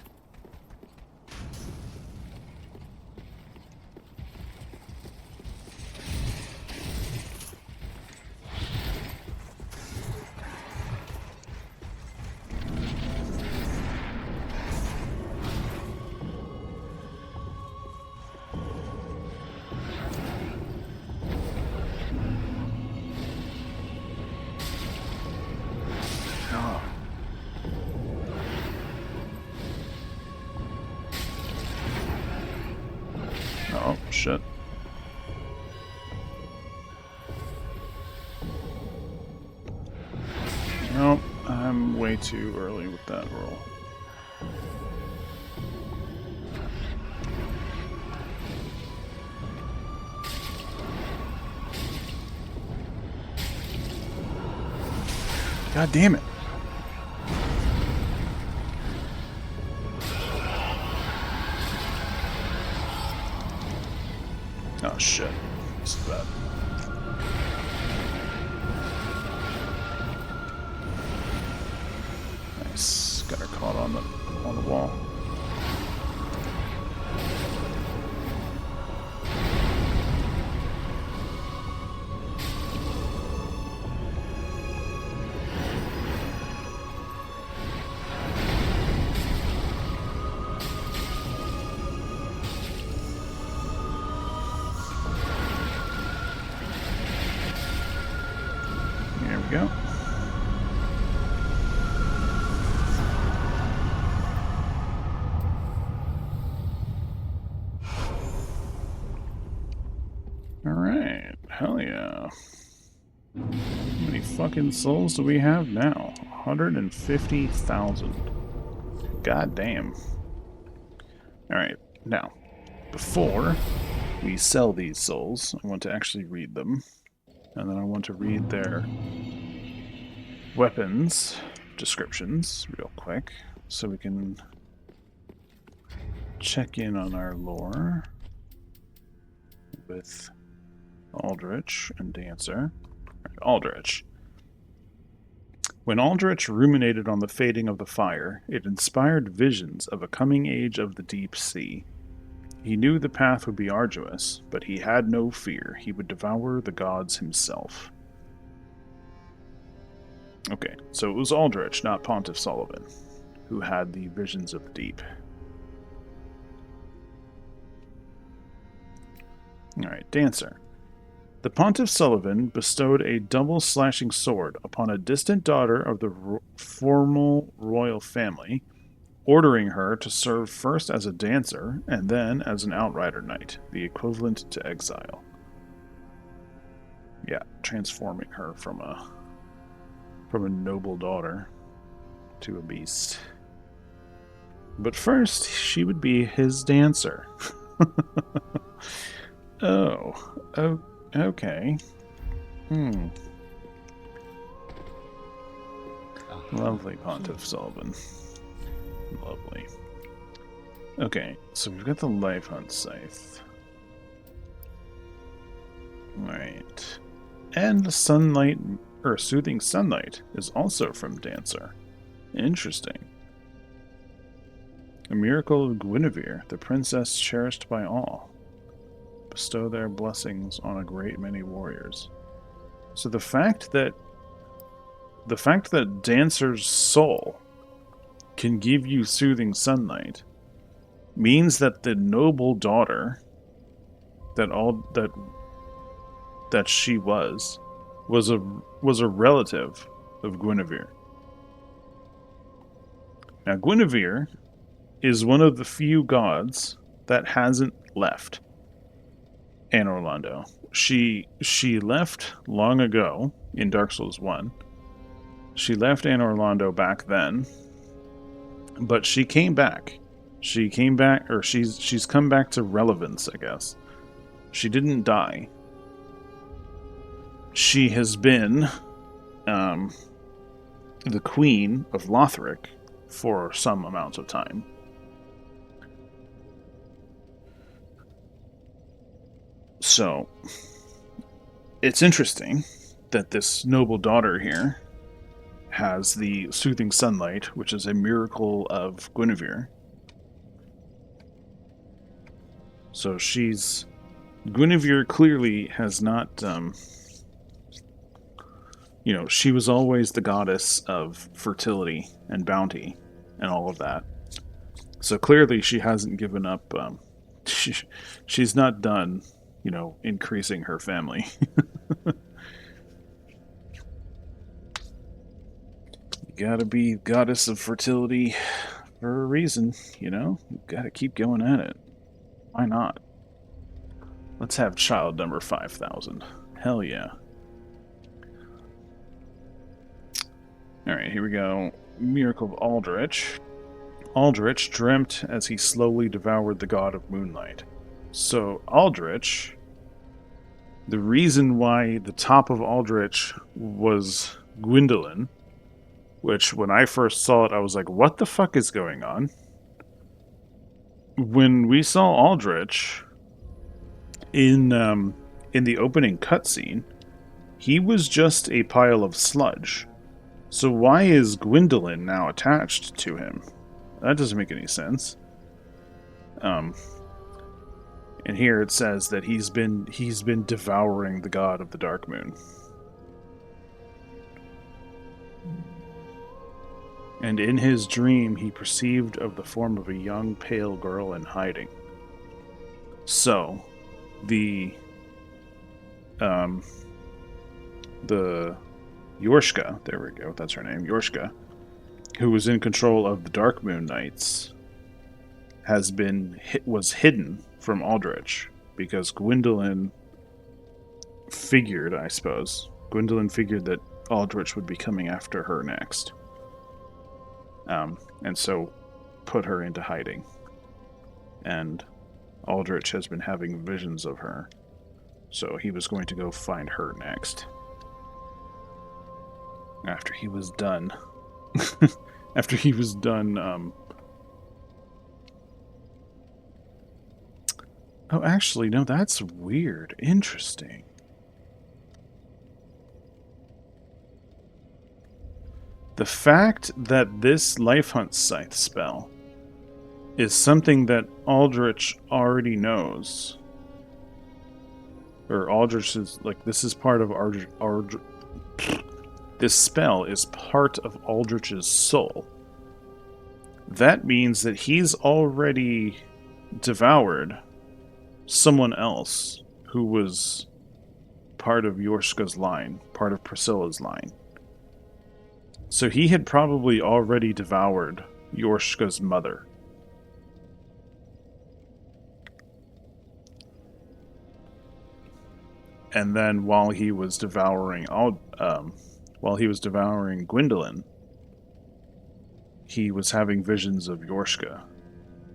Oh, shit. Nope, I'm way too early with that roll. God damn it. Oh shit. This is bad. Nice. Got her caught on the wall. There we go. Alright, hell yeah. How many fucking souls do we have now? 150,000. God damn. Alright, now, before we sell these souls, I want to actually read them. And then I want to read their weapons descriptions real quick so we can check in on our lore with Aldrich and Dancer. Aldrich. When Aldrich ruminated on the fading of the fire, it inspired visions of a coming age of the deep sea. He knew the path would be arduous, but he had no fear. He would devour the gods himself. Okay, so it was Aldrich, not Pontiff Sullivan, who had the visions of the deep. Alright, Dancer. The Pontiff Sullivan bestowed a double-slashing sword upon a distant daughter of the formal royal family, ordering her to serve first as a dancer and then as an outrider knight, the equivalent to exile. Yeah, transforming her from a noble daughter to a beast. But first, she would be his dancer. Oh, okay. Lovely, Pontiff Sullivan. Lovely. Okay, so we've got the Life Hunt Scythe. Alright. And the Sunlight, or Soothing Sunlight, is also from Dancer. Interesting. A miracle of Guinevere, the princess cherished by all. Bestow their blessings on a great many warriors. So the fact that Dancer's soul can give you Soothing Sunlight means that the noble daughter that she was a relative of Guinevere. Now Guinevere is one of the few gods that hasn't left Anor Londo. She left long ago in Dark Souls 1. She left Anor Londo back then, but she came back. She came back, or she's come back to relevance, I guess. She didn't die. She has been the queen of Lothric for some amount of time. So, it's interesting that this noble daughter here has the Soothing Sunlight, which is a miracle of Guinevere. So Guinevere clearly has not, she was always the goddess of fertility and bounty and all of that. So clearly she hasn't given up, she's not done, increasing her family. You gotta be goddess of fertility for a reason, You gotta keep going at it. Why not? Let's have child number 5,000. Hell yeah. Alright, here we go. Miracle of Aldrich. Aldrich dreamt as he slowly devoured the god of moonlight. So, Aldrich, the reason why the top of Aldrich was Gwyndolin, which when I first saw it, I was like, what the fuck is going on? When we saw Aldrich in the opening cutscene, he was just a pile of sludge. So why is Gwyndolin now attached to him? That doesn't make any sense. And here it says that he's been devouring the god of the Dark Moon. And in his dream he perceived of the form of a young pale girl in hiding. So the Yorshka, there we go, that's her name, Yorshka, who was in control of the Dark Moon Knights, was hidden from Aldrich because Gwyndolin figured that Aldrich would be coming after her next. And so put her into hiding. And Aldrich has been having visions of her. So he was going to go find her next. After he was done. Oh, actually, no, that's weird. Interesting. The fact that this Life Hunt Scythe spell is something that Aldrich already knows. Or Aldrich is, this is part of this spell is part of Aldrich's soul. That means that he's already devoured someone else who was part of Yorshka's line, part of Priscilla's line. So he had probably already devoured Yorshka's mother. And then while he was devouring Gwyndolin, he was having visions of Yorshka,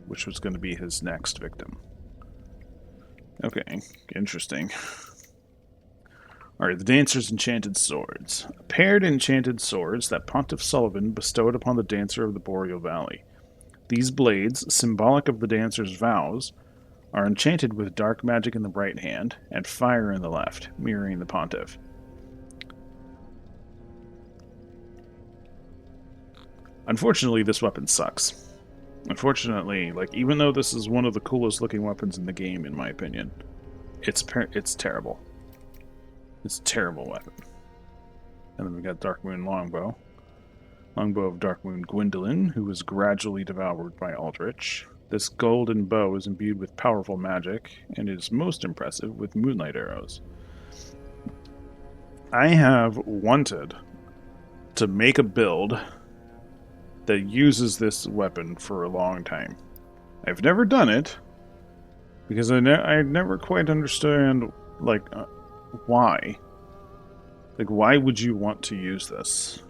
which was going to be his next victim. Okay, interesting. Alright, the Dancer's Enchanted Swords. Paired enchanted swords that Pontiff Sullivan bestowed upon the Dancer of the Boreal Valley. These blades, symbolic of the dancer's vows, are enchanted with dark magic in the right hand and fire in the left, mirroring the pontiff. Unfortunately, this weapon sucks. Unfortunately, like, even though this is one of the coolest looking weapons in the game, in my opinion, it's terrible. It's a terrible weapon. And then we got Darkmoon Longbow. Longbow of Darkmoon Gwendolyn, who was gradually devoured by Aldrich. This golden bow is imbued with powerful magic, and is most impressive with moonlight arrows. I have wanted to make a build that uses this weapon for a long time. I've never done it, because I never quite understand, like, why. Like, why would you want to use this?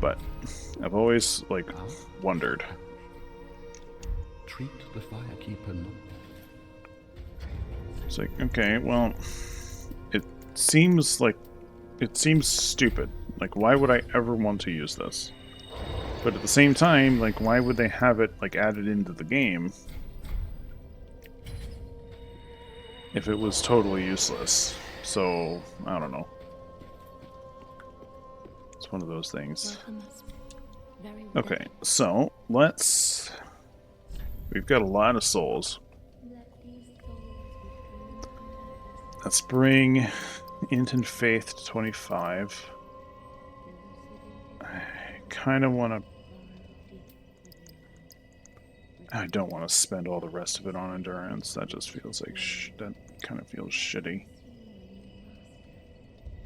But I've always, like, wondered. Treat the firekeeper not. It's like, okay, well, it seems stupid. Like, why would I ever want to use this? But at the same time, like, why would they have it, like, added into the game if it was totally useless? So, I don't know. It's one of those things. Okay, so we've got a lot of souls. Let's bring Int and Faith to 25. I kind of want to... I don't want to spend all the rest of it on endurance. That just feels like that kind of feels shitty.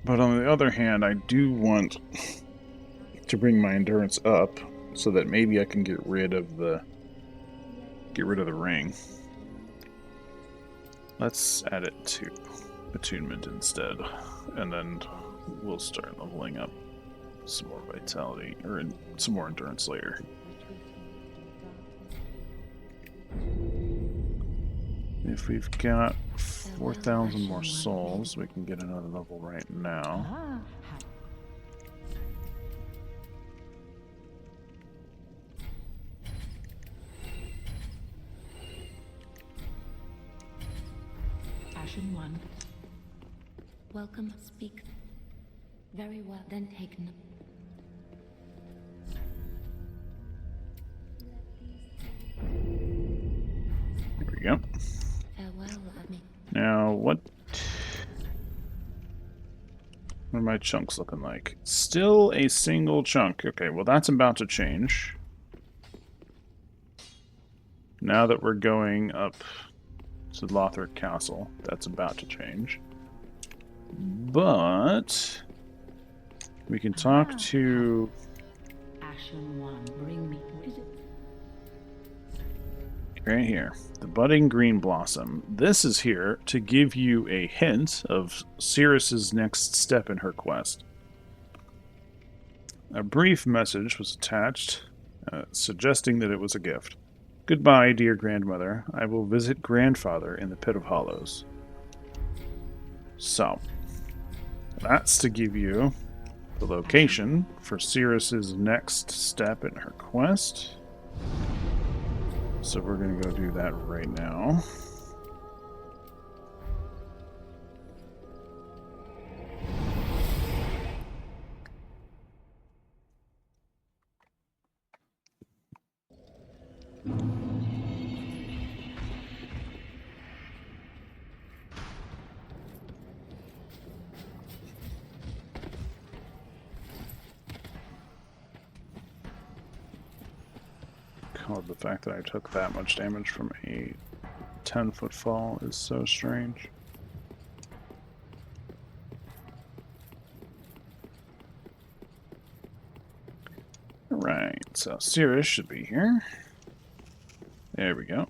But on the other hand, I do want to bring my endurance up so that maybe I can get rid of the ring. Let's add it to attunement instead, and then we'll start leveling up some more vitality, or some more endurance later. If we've got 4,000 more souls, we can get another level right now. Ashen one. Welcome, speak. Very well, then take note. There we go. Farewell, Ami. Now, what are my chunks looking like? Still a single chunk. Okay, well that's about to change. Now that we're going up to Lothric Castle, that's about to change. But we can talk to Ashen one, bring me. What is it? right here, the budding green blossom. This is here to give you a hint of Cirrus's next step in her quest. A brief message was attached, suggesting that it was a gift. Goodbye, dear grandmother. I will visit grandfather in the Pit of Hollows. So, that's to give you the location for Cirrus's next step in her quest. So we're going to go do that right now. God, the fact that I took that much damage from a 10-foot fall is so strange. Alright, so Cirrus should be here. There we go.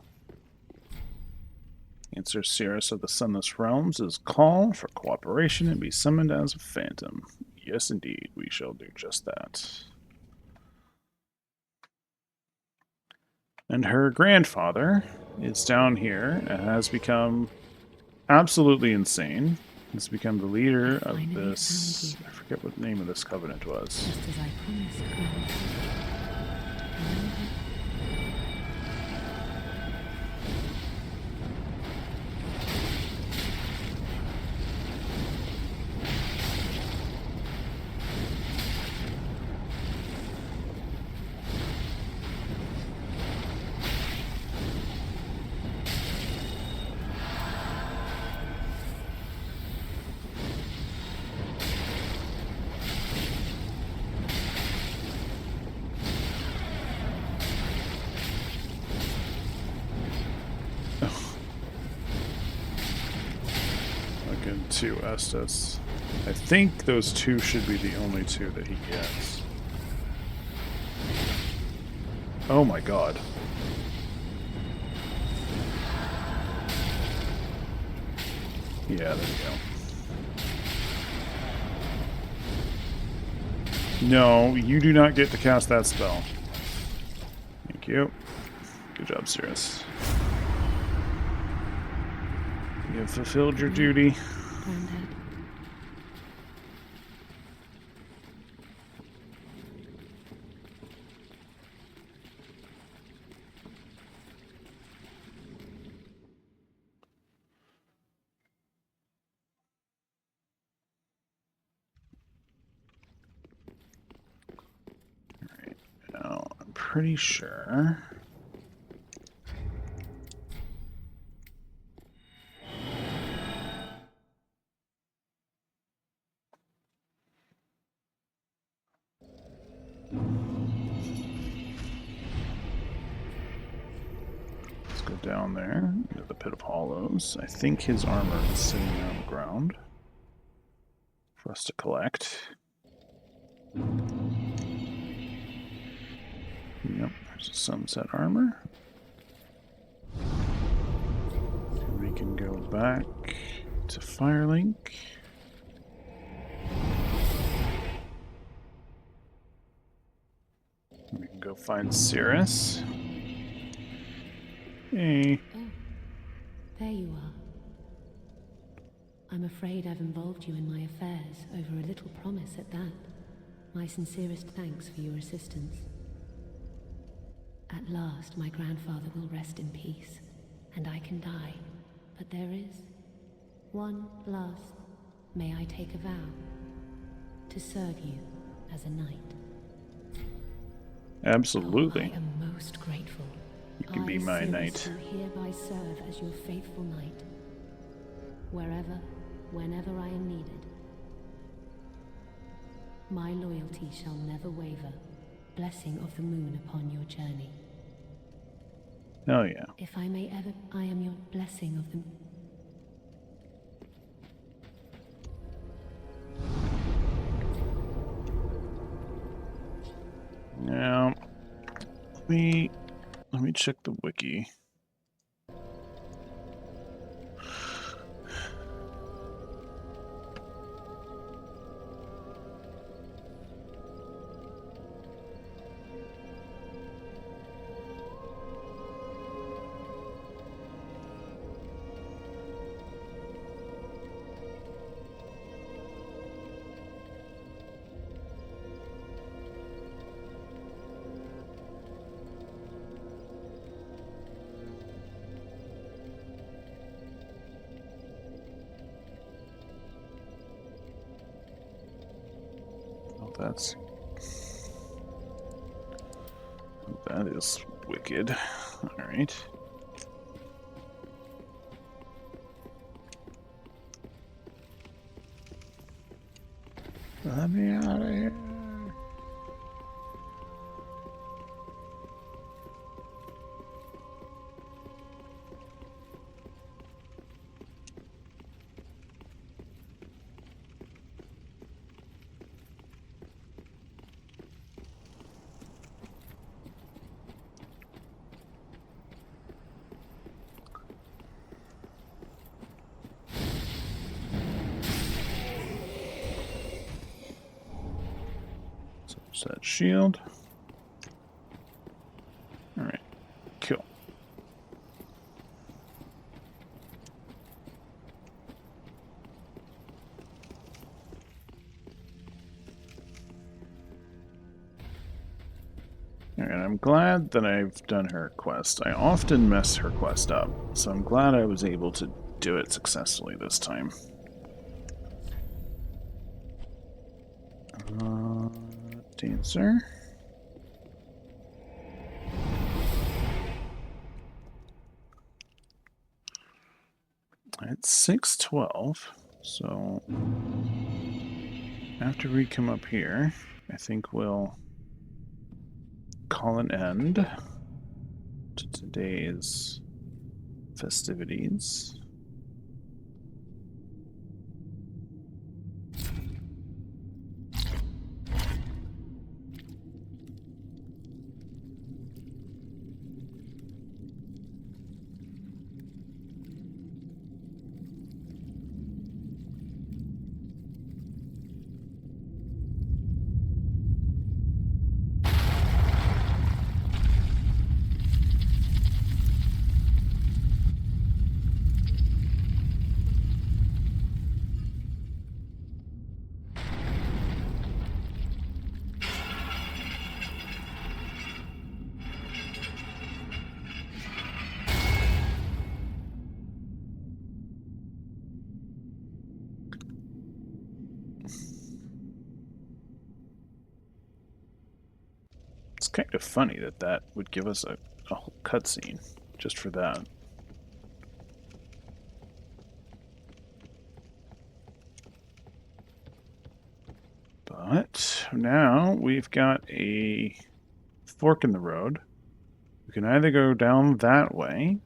Answer Cirrus of the Sunless Realms' call for cooperation and be summoned as a phantom. Yes, indeed, we shall do just that. And her grandfather is down here and has become absolutely insane. He's become the leader of Finally this. found you. I forget what the name of this covenant was. Just as I promised, Grandfather. Remember? To Estes. I think those two should be the only two that he gets. Oh my god. Yeah, there we go. No, you do not get to cast that spell. Thank you. Good job, Cirrus. You have fulfilled your duty. Granddad. Alright, now I'm pretty sure. Let's go down there into the Pit of Hollows. I think his armor is sitting on the ground for us to collect. Yep, there's a sunset armor. And we can go back to Firelink. We can go find Cirrus. Hey. Oh, there you are. I'm afraid I've involved you in my affairs over a little promise at that. My sincerest thanks for your assistance. At last, my grandfather will rest in peace, and I can die. But there is one last. May I take a vow to serve you as a knight? Absolutely. I am most grateful. You can be my knight. I hereby serve as your faithful knight, wherever, whenever I am needed. My loyalty shall never waver. Blessing of the moon upon your journey. Oh yeah. If I may ever, I am your blessing of the. Now, let me check the wiki. That is wicked. All right. Let me out of here. That shield. All right, cool. Alright, I'm glad that I've done her quest. I often mess her quest up, so I'm glad I was able to do it successfully this time. Dancer. It's 6:12, so after we come up here, I think we'll call an end to today's festivities. It's kind of funny that that would give us a whole cutscene just for that. But now we've got a fork in the road. We can either go down that way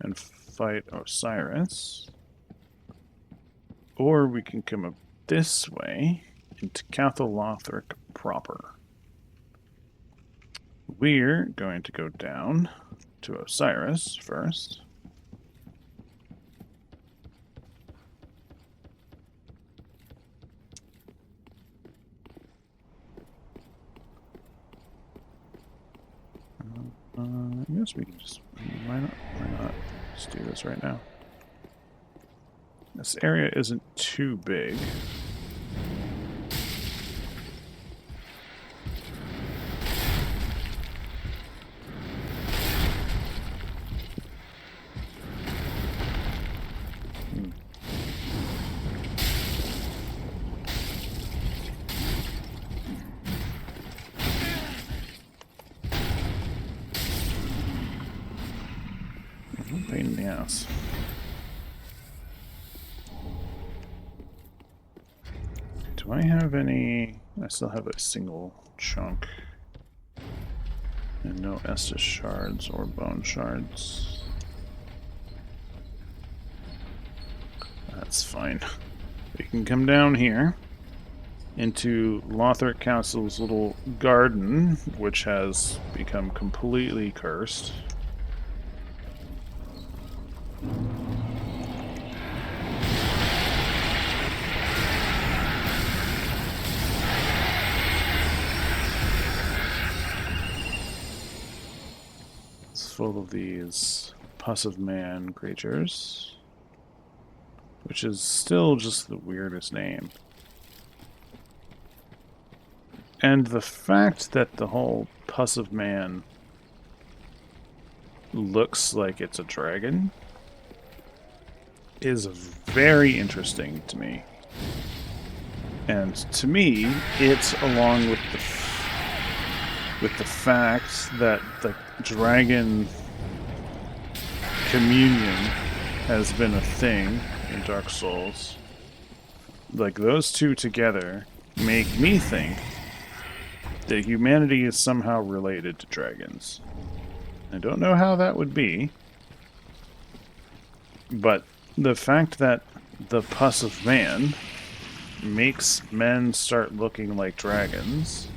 and fight Osiris, or we can come up this way into Cathal Lothric proper. We're going to go down to Osiris first. I guess we can just, why not just do this right now. This area isn't too big. Pain in the ass. Do I have any? I still have a single chunk. And no Estus shards or bone shards. That's fine. We can come down here into Lothric Castle's little garden, which has become completely cursed. It's full of these pus of man creatures, which is still just the weirdest name. And the fact that the whole pus of man looks like it's a dragon is very interesting to me. And to me, it's along with the fact that the dragon communion has been a thing in Dark Souls. Like, those two together make me think that humanity is somehow related to dragons. I don't know how that would be, but the fact that the pus of man makes men start looking like dragons,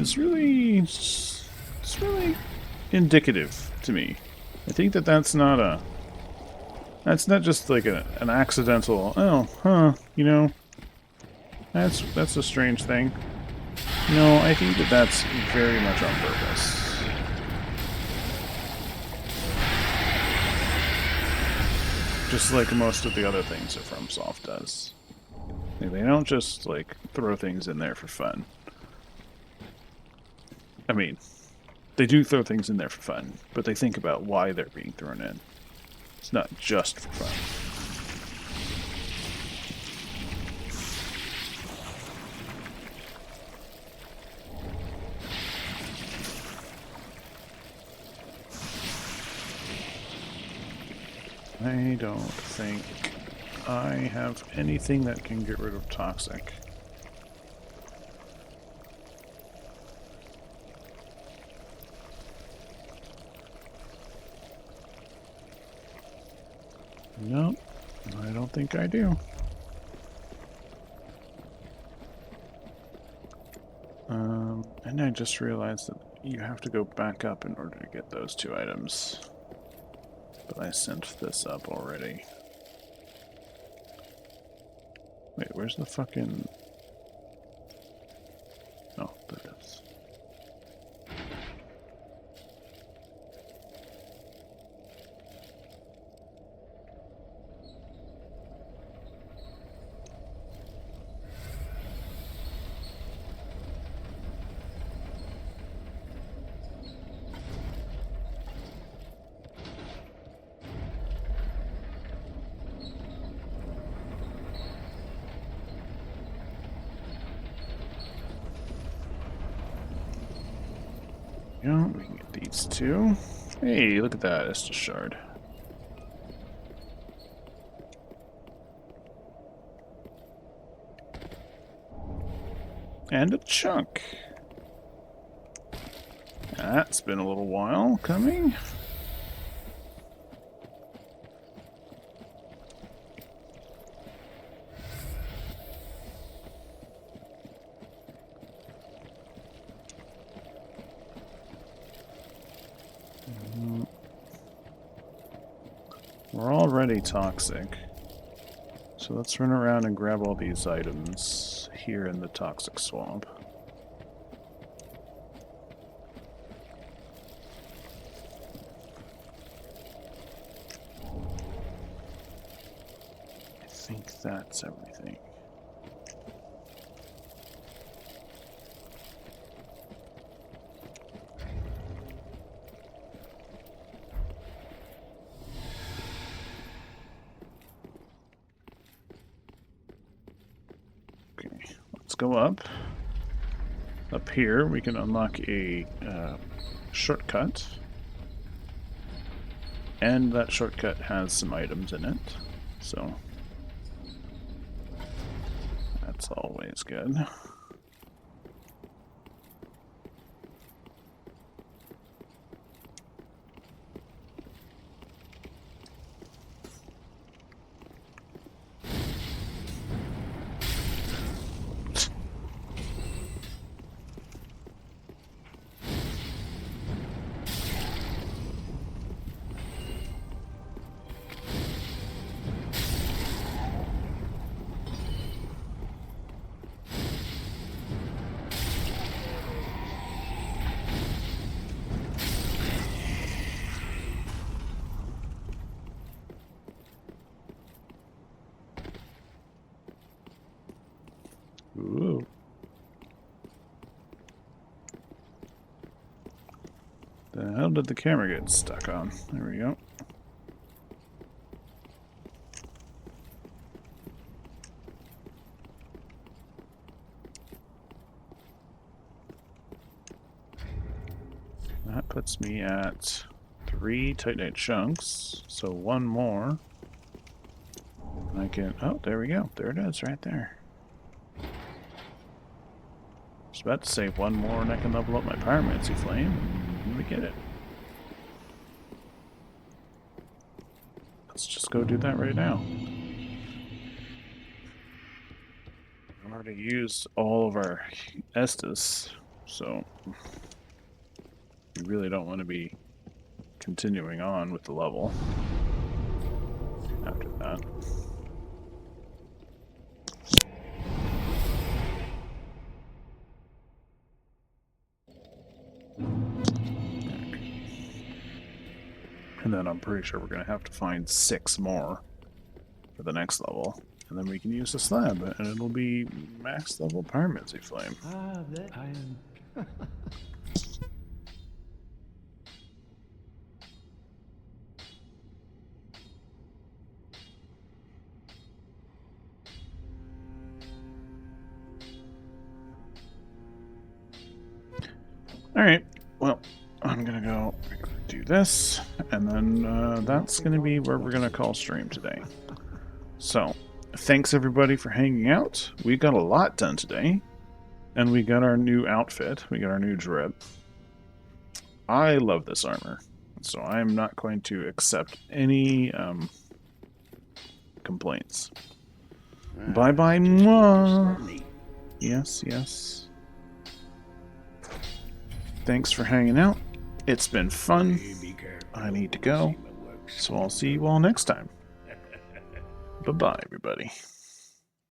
it's really indicative to me. I think that that's not just like an accidental, oh, huh, you know, That's a strange thing. No, I think that that's very much on purpose. Just like most of the other things that FromSoft does. Like, they don't just, like, throw things in there for fun. I mean, they do throw things in there for fun, but they think about why they're being thrown in. It's not just for fun. I don't think I have anything that can get rid of toxic. Nope, I don't think I do. And I just realized that you have to go back up in order to get those 2 items. But I sent this up already. Wait, where's the fucking... Oh, there it is. Yeah, we can get these 2. Hey, look at that, Estus Shard. And a chunk. That's been a little while coming. We're already toxic. So let's run around and grab all these items here in the toxic swamp. I think that's everything. Go up. Up here, we can unlock a shortcut. And that shortcut has some items in it, so that's always good. Ooh. The hell did the camera get stuck on? There we go. That puts me at 3 Titanite chunks, so 1 more. I can... Oh, there we go. There it is, right there. I was about to say 1 more and I can level up my Pyromancy Flame. Let me get it. Let's just go do that right now. I've already used all of our Estus, so we really don't want to be continuing on with the level after that. And then I'm pretty sure we're going to have to find 6 more for the next level. And then we can use the slab, and it'll be max level Pyromancy Flame. Ah, there I am. Alright, well, I'm gonna go do this, and then that's gonna be where we're gonna call stream today. So, thanks everybody for hanging out. We got a lot done today, and we got our new outfit. We got our new drip. I love this armor, so I'm not going to accept any complaints. Bye bye, mwah. Yes, yes. Thanks for hanging out. It's been fun. I need to go. So I'll see you all next time. Bye-bye, everybody.